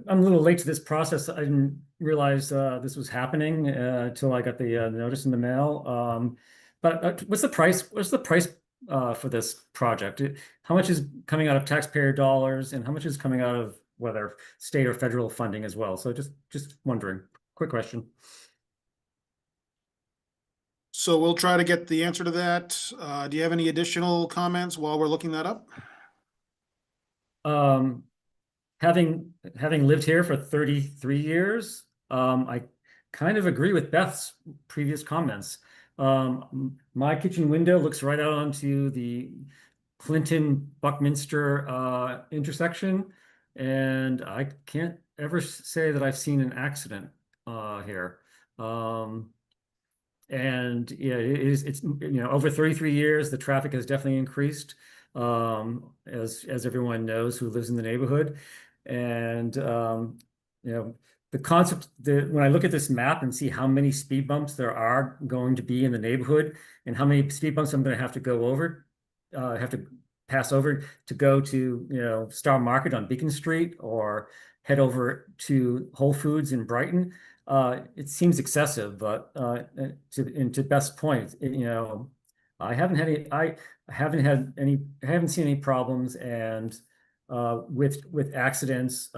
a little late to this process. I didn't realize this was happening until I got the notice in the mail. But what's the price? What's the price for this project? How much is coming out of taxpayer dollars, and how much is coming out of whether state or federal funding as well? So just wondering. Quick question. So we'll try to get the answer to that. Do you have any additional comments while we're looking that up? Having lived here for 33 years, I kind of agree with Beth's previous comments. My kitchen window looks right out onto the Clinton-Buckminster intersection, and I can't ever say that I've seen an accident here. And yeah, it's over 33 years, the traffic has definitely increased, as everyone knows who lives in the neighborhood. And the concept that when I look at this map and see how many speed bumps there are going to be in the neighborhood, and how many speed bumps I'm going to have to go over, have to pass over to go to Star Market on Beacon Street, or head over to Whole Foods in Brighton. It seems excessive, but to Beth's point, I haven't seen any problems, and with accidents.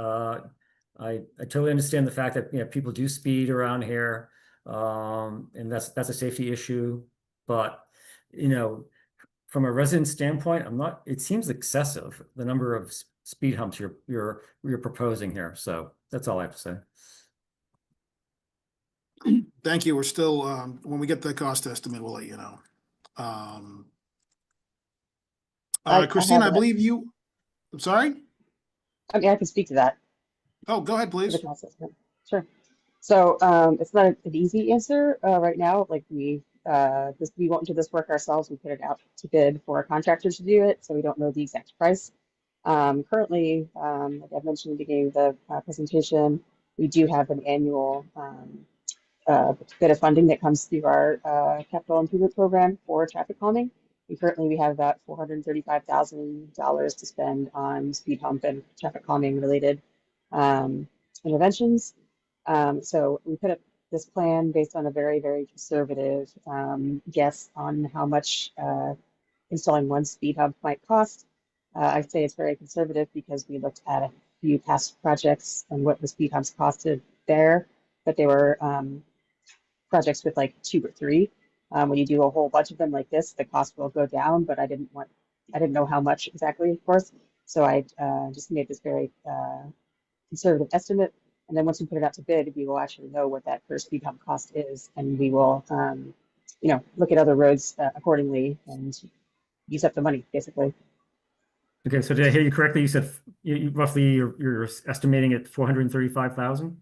I totally understand the fact that people do speed around here, and that's a safety issue. But from a resident standpoint, it seems excessive, the number of speed humps you're proposing here. So that's all I have to say. Thank you. We're still, when we get the cost estimate, we'll let you know. Christine, I believe you, I'm sorry? Okay, I can speak to that. Oh, go ahead, please. Sure. So it's not an easy answer right now. Like, we we won't do this work ourselves. We put it out to bid for a contractor to do it, so we don't know the exact price. Currently, like I mentioned at the beginning of the presentation, we do have an annual bit of funding that comes through our capital improvement program for traffic calming. And currently, we have about $435,000 to spend on speed hump and traffic calming related interventions. So we put up this plan based on a very, very conservative guess on how much installing one speed hump might cost. I'd say it's very conservative because we looked at a few past projects and what the speed humps costed there, but they were projects with like 2 or 3. When you do a whole bunch of them like this, the cost will go down, but I didn't know how much exactly, of course. So I just made this very conservative estimate. And then once we put it out to bid, we will actually know what that per speed hump cost is. And we will, look at other roads accordingly and use up the money, basically. Okay, so did I hear you correctly? You said roughly you're estimating at 435,000?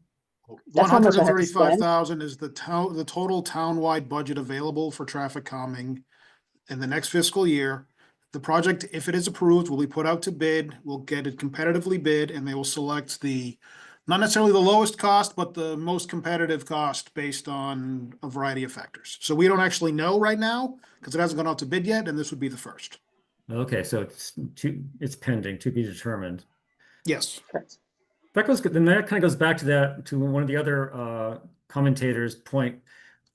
135,000 is the total townwide budget available for traffic calming in the next fiscal year. The project, if it is approved, will be put out to bid. We'll get it competitively bid, and they will select not necessarily the lowest cost, but the most competitive cost based on a variety of factors. So we don't actually know right now because it hasn't gone out to bid yet, and this would be the first. Okay, so it's pending to be determined. Yes. Correct. That kind of goes back to one of the other commentators' point.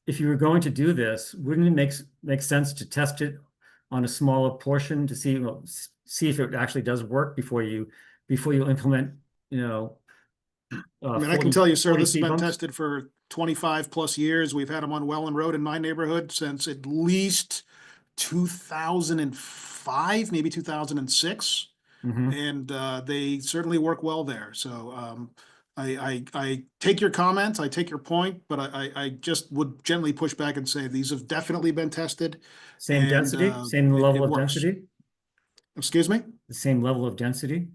If you were going to do this, wouldn't it make sense to test it on a smaller portion to see if it actually does work before you implement, I mean, I can tell you, sir, 40 this has speed been bumps? tested for 25 plus years. We've had them on Welland Road in my neighborhood since at least 2005, maybe 2006. Mhm. And they certainly work well there. So I take your comments, I take your point, but I just would gently push back and say these have definitely been tested. Same and, density, same it level of works. density, Excuse me? the same level of density.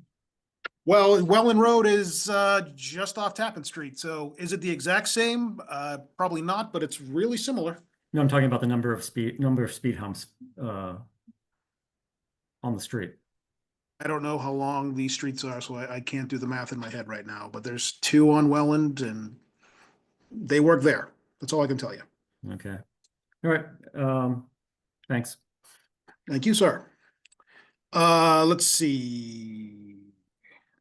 Well, Welland Road is just off Tappan Street. So is it the exact same? Probably not, but it's really similar. No, I'm talking about the number of speed humps on the street. I don't know how long these streets are, so I can't do the math in my head right now, but there's 2 on Welland and they work there. That's all I can tell you. Okay. All right. Thanks. Thank you, sir. Let's see.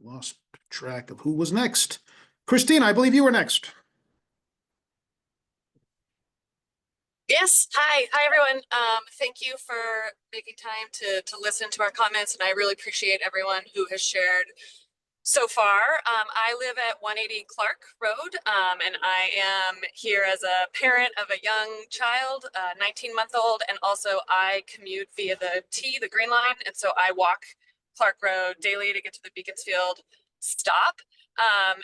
Lost track of who was next. Christine, I believe you were next. Yes. Hi, everyone. Thank you for making time to listen to our comments, and I really appreciate everyone who has shared so far. I live at 180 Clark Road, and I am here as a parent of a young child, 19-month-old, and also I commute via the Green Line, and so I walk Clark Road daily to get to the Beaconsfield stop.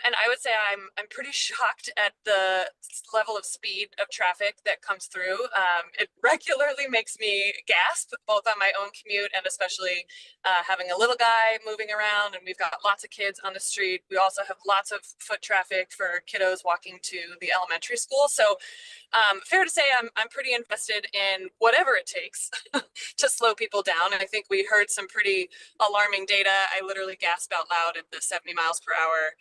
And I would say I'm pretty shocked at the level of speed of traffic that comes through. It regularly makes me gasp, both on my own commute and especially having a little guy moving around, and we've got lots of kids on the street. We also have lots of foot traffic for kiddos walking to the elementary school. So fair to say I'm pretty invested in whatever it takes to slow people down. And I think we heard some pretty alarming data. I literally gasped out loud at the 70 miles per hour.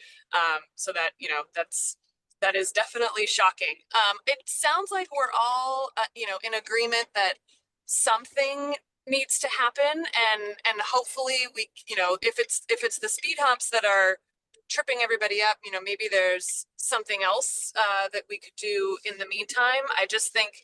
So that, that is definitely shocking. It sounds like we're all, in agreement that something needs to happen, and hopefully we, if it's the speed humps that are tripping everybody up, maybe there's something else that we could do in the meantime. I just think,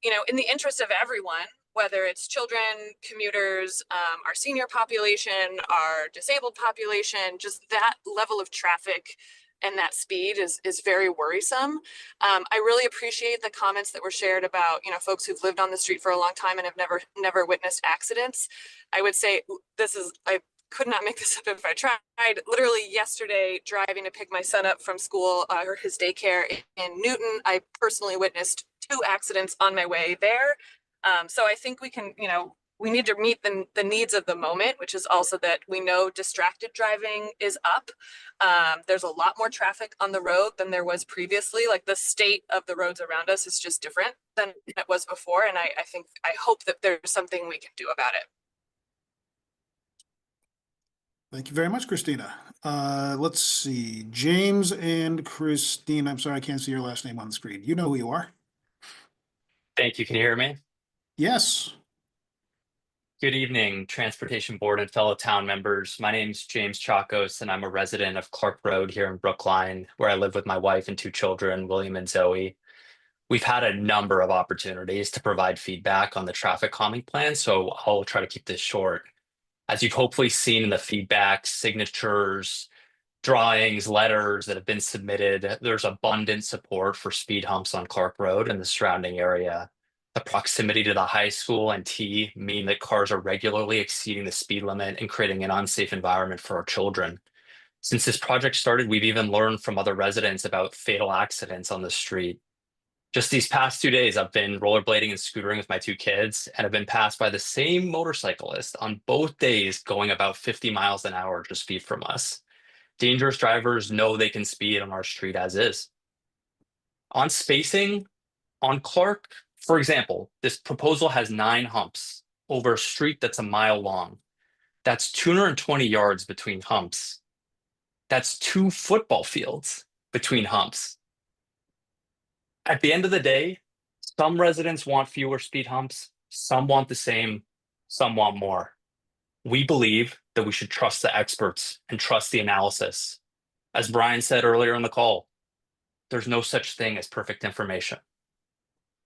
in the interest of everyone, whether it's children, commuters, our senior population, our disabled population, just that level of traffic and that speed is very worrisome. I really appreciate the comments that were shared about, folks who've lived on the street for a long time and have never witnessed accidents. I would say I could not make this up if I tried. Literally yesterday, driving to pick my son up from school or his daycare in Newton, I personally witnessed 2 accidents on my way there. So I think we can, we need to meet the needs of the moment, which is also that we know distracted driving is up. There's a lot more traffic on the road than there was previously. Like the state of the roads around us is just different than it was before. And I hope that there's something we can do about it. Thank you very much, Christina. Let's see, James and Christina. I'm sorry, I can't see your last name on the screen. You know who you are. Thank you. Can you hear me? Yes. Good evening, Transportation Board and fellow town members. My name's James Chacos, and I'm a resident of Clark Road here in Brookline, where I live with my wife and 2 children, William and Zoe. We've had a number of opportunities to provide feedback on the traffic calming plan, so I'll try to keep this short. As you've hopefully seen in the feedback, signatures, drawings, letters that have been submitted, there's abundant support for speed humps on Clark Road and the surrounding area. The proximity to the high school and T mean that cars are regularly exceeding the speed limit and creating an unsafe environment for our children. Since this project started, we've even learned from other residents about fatal accidents on the street. Just these past 2 days, I've been rollerblading and scootering with my 2 kids and have been passed by the same motorcyclist on both days going about 50 miles an hour just feet from us. Dangerous drivers know they can speed on our street as is. On spacing, on Clark, for example, this proposal has 9 humps over a street that's a mile long. That's 220 yards between humps. That's 2 football fields between humps. At the end of the day, some residents want fewer speed humps, some want the same, some want more. We believe that we should trust the experts and trust the analysis. As Brian said earlier in the call, there's no such thing as perfect information.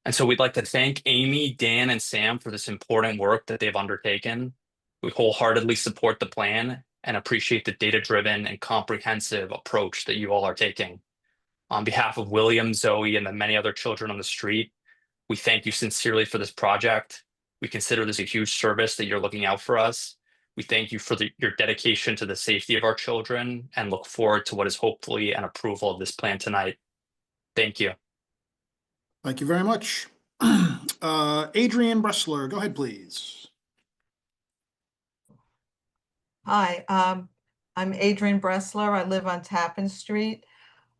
And so we'd like to thank Amy, Dan, and Sam for this important work that they've undertaken. We wholeheartedly support the plan and appreciate the data-driven and comprehensive approach that you all are taking. On behalf of William, Zoe, and the many other children on the street, we thank you sincerely for this project. We consider this a huge service that you're looking out for us. We thank you for your dedication to the safety of our children and look forward to what is hopefully an approval of this plan tonight. Thank you. Thank you very much. Adrian Bressler, go ahead, please. Hi, I'm Adrian Bressler. I live on Tappan Street.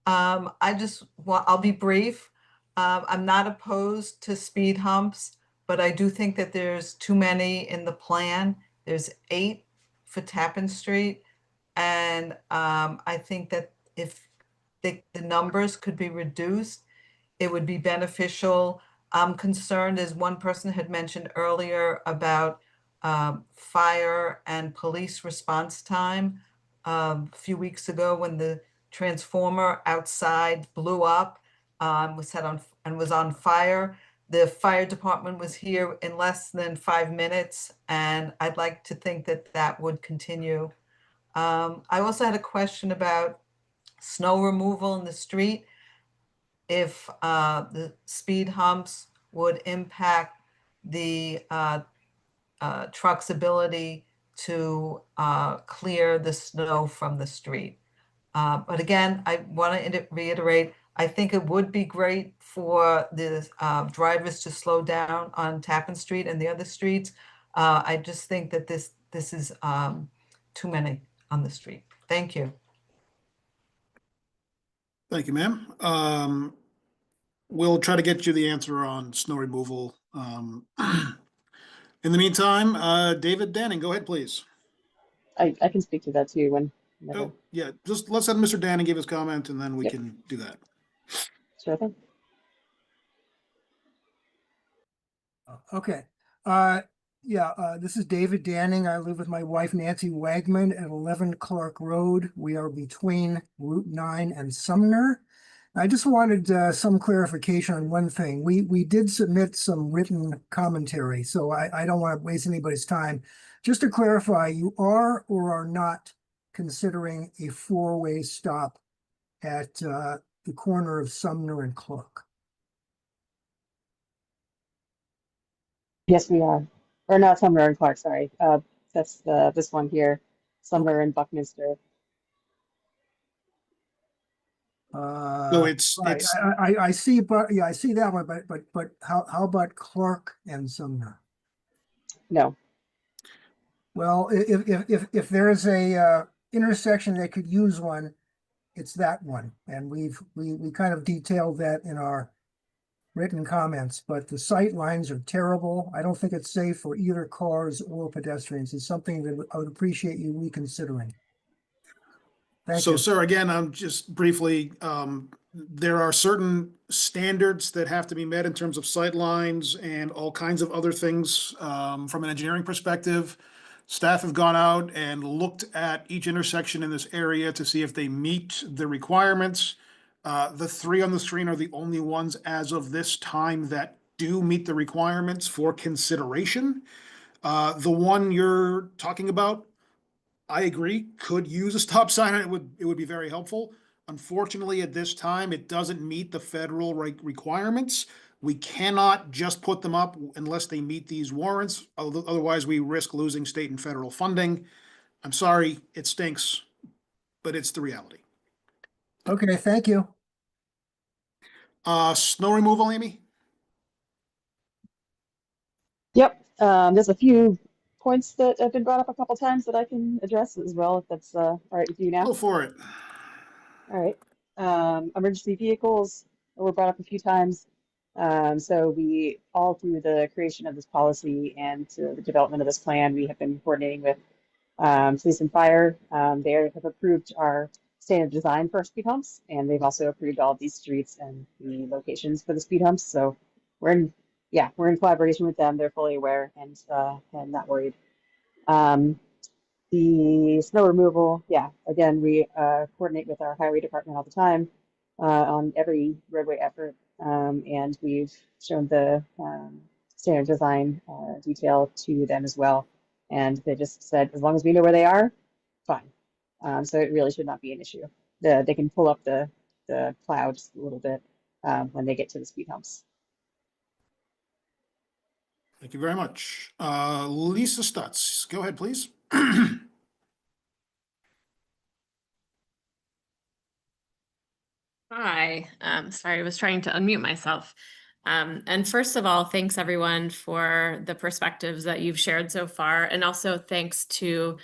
I'll be brief. I'm not opposed to speed humps, but I do think that there's too many in the plan. There's 8 for Tappan Street. And I think that if the numbers could be reduced, it would be beneficial. I'm concerned, as one person had mentioned earlier, about fire and police response time. A few weeks ago, when the transformer outside blew up, was set on and was on fire, the fire department was here in less than 5 minutes, and I'd like to think that that would continue. I also had a question about snow removal in the street. If the speed humps would impact the truck's ability to clear the snow from the street. But again, I want to reiterate, I think it would be great for the drivers to slow down on Tappan Street and the other streets. I just think that this is too many on the street. Thank you. Thank you, ma'am. We'll try to get you the answer on snow removal. In the meantime, David Danning, go ahead, please. I can speak to that too when. Oh, yeah, just let's have Mr. Danning give his comment and then we can do that. Sure thing. Okay. This is David Danning. I live with my wife, Nancy Wagman, at 11 Clark Road. We are between Route 9 and Sumner. I just wanted some clarification on one thing. We did submit some written commentary, so I don't want to waste anybody's time. Just to clarify, you are or are not considering a 4-way stop at the corner of Sumner and Clark? Yes, we are. Or not Sumner and Clark, sorry. That's this one here, Sumner and Buckminster. So it's I see, but yeah, I see that one. But how about Clark and Sumner? No, Well, if there is a intersection that could use one, it's that one. And we kind of detailed that in our written comments, but the sight lines are terrible. I don't think it's safe for either cars or pedestrians. It's something that I would appreciate you reconsidering. Thank So, you. sir, again, I'm just briefly, there are certain standards that have to be met in terms of sight lines and all kinds of other things, from an engineering perspective. Staff have gone out and looked at each intersection in this area to see if they meet the requirements. The three on the screen are the only ones as of this time that do meet the requirements for consideration. The one you're talking about, I agree, could use a stop sign, and it would be very helpful. Unfortunately, at this time, it doesn't meet the federal requirements. We cannot just put them up unless they meet these warrants. Otherwise, we risk losing state and federal funding. I'm sorry, it stinks, but it's the reality. Okay, thank you. Snow removal, Amy? Yep, there's a few points that have been brought up a couple times that I can address as well, if that's all right with you now. Go for it. All right. Emergency vehicles were brought up a few times. So we, all through the creation of this policy and the development of this plan, we have been coordinating with police and fire. They have approved our standard design for speed humps, and they've also approved all of these streets and the locations for the speed humps. So we're in collaboration with them. They're fully aware and not worried. The snow removal, yeah, again, we coordinate with our highway department all the time on every roadway effort, and we've shown the standard design detail to them as well. And they just said, as long as we know where they are, fine. So it really should not be an issue. They can pull up the cloud just a little bit when they get to the speed humps. Thank you very much. Lisa Stutz, go ahead, please. Hi, sorry, I was trying to unmute myself. And first of all, thanks everyone for the perspectives that you've shared so far. And also thanks to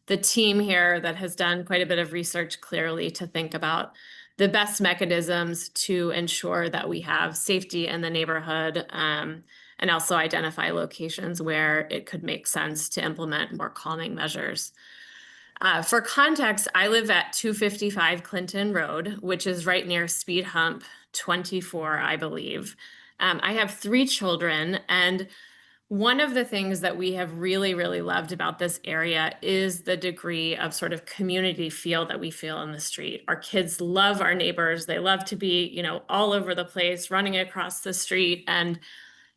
the team here that has done quite a bit of research clearly to think about the best mechanisms to ensure that we have safety in the neighborhood, and also identify locations where it could make sense to implement more calming measures. For context, I live at 255 Clinton Road, which is right near speed hump 24, I believe. I have 3 children, and one of the things that we have really, really loved about this area is the degree of sort of community feel that we feel in the street. Our kids love our neighbors. They love to be, all over the place, running across the street. And,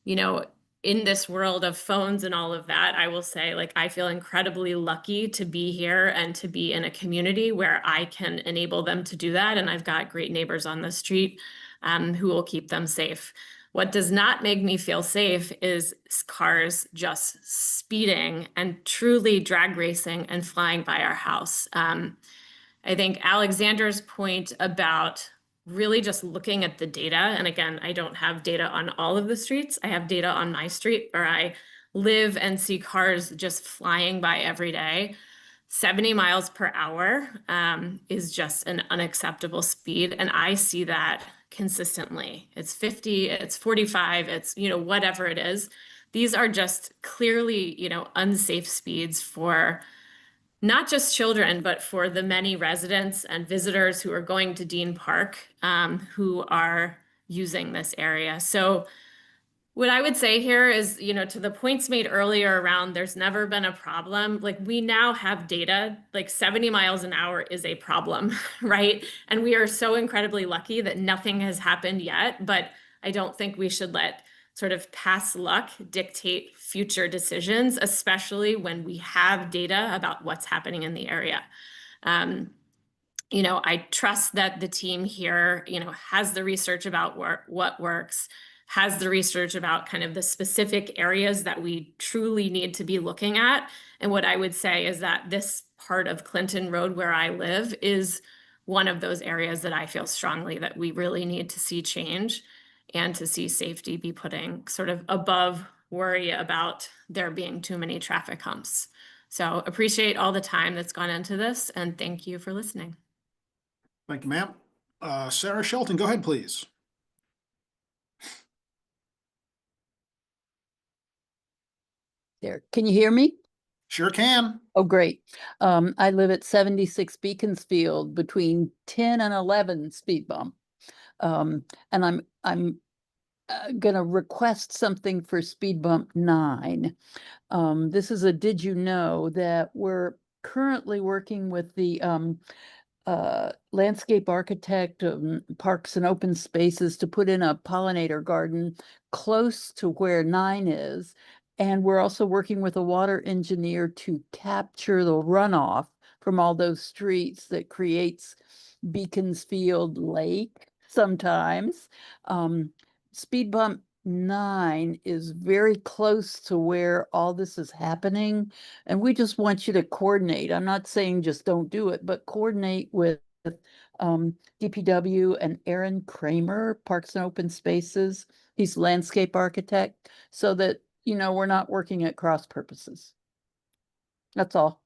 in this world of phones and all of that, I will say, I feel incredibly lucky to be here and to be in a community where I can enable them to do that. And I've got great neighbors on the street who will keep them safe. What does not make me feel safe is cars just speeding and truly drag racing and flying by our house. I think Alexander's point about really just looking at the data, and again, I don't have data on all of the streets. I have data on my street where I live and see cars just flying by every day. 70 miles per hour is just an unacceptable speed, and I see that consistently. It's 50, it's 45, it's, whatever it is. These are just clearly, unsafe speeds for not just children, but for the many residents and visitors who are going to Dean Park, who are using this area. So what I would say here is, to the points made earlier around there's never been a problem, we now have data, 70 miles an hour is a problem, right? And we are so incredibly lucky that nothing has happened yet, but I don't think we should let sort of past luck dictate future decisions, especially when we have data about what's happening in the area. I trust that the team here, has the research about what works, has the research about kind of the specific areas that we truly need to be looking at. And what I would say is that this part of Clinton Road where I live is one of those areas that I feel strongly that we really need to see change and to see safety be putting sort of above worry about there being too many traffic humps. So appreciate all the time that's gone into this, and thank you for listening. Thank you, ma'am. Sarah Shelton, go ahead, please. There, can you hear me? Sure can. Oh, great. I live at 76 Beaconsfield between 10 and 11 speed bump. And I'm gonna request something for speed bump 9. This is a did you know that we're currently working with the landscape architect of Parks and Open Spaces to put in a pollinator garden close to where 9 is. And we're also working with a water engineer to capture the runoff from all those streets that creates Beaconsfield Lake sometimes. Speed bump 9 is very close to where all this is happening. And we just want you to coordinate. I'm not saying just don't do it, but coordinate with DPW and Aaron Kramer, Parks and Open Spaces. He's landscape architect, so that, you know, we're not working at cross purposes. That's all.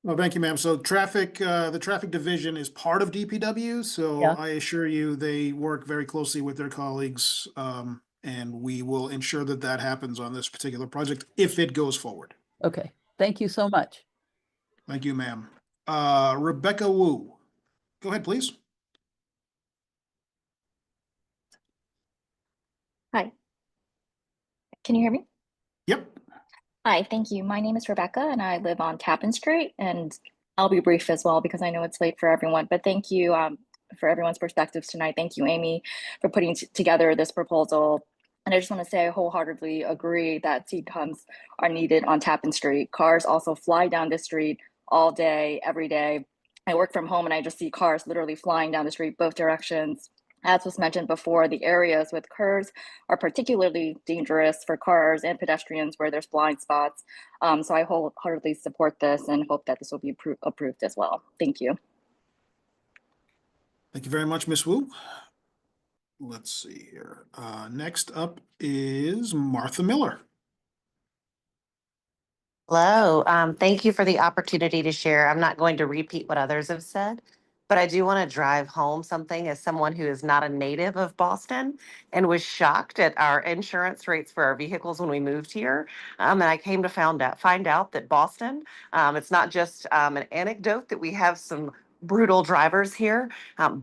Well, thank you, ma'am. So traffic, the traffic division is part of DPW, so Yeah. I assure you they work very closely with their colleagues. And we will ensure that that happens on this particular project if it goes forward. Okay, thank you so much. Thank you, ma'am. Rebecca Wu, go ahead, please. Hi. Can you hear me? Yep. Hi, thank you. My name is Rebecca and I live on Tappan Street, and I'll be brief as well because I know it's late for everyone, but thank you for everyone's perspectives tonight. Thank you, Amy, for putting together this proposal. And I just want to say I wholeheartedly agree that speed humps are needed on Tappan Street. Cars also fly down the street all day, every day. I work from home and I just see cars literally flying down the street both directions. As was mentioned before, the areas with curves are particularly dangerous for cars and pedestrians where there's blind spots. So I wholeheartedly support this and hope that this will be approved as well. Thank you. Thank you very much, Ms. Wu. Let's see here. Next up is Martha Miller. Hello. Thank you for the opportunity to share. I'm not going to repeat what others have said, but I do want to drive home something as someone who is not a native of Boston and was shocked at our insurance rates for our vehicles when we moved here. And I came to find out that Boston, it's not just an anecdote that we have some brutal drivers here.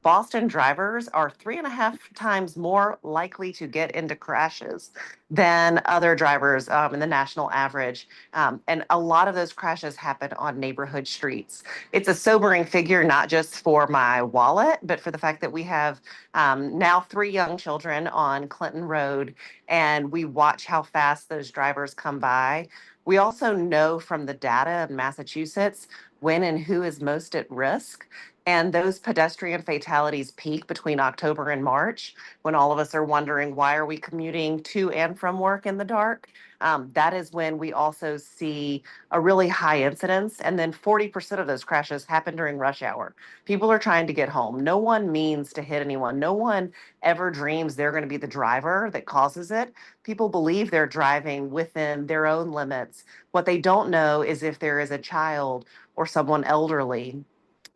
Boston drivers are 3.5 times more likely to get into crashes than other drivers in the national average. And a lot of those crashes happen on neighborhood streets. It's a sobering figure, not just for my wallet, but for the fact that we have now 3 young children on Clinton Road, and we watch how fast those drivers come by. We also know from the data in Massachusetts when and who is most at risk. And those pedestrian fatalities peak between October and March, when all of us are wondering, why are we commuting to and from work in the dark? That is when we also see a really high incidence. And then 40% of those crashes happen during rush hour. People are trying to get home. No one means to hit anyone. No one ever dreams they're going to be the driver that causes it. People believe they're driving within their own limits. What they don't know is if there is a child or someone elderly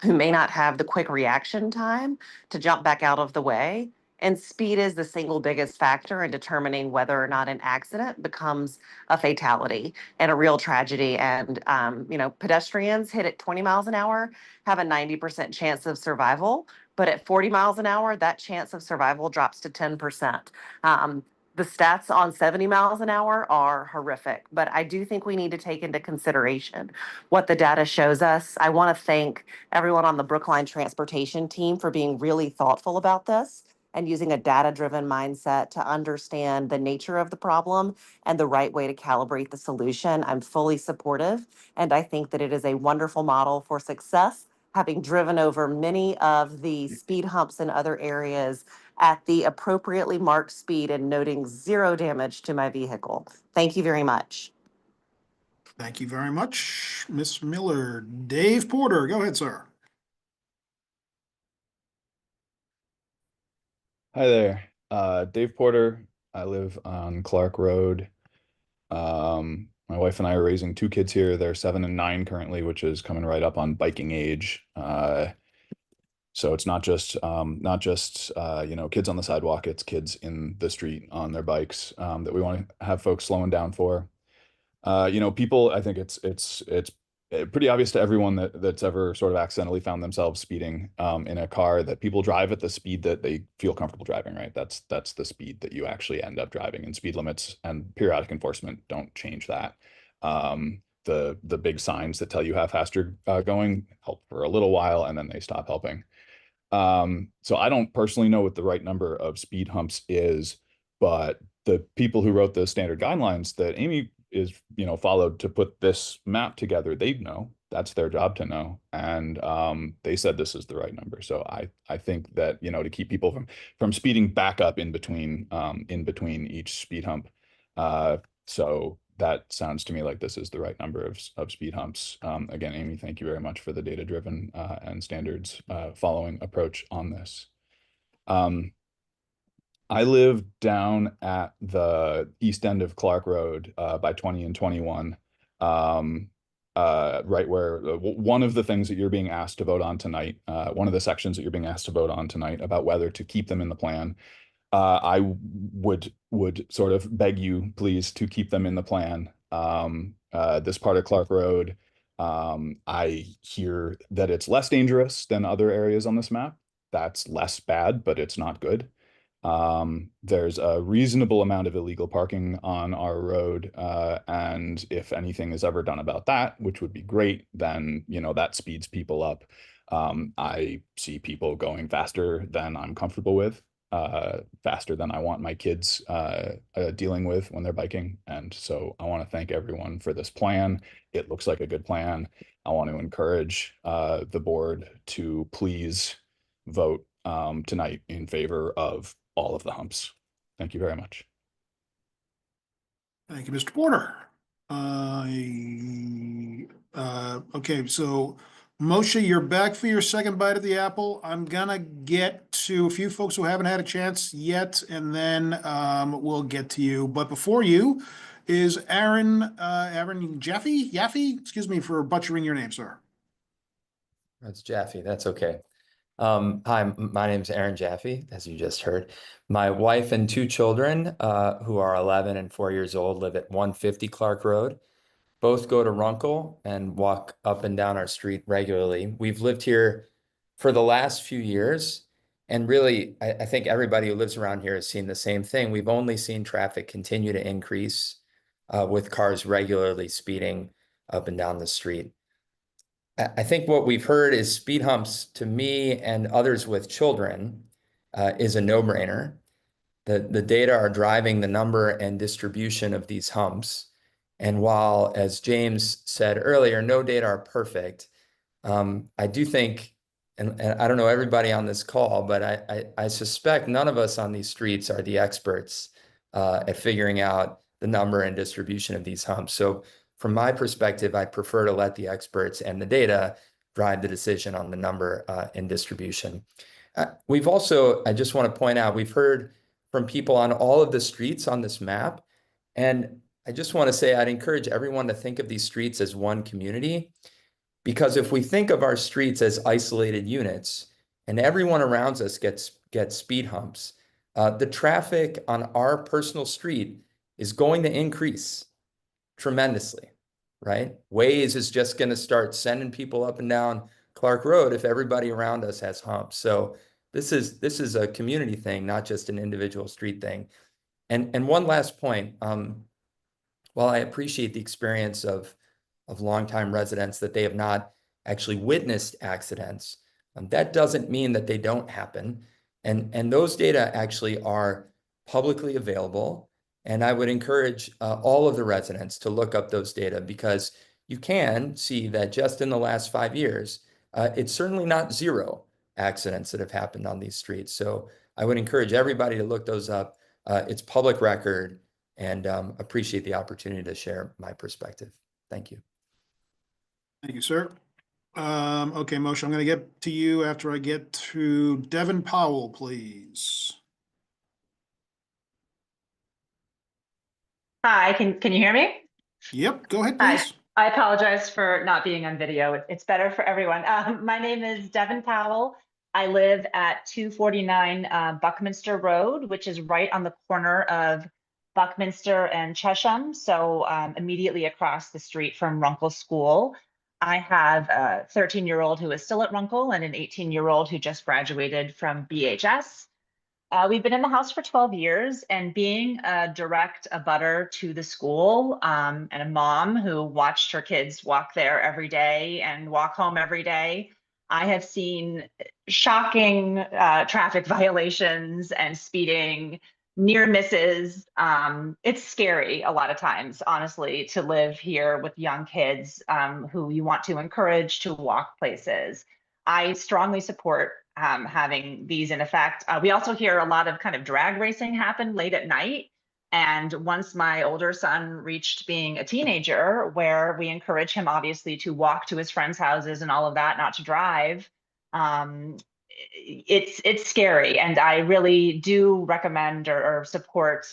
who may not have the quick reaction time to jump back out of the way. And speed is the single biggest factor in determining whether or not an accident becomes a fatality and a real tragedy. And, pedestrians hit at 20 miles an hour have a 90% chance of survival. But at 40 miles an hour, that chance of survival drops to 10%. The stats on 70 miles an hour are horrific, but I do think we need to take into consideration what the data shows us. I want to thank everyone on the Brookline transportation team for being really thoughtful about this and using a data-driven mindset to understand the nature of the problem and the right way to calibrate the solution. I'm fully supportive, and I think that it is a wonderful model for success, having driven over many of the speed humps in other areas at the appropriately marked speed and noting 0 damage to my vehicle. Thank you very much. Thank you very much, Ms. Miller. Dave Porter, go ahead, sir. Hi there, Dave Porter. I live on Clark Road. My wife and I are raising 2 kids here. They're 7 and 9 currently, which is coming right up on biking age. So it's not just kids on the sidewalk, it's kids in the street on their bikes that we want to have folks slowing down for. People, I think it's pretty obvious to everyone that's ever sort of accidentally found themselves speeding in a car that people drive at the speed that they feel comfortable driving, right? That's the speed that you actually end up driving, and speed limits and periodic enforcement don't change that. The big signs that tell you how fast you're going help for a little while and then they stop helping. So I don't personally know what the right number of speed humps is, but the people who wrote the standard guidelines that Amy is, followed to put this map together, they know. That's their job to know. And they said this is the right number. So I think that, to keep people from speeding back up in between each speed hump. So that sounds to me like this is the right number of speed humps. Again, Amy, thank you very much for the data-driven and standards following approach on this. I live down at the east end of Clark Road by 20 and 21, right where one of the things that you're being asked to vote on tonight, one of the sections that you're being asked to vote on tonight about whether to keep them in the plan. I would sort of beg you, please, to keep them in the plan. This part of Clark Road, I hear that it's less dangerous than other areas on this map. That's less bad, but it's not good. There's a reasonable amount of illegal parking on our road, and if anything is ever done about that, which would be great, then that speeds people up. I see people going faster than I'm comfortable with, faster than I want my kids dealing with when they're biking. And so I want to thank everyone for this plan. It looks like a good plan. I want to encourage the board to please vote tonight in favor of all of the humps. Thank you very much. Thank you, Mr. Porter. Okay, so Moshe, you're back for your second bite of the apple. I'm gonna get to a few folks who haven't had a chance yet, and then we'll get to you. But before you is Aaron Jaffe? Excuse me for butchering your name, sir. That's Jaffe. That's okay. Hi, my name's Aaron Jaffe, as you just heard. My wife and 2 children, who are 11 and 4 years old, live at 150 Clark Road. Both go to Runkle and walk up and down our street regularly. We've lived here for the last few years, and really, I think everybody who lives around here has seen the same thing. We've only seen traffic continue to increase with cars regularly speeding up and down the street. I think what we've heard is speed humps, to me and others with children, is a no-brainer. The data are driving the number and distribution of these humps. And while, as James said earlier, no data are perfect, I do think, and I don't know everybody on this call, but I suspect none of us on these streets are the experts at figuring out the number and distribution of these humps. So from my perspective, I prefer to let the experts and the data drive the decision on the number and distribution. We've also, I just want to point out, we've heard from people on all of the streets on this map. And I just want to say, I'd encourage everyone to think of these streets as one community, because if we think of our streets as isolated units and everyone around us gets speed humps, the traffic on our personal street is going to increase tremendously, right? Waze is just going to start sending people up and down Clark Road if everybody around us has humps. So this is a community thing, not just an individual street thing. And one last point, while I appreciate the experience of longtime residents that they have not actually witnessed accidents, that doesn't mean that they don't happen. And those data actually are publicly available. And I would encourage all of the residents to look up those data, because you can see that just in the last 5 years, it's certainly not 0 accidents that have happened on these streets. So I would encourage everybody to look those up. It's public record, and appreciate the opportunity to share my perspective. Thank you. Thank you, sir. Okay, Moshe, I'm going to get to you after I get to Devin Powell, please. Hi, can you hear me? Yep, go ahead, Hi, please. I apologize for not being on video. It's better for everyone. My name is Devin Powell. I live at 249 Buckminster Road, which is right on the corner of Buckminster and Chesham. So immediately across the street from Runkle School. I have a 13-year-old who is still at Runkle and an 18-year-old who just graduated from BHS. We've been in the house for 12 years, and being a direct abutter to the school and a mom who watched her kids walk there every day and walk home every day, I have seen shocking traffic violations and speeding, near misses. It's scary a lot of times, honestly, to live here with young kids who you want to encourage to walk places. I strongly support having these in effect. We also hear a lot of kind of drag racing happen late at night. And once my older son reached being a teenager, where we encourage him obviously to walk to his friends' houses and all of that, not to drive, it's scary. And I really do recommend or support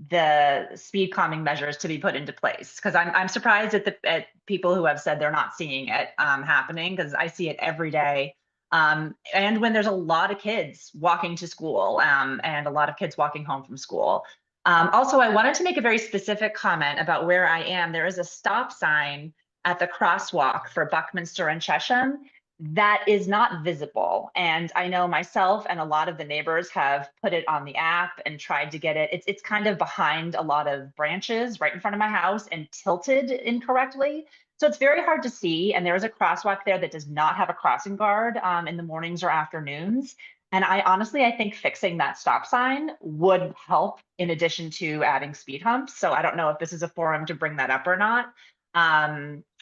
the speed calming measures to be put into place, because I'm surprised at people who have said they're not seeing it happening, because I see it every day. And when there's a lot of kids walking to school and a lot of kids walking home from school. Also, I wanted to make a very specific comment about where I am. There is a stop sign at the crosswalk for Buckminster and Chesham that is not visible. And I know myself and a lot of the neighbors have put it on the app and tried to get it. It's kind of behind a lot of branches right in front of my house and tilted incorrectly. So it's very hard to see. And there is a crosswalk there that does not have a crossing guard in the mornings or afternoons. And I think fixing that stop sign would help, in addition to adding speed humps. So I don't know if this is a forum to bring that up or not.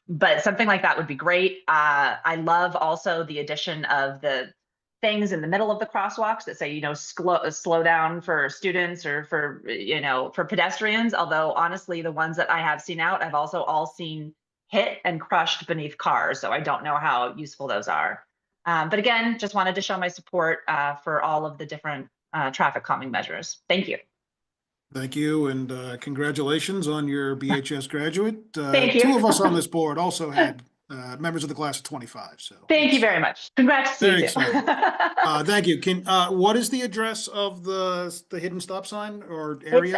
But something like that would be great. I love also the addition of the things in the middle of the crosswalks that say, slow down for students or for pedestrians. Although honestly, the ones that I have seen out, I've also all seen hit and crushed beneath cars. So I don't know how useful those are. But again, just wanted to show my support for all of the different traffic calming measures. Thank you. Thank you, and congratulations on your BHS graduate. Thank you. Two of us on this board also had members of the class of 25. So thank you very much. Congrats to very you too. exciting. Thank you. What is the address of the hidden stop sign or area?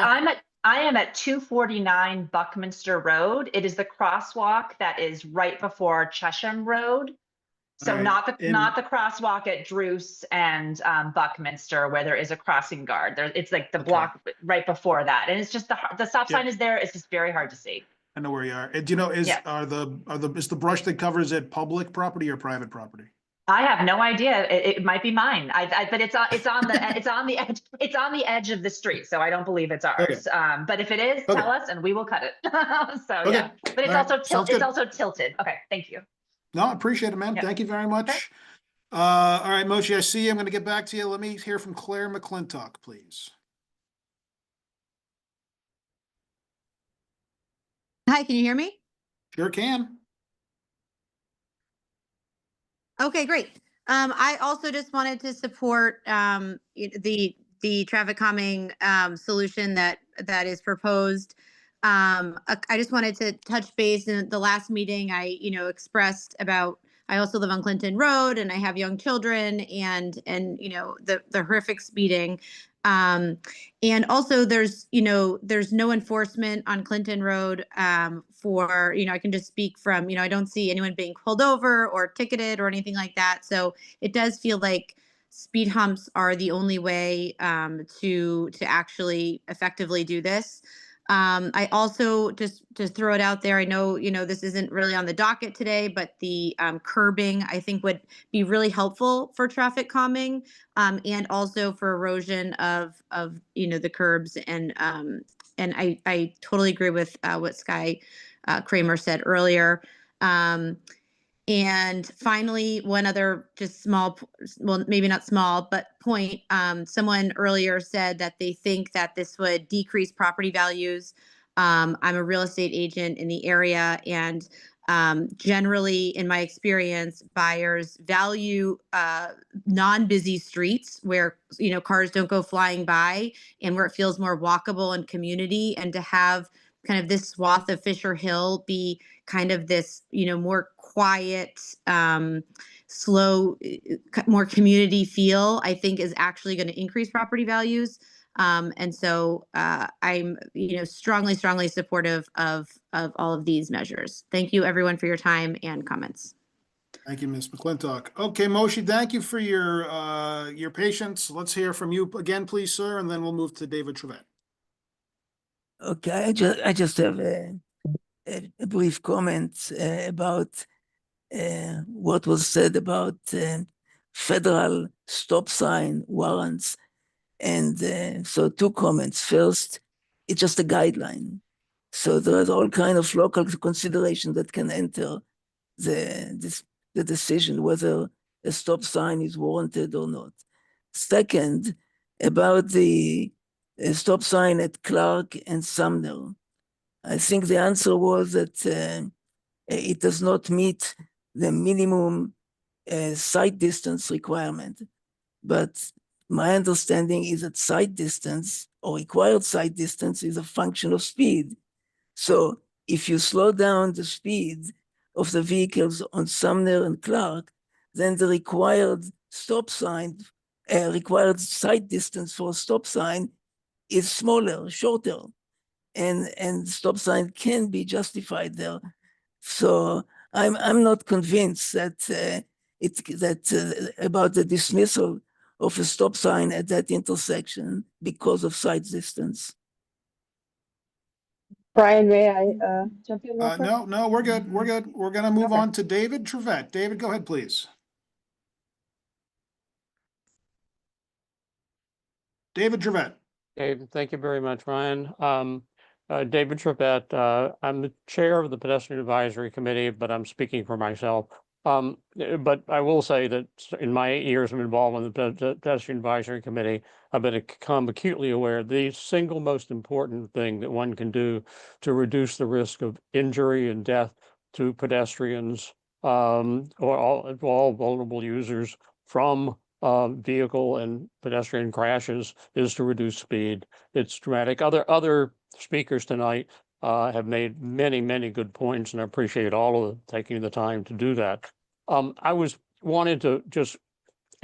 I am at 249 Buckminster Road. It is the crosswalk that is right before Chesham Road. So All right. not the crosswalk at Druce and Buckminster, where there is a crossing guard. It's like the block right before that, and it's just the stop sign is there. It's just very hard to see. I know where you are. Do you know is the brush that covers it public property or private property? I have no idea. It might be mine. But it's on the edge of the street, so I don't believe it's ours. Okay. But if it is, tell us and we will cut it. So Okay. yeah, but it's All right. also Sounds good. tilted. Okay, thank you. No, I appreciate it, man. Yep. Thank you very much. All right, Mochi, I see you. I'm going to get back to you. Let me hear from Claire McClintock, please. Hi, can you hear me? Sure can. Okay, great. I also just wanted to support the traffic calming solution that is proposed. I just wanted to touch base. In the last meeting, I expressed about, I also live on Clinton Road and I have young children and the horrific speeding. And also there's no enforcement on Clinton Road for, I can just speak from, I don't see anyone being pulled over or ticketed or anything like that. So it does feel like speed humps are the only way to actually effectively do this. I also, just to throw it out there, I know, this isn't really on the docket today, but the curbing, I think, would be really helpful for traffic calming and also for erosion of the curbs. And I totally agree with what Sky Kramer said earlier. And finally, one other just small, well, maybe not small, but point, someone earlier said that they think that this would decrease property values. I'm a real estate agent in the area, and generally, in my experience, buyers value non-busy streets where, cars don't go flying by and where it feels more walkable and community, and to have kind of this swath of Fisher Hill be kind of this, more quiet, slow, more community feel, I think is actually going to increase property values. And so I'm, strongly supportive of all of these measures. Thank you everyone for your time and comments. Thank you, Ms. McClintock. Okay, Moshe, thank you for your patience. Let's hear from you again, please, sir, and then we'll move to David Trevette. Okay, I just have a brief comment about what was said about federal stop sign warrants. And so 2 comments. First, it's just a guideline. So there's all kind of local consideration that can enter the decision whether a stop sign is warranted or not. Second, about the stop sign at Clark and Sumner, I think the answer was that it does not meet the minimum sight distance requirement. But my understanding is that sight distance or required sight distance is a function of speed. So if you slow down the speed of the vehicles on Sumner and Clark, then the required stop sign, required sight distance for a stop sign is smaller, shorter, and stop sign can be justified there. So I'm not convinced that about the dismissal of a stop sign at that intersection because of sight distance. Brian, may I jump in real quick? No, we're good. We're good. We're going to move on to David Trevette. David, go ahead, please. David Trevette. Okay, thank you very much, Ryan. David Trevette, I'm the chair of the Pedestrian Advisory Committee, but I'm speaking for myself. But I will say that in my 8 years of involvement in the Pedestrian Advisory Committee, I've become acutely aware the single most important thing that one can do to reduce the risk of injury and death to pedestrians or all vulnerable users from vehicle and pedestrian crashes is to reduce speed. It's dramatic. Other speakers tonight have made many good points, and I appreciate all of them taking the time to do that. I wanted to just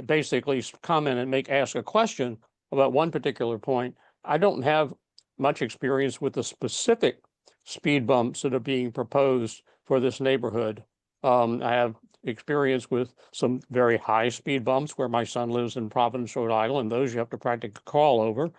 basically comment and ask a question about one particular point. I don't have much experience with the specific speed bumps that are being proposed for this neighborhood. I have experience with some very high speed bumps where my son lives in Providence, Rhode Island. Those you have to practically crawl over.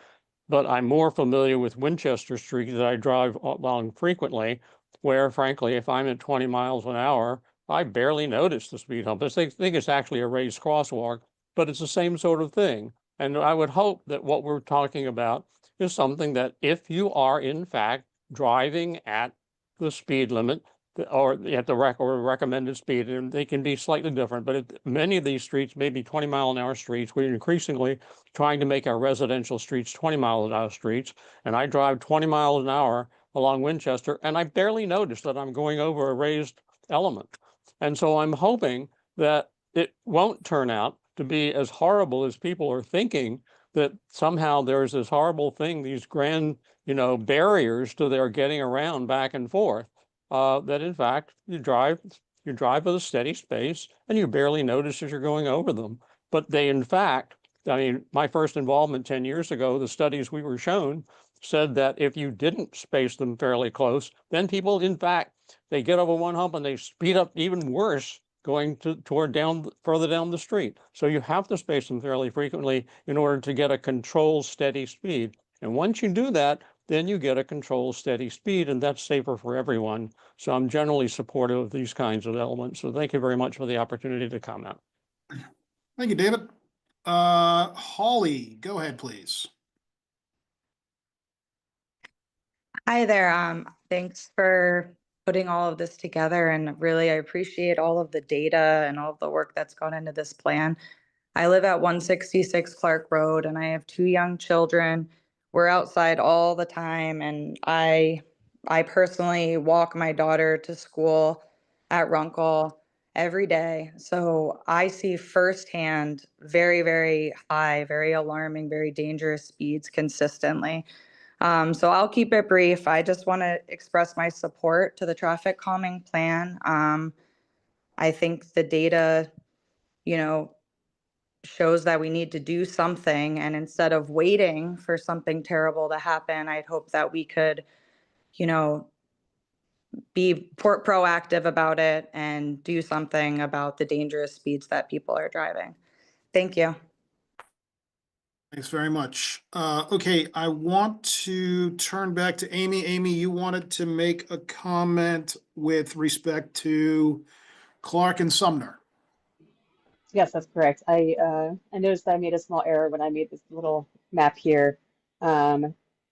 But I'm more familiar with Winchester Street that I drive along frequently, where frankly, if I'm at 20 miles an hour, I barely notice the speed hump. I think it's actually a raised crosswalk, but it's the same sort of thing. And I would hope that what we're talking about is something that if you are in fact driving at the speed limit or at the recommended speed, and they can be slightly different, but many of these streets may be 20-mile-an-hour streets. We're increasingly trying to make our residential streets 20-mile-an-hour streets, and I drive 20 miles an hour along Winchester, and I barely notice that I'm going over a raised element. And so I'm hoping that it won't turn out to be as horrible as people are thinking, that somehow there's this horrible thing, these grand, barriers to their getting around back and forth. That in fact, you drive at a steady pace and you barely notice as you're going over them. But they, in fact, my first involvement 10 years ago, the studies we were shown said that if you didn't space them fairly close, then people, in fact, they get over one hump and they speed up even worse going further down the street. So you have to space them fairly frequently in order to get a controlled, steady speed. And once you do that, then you get a controlled, steady speed, and that's safer for everyone. So I'm generally supportive of these kinds of elements. So thank you very much for the opportunity to comment. Thank you, David. Holly, go ahead, please. Hi there. Thanks for putting all of this together, and really I appreciate all of the data and all of the work that's gone into this plan. I live at 166 Clark Road and I have 2 young children. We're outside all the time, and I personally walk my daughter to school at Runkle every day. So I see firsthand very high, very alarming, very dangerous speeds consistently. So I'll keep it brief. I just want to express my support to the traffic calming plan. I think the data, shows that we need to do something. And instead of waiting for something terrible to happen, I'd hope that we could, be proactive about it and do something about the dangerous speeds that people are driving. Thank you. Thanks very much. Okay, I want to turn back to Amy. Amy, you wanted to make a comment with respect to Clark and Sumner. Yes, that's correct. I noticed I made a small error when I made this little map here.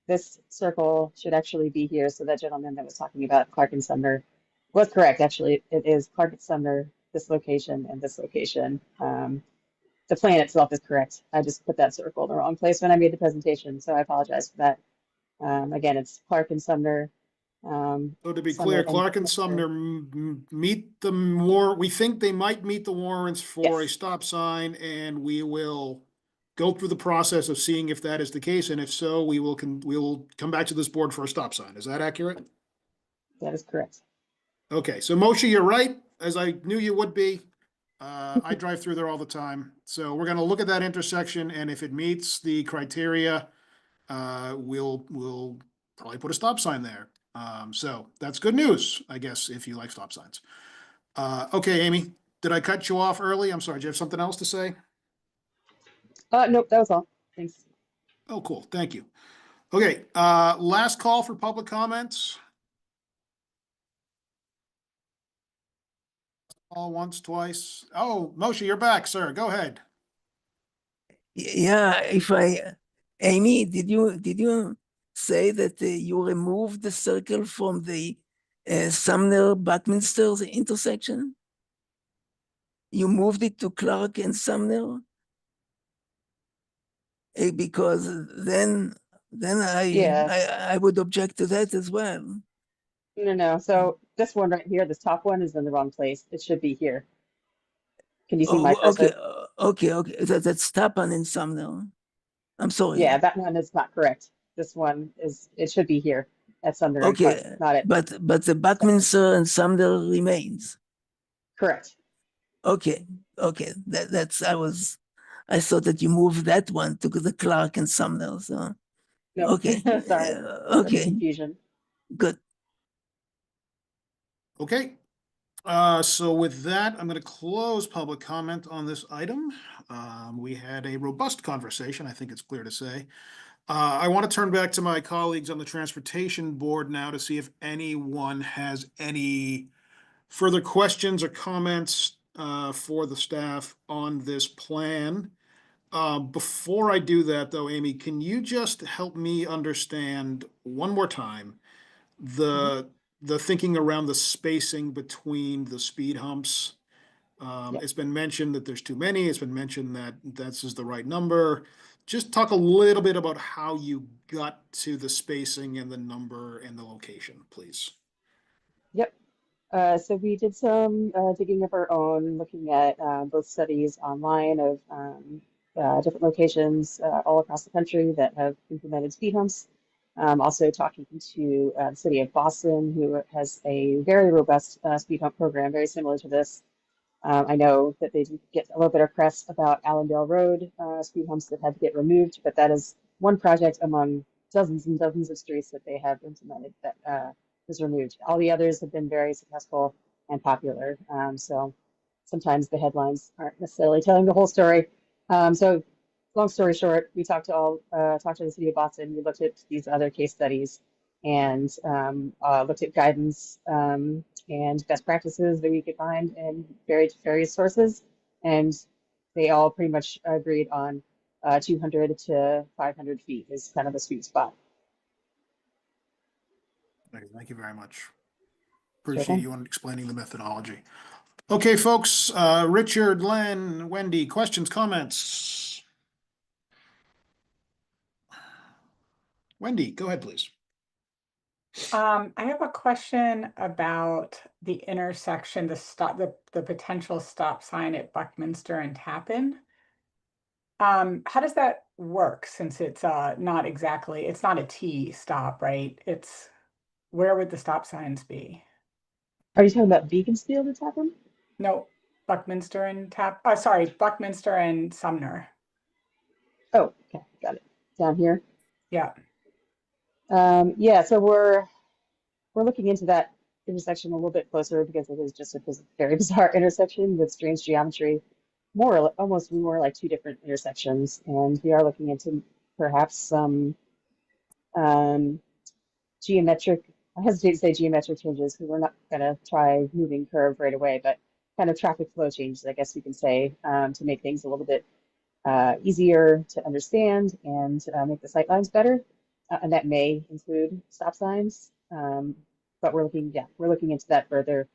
This circle should actually be here. So that gentleman that was talking about Clark and Sumner was correct. Actually, it is Clark and Sumner, this location and this location. The plan itself is correct. I just put that circle in the wrong place when I made the presentation, so I apologize for that. Again, it's Clark and Sumner. So to be Sumner clear, and Clark and Sumner meet the more, we think they might meet the warrants for a Yes. stop sign, and we will go through the process of seeing if that is the case, and if so, we will come back to this board for a stop sign. Is that accurate? That is correct. Okay, so Moshe, you're right, as I knew you would be. I drive through there all the time, so we're gonna look at that intersection, and if it meets the criteria, we'll probably put a stop sign there. So that's good news, I guess, if you like stop signs. Okay, Amy, did I cut you off early? I'm sorry, do you have something else to say? Nope, that was all. Thanks. Oh, cool, thank you. Okay, last call for public comments. All once, twice. Oh, Moshe, you're back, sir. Go ahead. Yeah, Amy, did you say that you removed the circle from the Sumner Buckminster intersection? You moved it to Clark and Sumner? Because then Yeah. I would object to that as well. No. So this one right here, this top one is in the wrong place. It should be here. Can you see my cursor? Okay. That's Tappan in Sumner. I'm sorry. Yeah, that one is not correct. This one is, it should be here at Sumner and Clark, Okay, not at. but the Buckminster and Sumner remains. Correct. Okay. I thought that you moved that one to the Clark and Sumner. So No, okay, sorry. That's okay, confusion. good. Okay. So with that, I'm going to close public comment on this item. We had a robust conversation, I think it's clear to say. I want to turn back to my colleagues on the Transportation Board now to see if anyone has any further questions or comments for the staff on this plan. Before I do that, though, Amy, can you just help me understand one more time the thinking around the spacing between the speed humps? It's been mentioned that there's too many. It's been mentioned that this is the right number. Just talk a little bit about how you got to the spacing and the number and the location, please. Yep. So we did some digging of our own, looking at both studies online of different locations all across the country that have implemented speed humps. Also talking to the city of Boston, who has a very robust speed hump program, very similar to this. I know that they get a little bit of press about Allendale Road speed humps that had to get removed, but that is one project among dozens and dozens of streets that they have implemented that was removed. All the others have been very successful and popular. So sometimes the headlines aren't necessarily telling the whole story. So long story short, we talked to the city of Boston. We looked at these other case studies and looked at guidance and best practices that we could find in various sources. And they all pretty much agreed on 200 to 500 feet is kind of the sweet spot. Thank you very much. Sure Appreciate thing. you explaining the methodology. Okay, folks, Richard, Len, Wendy, questions, comments? Wendy, go ahead, please. I have a question about the intersection, the potential stop sign at Buckminster and Tappan. How does that work since it's not exactly, it's not a T stop, right? It's, where would the stop signs be? Are you talking about Beaconsfield and Tappan? No, Buckminster and Buckminster and Sumner. Oh, okay, got it. Down here. Yeah. Yeah, so we're looking into that intersection a little bit closer because it is just a very bizarre intersection with strange geometry. Almost more like two different intersections, and we are looking into perhaps some geometric, I hesitate to say geometric changes because we're not going to try moving curve right away, but kind of traffic flow changes, I guess we can say, to make things a little bit easier to understand and make the sight lines better. And that may include stop signs. But we're looking into that further.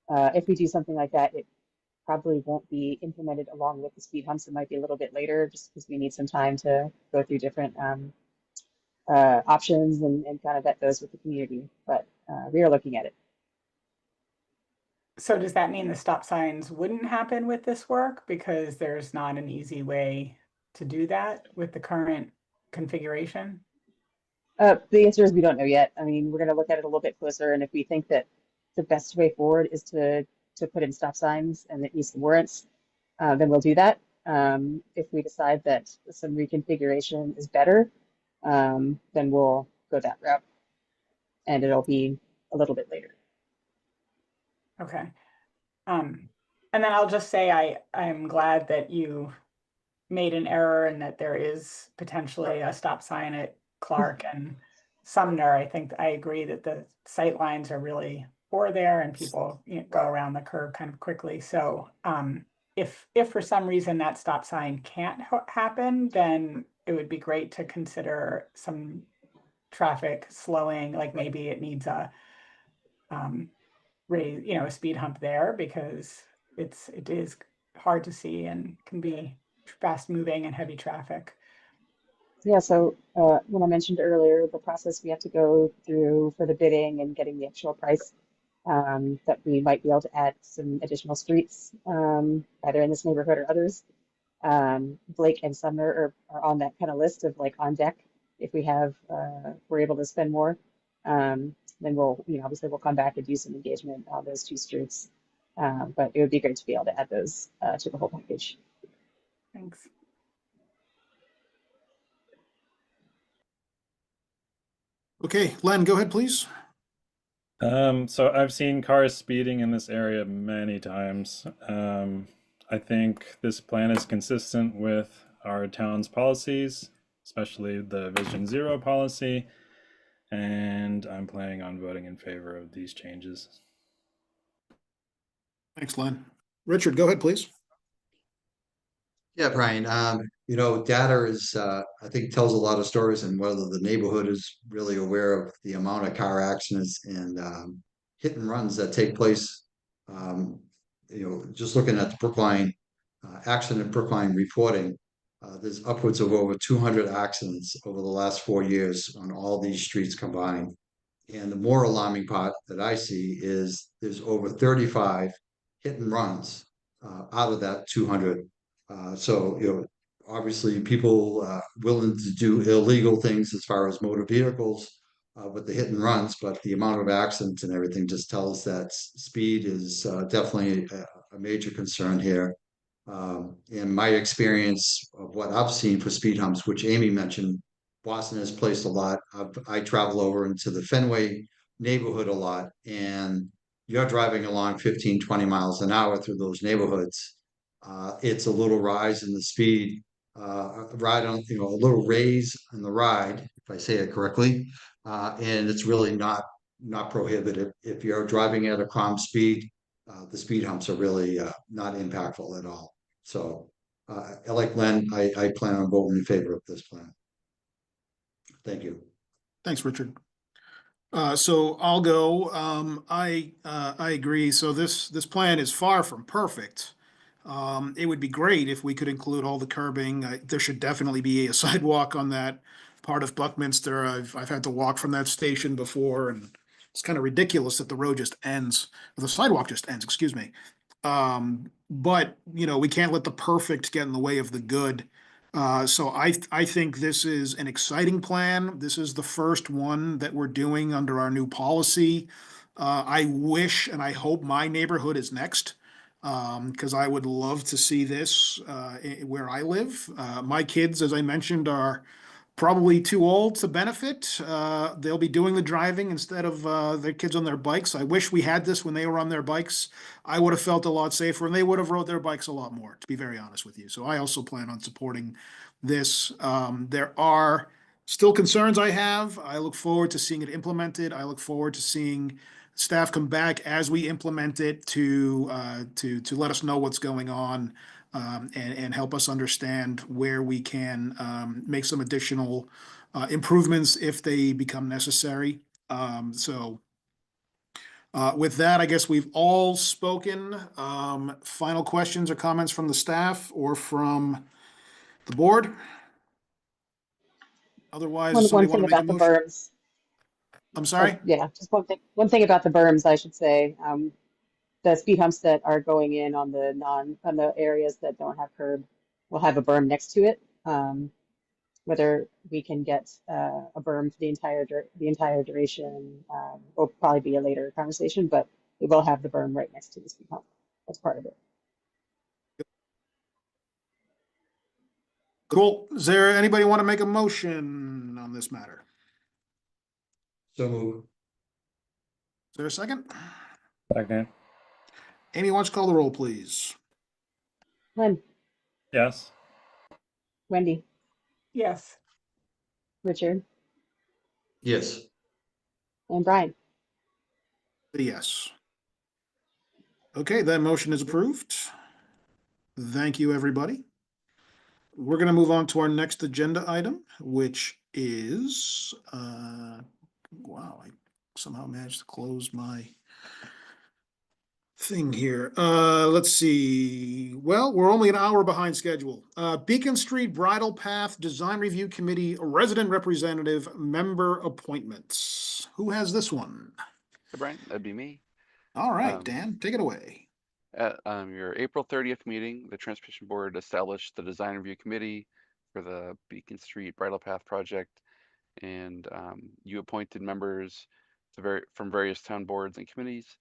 If we do something like that, it probably won't be implemented along with the speed humps. It might be a little bit later just because we need some time to go through different options and kind of vet those with the community. But we are looking at it. So does that mean the stop signs wouldn't happen with this work because there's not an easy way to do that with the current configuration? The answer is we don't know yet. I mean, we're going to look at it a little bit closer, and if we think that the best way forward is to put in stop signs and it meets the warrants, then we'll do that. If we decide that some reconfiguration is better, then we'll go that route, and it'll be a little bit later. Okay. And then I'll just say I'm glad that you made an error and that there is potentially a stop sign at Clark and Sumner. I think I agree that the sight lines are really poor there and people go around the curve kind of quickly. So if for some reason that stop sign can't happen, then it would be great to consider some traffic slowing, like maybe it needs a raise, a speed hump there because it is hard to see and can be fast moving and heavy traffic. Yeah, so when I mentioned earlier the process we have to go through for the bidding and getting the actual price, that we might be able to add some additional streets, either in this neighborhood or others. Blake and Sumner are on that kind of list of like on deck. If we're able to spend more, then we'll, obviously we'll come back and do some engagement on those two streets. But it would be great to be able to add those to the whole package. Thanks. Okay, Len, go ahead, please. So I've seen cars speeding in this area many times. I think this plan is consistent with our town's policies, especially the Vision Zero policy, and I'm planning on voting in favor of these changes. Thanks, Len. Richard, go ahead, please. Yeah, Brian, data is, I think tells a lot of stories, and whether the neighborhood is really aware of the amount of car accidents and hit and runs that take place. Just looking at the Brookline accident Brookline reporting, there's upwards of over 200 accidents over the last 4 years on all these streets combined. And the more alarming part that I see is there's over 35 hit and runs out of that 200. So, obviously people willing to do illegal things as far as motor vehicles with the hit and runs, but the amount of accidents and everything just tells that speed is definitely a major concern here. In my experience of what I've seen for speed humps, which Amy mentioned, Boston has placed a lot. I travel over into the Fenway neighborhood a lot, and you're driving along 15, 20 miles an hour through those neighborhoods. It's a little rise in the speed, ride on, a little raise in the ride, if I say it correctly, and it's really not prohibitive. If you're driving at a calm speed, the speed humps are really not impactful at all. So, like Len, I plan on voting in favor of this plan. Thank you. Thanks, Richard. So I'll go. I agree. So this plan is far from perfect. It would be great if we could include all the curbing. There should definitely be a sidewalk on that part of Buckminster. I've had to walk from that station before, and it's kind of ridiculous that the road just ends, or the sidewalk just ends, excuse me. But we can't let the perfect get in the way of the good. So I think this is an exciting plan. This is the first one that we're doing under our new policy. I wish and I hope my neighborhood is next, because I would love to see this where I live. My kids, as I mentioned, are probably too old to benefit. They'll be doing the driving instead of their kids on their bikes. I wish we had this when they were on their bikes. I would have felt a lot safer and they would have rode their bikes a lot more, to be very honest with you. So I also plan on supporting this. There are still concerns I have. I look forward to seeing it implemented. I look forward to seeing staff come back as we implement it to let us know what's going on. And help us understand where we can make some additional improvements if they become necessary. With that, I guess we've all spoken. Final questions or comments from the staff or from the board? Otherwise, does One somebody want thing to make a about the motion? berms. I'm sorry? Yeah, just one thing about the berms, I should say. The speed humps that are going in on the areas that don't have curb will have a berm next to it. Whether we can get a berm for the entire duration will probably be a later conversation, but it will have the berm right next to the speed hump. That's part of it. Cool. Is there anybody want to make a motion on this matter? So move. Is there a second? Second. Amy, why don't you call the roll, please? Len, Yes. Wendy, Yes. Richard, Yes. and Brian. Yes. Okay, that motion is approved. Thank you, everybody. We're going to move on to our next agenda item, which is, wow, I somehow managed to close my thing here. Let's see. Well, we're only an hour behind schedule. Beacon Street Bridle Path Design Review Committee Resident Representative Member Appointments. Who has this one? Hey, Brian, that'd be me. All right, Dan, take it away. At your April 30th meeting, the Transportation Board established the Design Review Committee for the Beacon Street Bridle Path project, and you appointed members from various town boards and committees.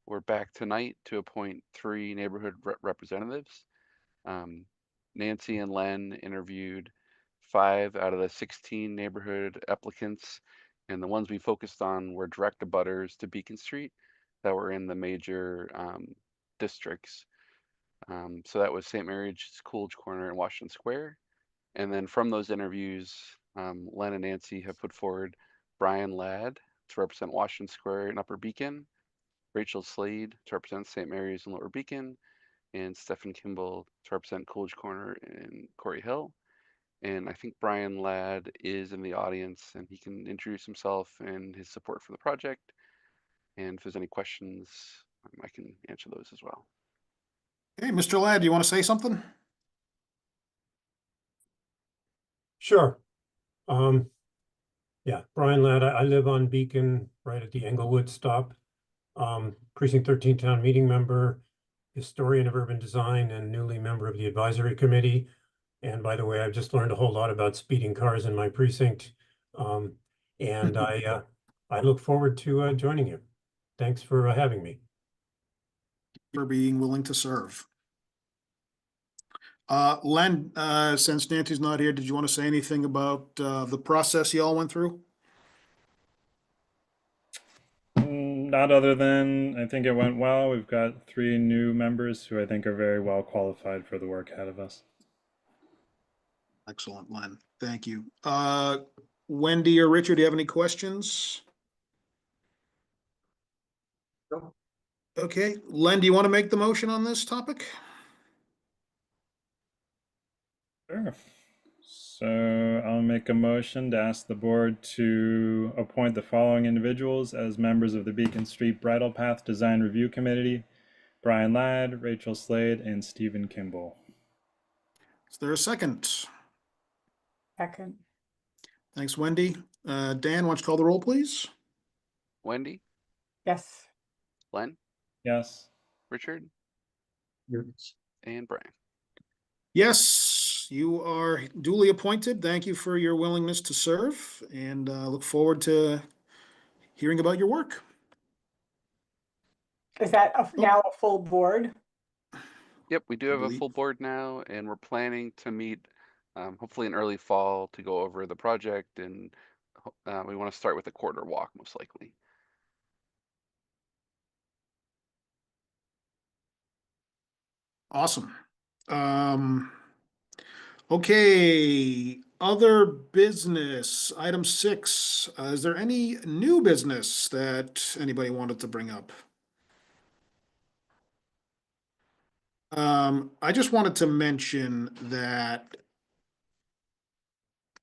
We're back tonight to appoint 3 neighborhood representatives. Nancy and Len interviewed 5 out of the 16 neighborhood applicants, and the ones we focused on were direct abutters to Beacon Street that were in the major districts. So that was St. Mary's, Coolidge Corner, and Washington Square. And then from those interviews, Len and Nancy have put forward Brian Ladd to represent Washington Square and Upper Beacon, Rachel Slade to represent St. Mary's and Lower Beacon, and Stephen Kimball to represent Coolidge Corner and Corey Hill. And I think Brian Ladd is in the audience, and he can introduce himself and his support for the project. And if there's any questions, I can answer those as well. Hey, Mr. Ladd, do you want to say something? Sure. Yeah, Brian Ladd, I live on Beacon, right at the Englewood stop. Precinct 13 town meeting member, historian of urban design, and newly member of the advisory committee. And by the way, I've just learned a whole lot about speeding cars in my precinct. And I look forward to joining you. Thanks for having me. For being willing to serve. Len, since Nancy's not here, did you want to say anything about the process y'all went through? Not other than I think it went well. We've got 3 new members who I think are very well qualified for the work ahead of us. Excellent, Len. Thank you. Wendy or Richard, do you have any questions? No. Okay, Len, do you want to make the motion on this topic? Sure. So I'll make a motion to ask the board to appoint the following individuals as members of the Beacon Street Bridle Path Design Review Committee: Brian Ladd, Rachel Slade, and Stephen Kimball. Is there a second? Second. Thanks, Wendy. Dan, why don't you call the roll, please? Wendy? Yes. Len? Yes. Richard? Yes. And Brian? Yes. Yes, you are duly appointed. Thank you for your willingness to serve and look forward to hearing about your work. Is that now a full board? Yep, we do have a believe- full board now, and we're planning to meet hopefully in early fall to go over the project, and we want to start with a quarter walk most likely. Awesome. Okay, other business, item 6. Is there any new business that anybody wanted to bring up? I just wanted to mention that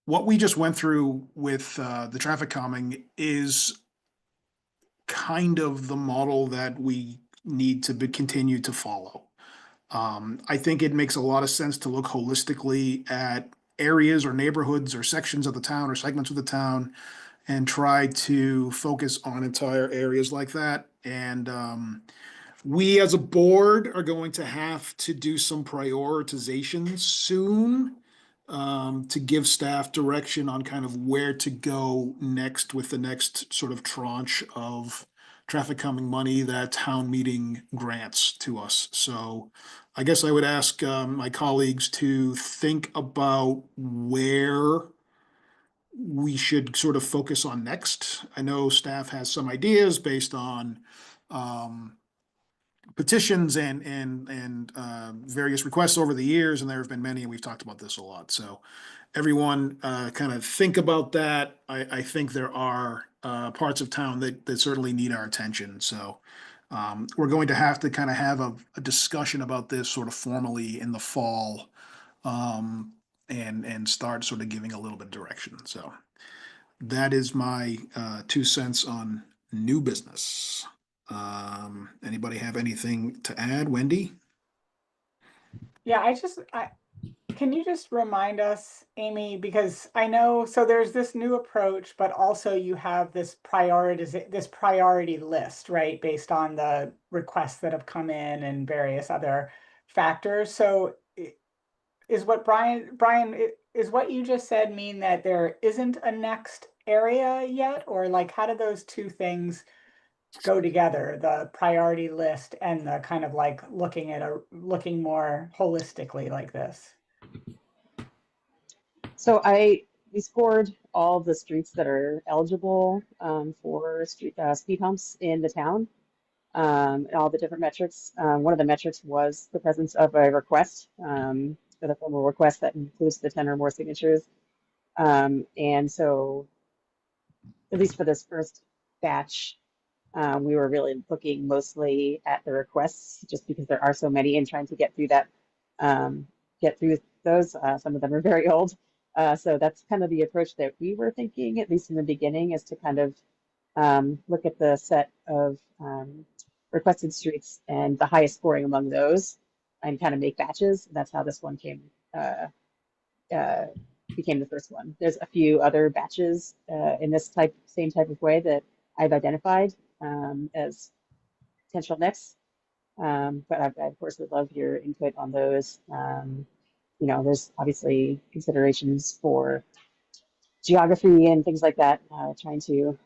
what we just went through with the traffic calming is kind of the model that we need to continue to follow. I think it makes a lot of sense to look holistically at areas or neighborhoods or sections of the town or segments of the town and try to focus on entire areas like that. And we as a board are going to have to do some prioritization soon to give staff direction on kind of where to go next with the next sort of tranche of traffic calming money that town meeting grants to us. So I guess I would ask my colleagues to think about where we should sort of focus on next. I know staff has some ideas based on petitions and various requests over the years, and there have been many, and we've talked about this a lot. So everyone kind of think about that. I think there are parts of town that certainly need our attention. So we're going to have to kind of have a discussion about this sort of formally in the fall and start sort of giving a little bit of direction. So that is my 2 cents on new business. Anybody have anything to add? Wendy? Yeah, can you just remind us, Amy, because I know, so there's this new approach, but also you have this priority list, right? Based on the requests that have come in and various other factors. So is what is what you just said mean that there isn't a next area yet? Or like, how do those two things go together, the priority list and the kind of like looking more holistically like this? So we scored all the streets that are eligible for speed humps in the town, and all the different metrics. One of the metrics was the presence of a request, for the formal request that includes the 10 or more signatures. And so, at least for this first batch, we were really looking mostly at the requests, just because there are so many, and trying to get through that, get through those. Some of them are very old. So that's kind of the approach that we were thinking, at least in the beginning, is to kind of look at the set of requested streets and the highest scoring among those, and kind of make batches. That's how this one became the first one. There's a few other batches in this same type of way that I've identified as potential next. But I, of course, would love your input on those. You know, there's obviously considerations for geography and things like that, trying to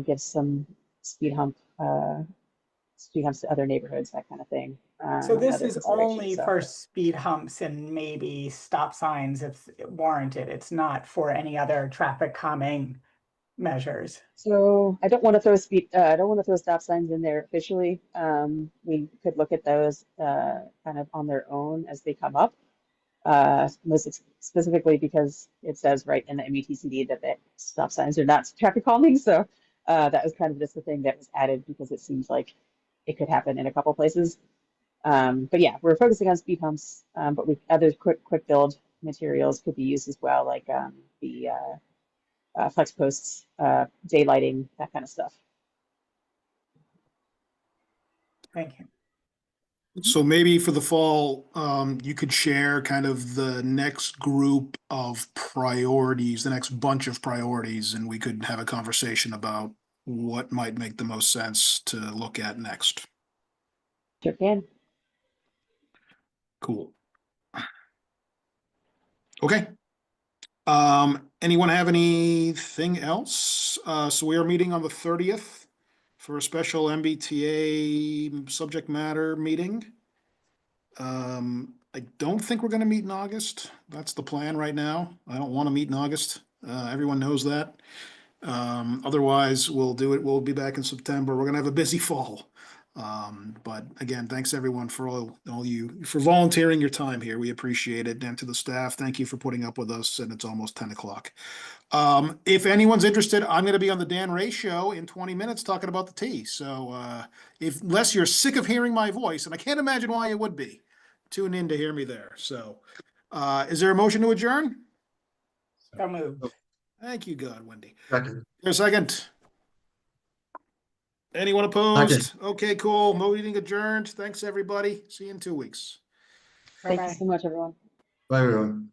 give some speed humps to other neighborhoods, that kind of thing. So this other is only considerations. for speed humps and maybe stop signs if warranted. It's not for any other traffic calming measures. So I don't want to throw I don't want to throw stop signs in there officially. We could look at those kind of on their own as they come up. Most specifically because it says right in the MUTCD that the stop signs are not traffic calming. So that was kind of just the thing that was added because it seems like it could happen in a couple places. But yeah, we're focusing on speed humps, but other quick build materials could be used as well, like the flex posts, daylighting, that kind of stuff. Thank you. So maybe for the fall, you could share kind of the next group of priorities, the next bunch of priorities, and we could have a conversation about what might make the most sense to look at next. Sure can. Cool. Okay. Anyone have anything else? So we are meeting on the 30th for a special MBTA subject matter meeting. I don't think we're gonna meet in August. That's the plan right now. I don't want to meet in August. Everyone knows that. Otherwise, we'll do it. We'll be back in September. We're gonna have a busy fall. But again, thanks everyone for all you for volunteering your time here. We appreciate it. And to the staff, thank you for putting up with us. And it's almost 10 o'clock. If anyone's interested, I'm going to be on the Dan Ray show in 20 minutes talking about the tea. So unless you're sick of hearing my voice, and I can't imagine why you would be, tune in to hear me there. So is there a motion to adjourn? So moved. Thank you, God, Wendy. Second. A second. Anyone opposed? Okay, cool. Meeting adjourned. Thanks, everybody. See you in 2 weeks. Thank you so much, everyone. Bye, everyone.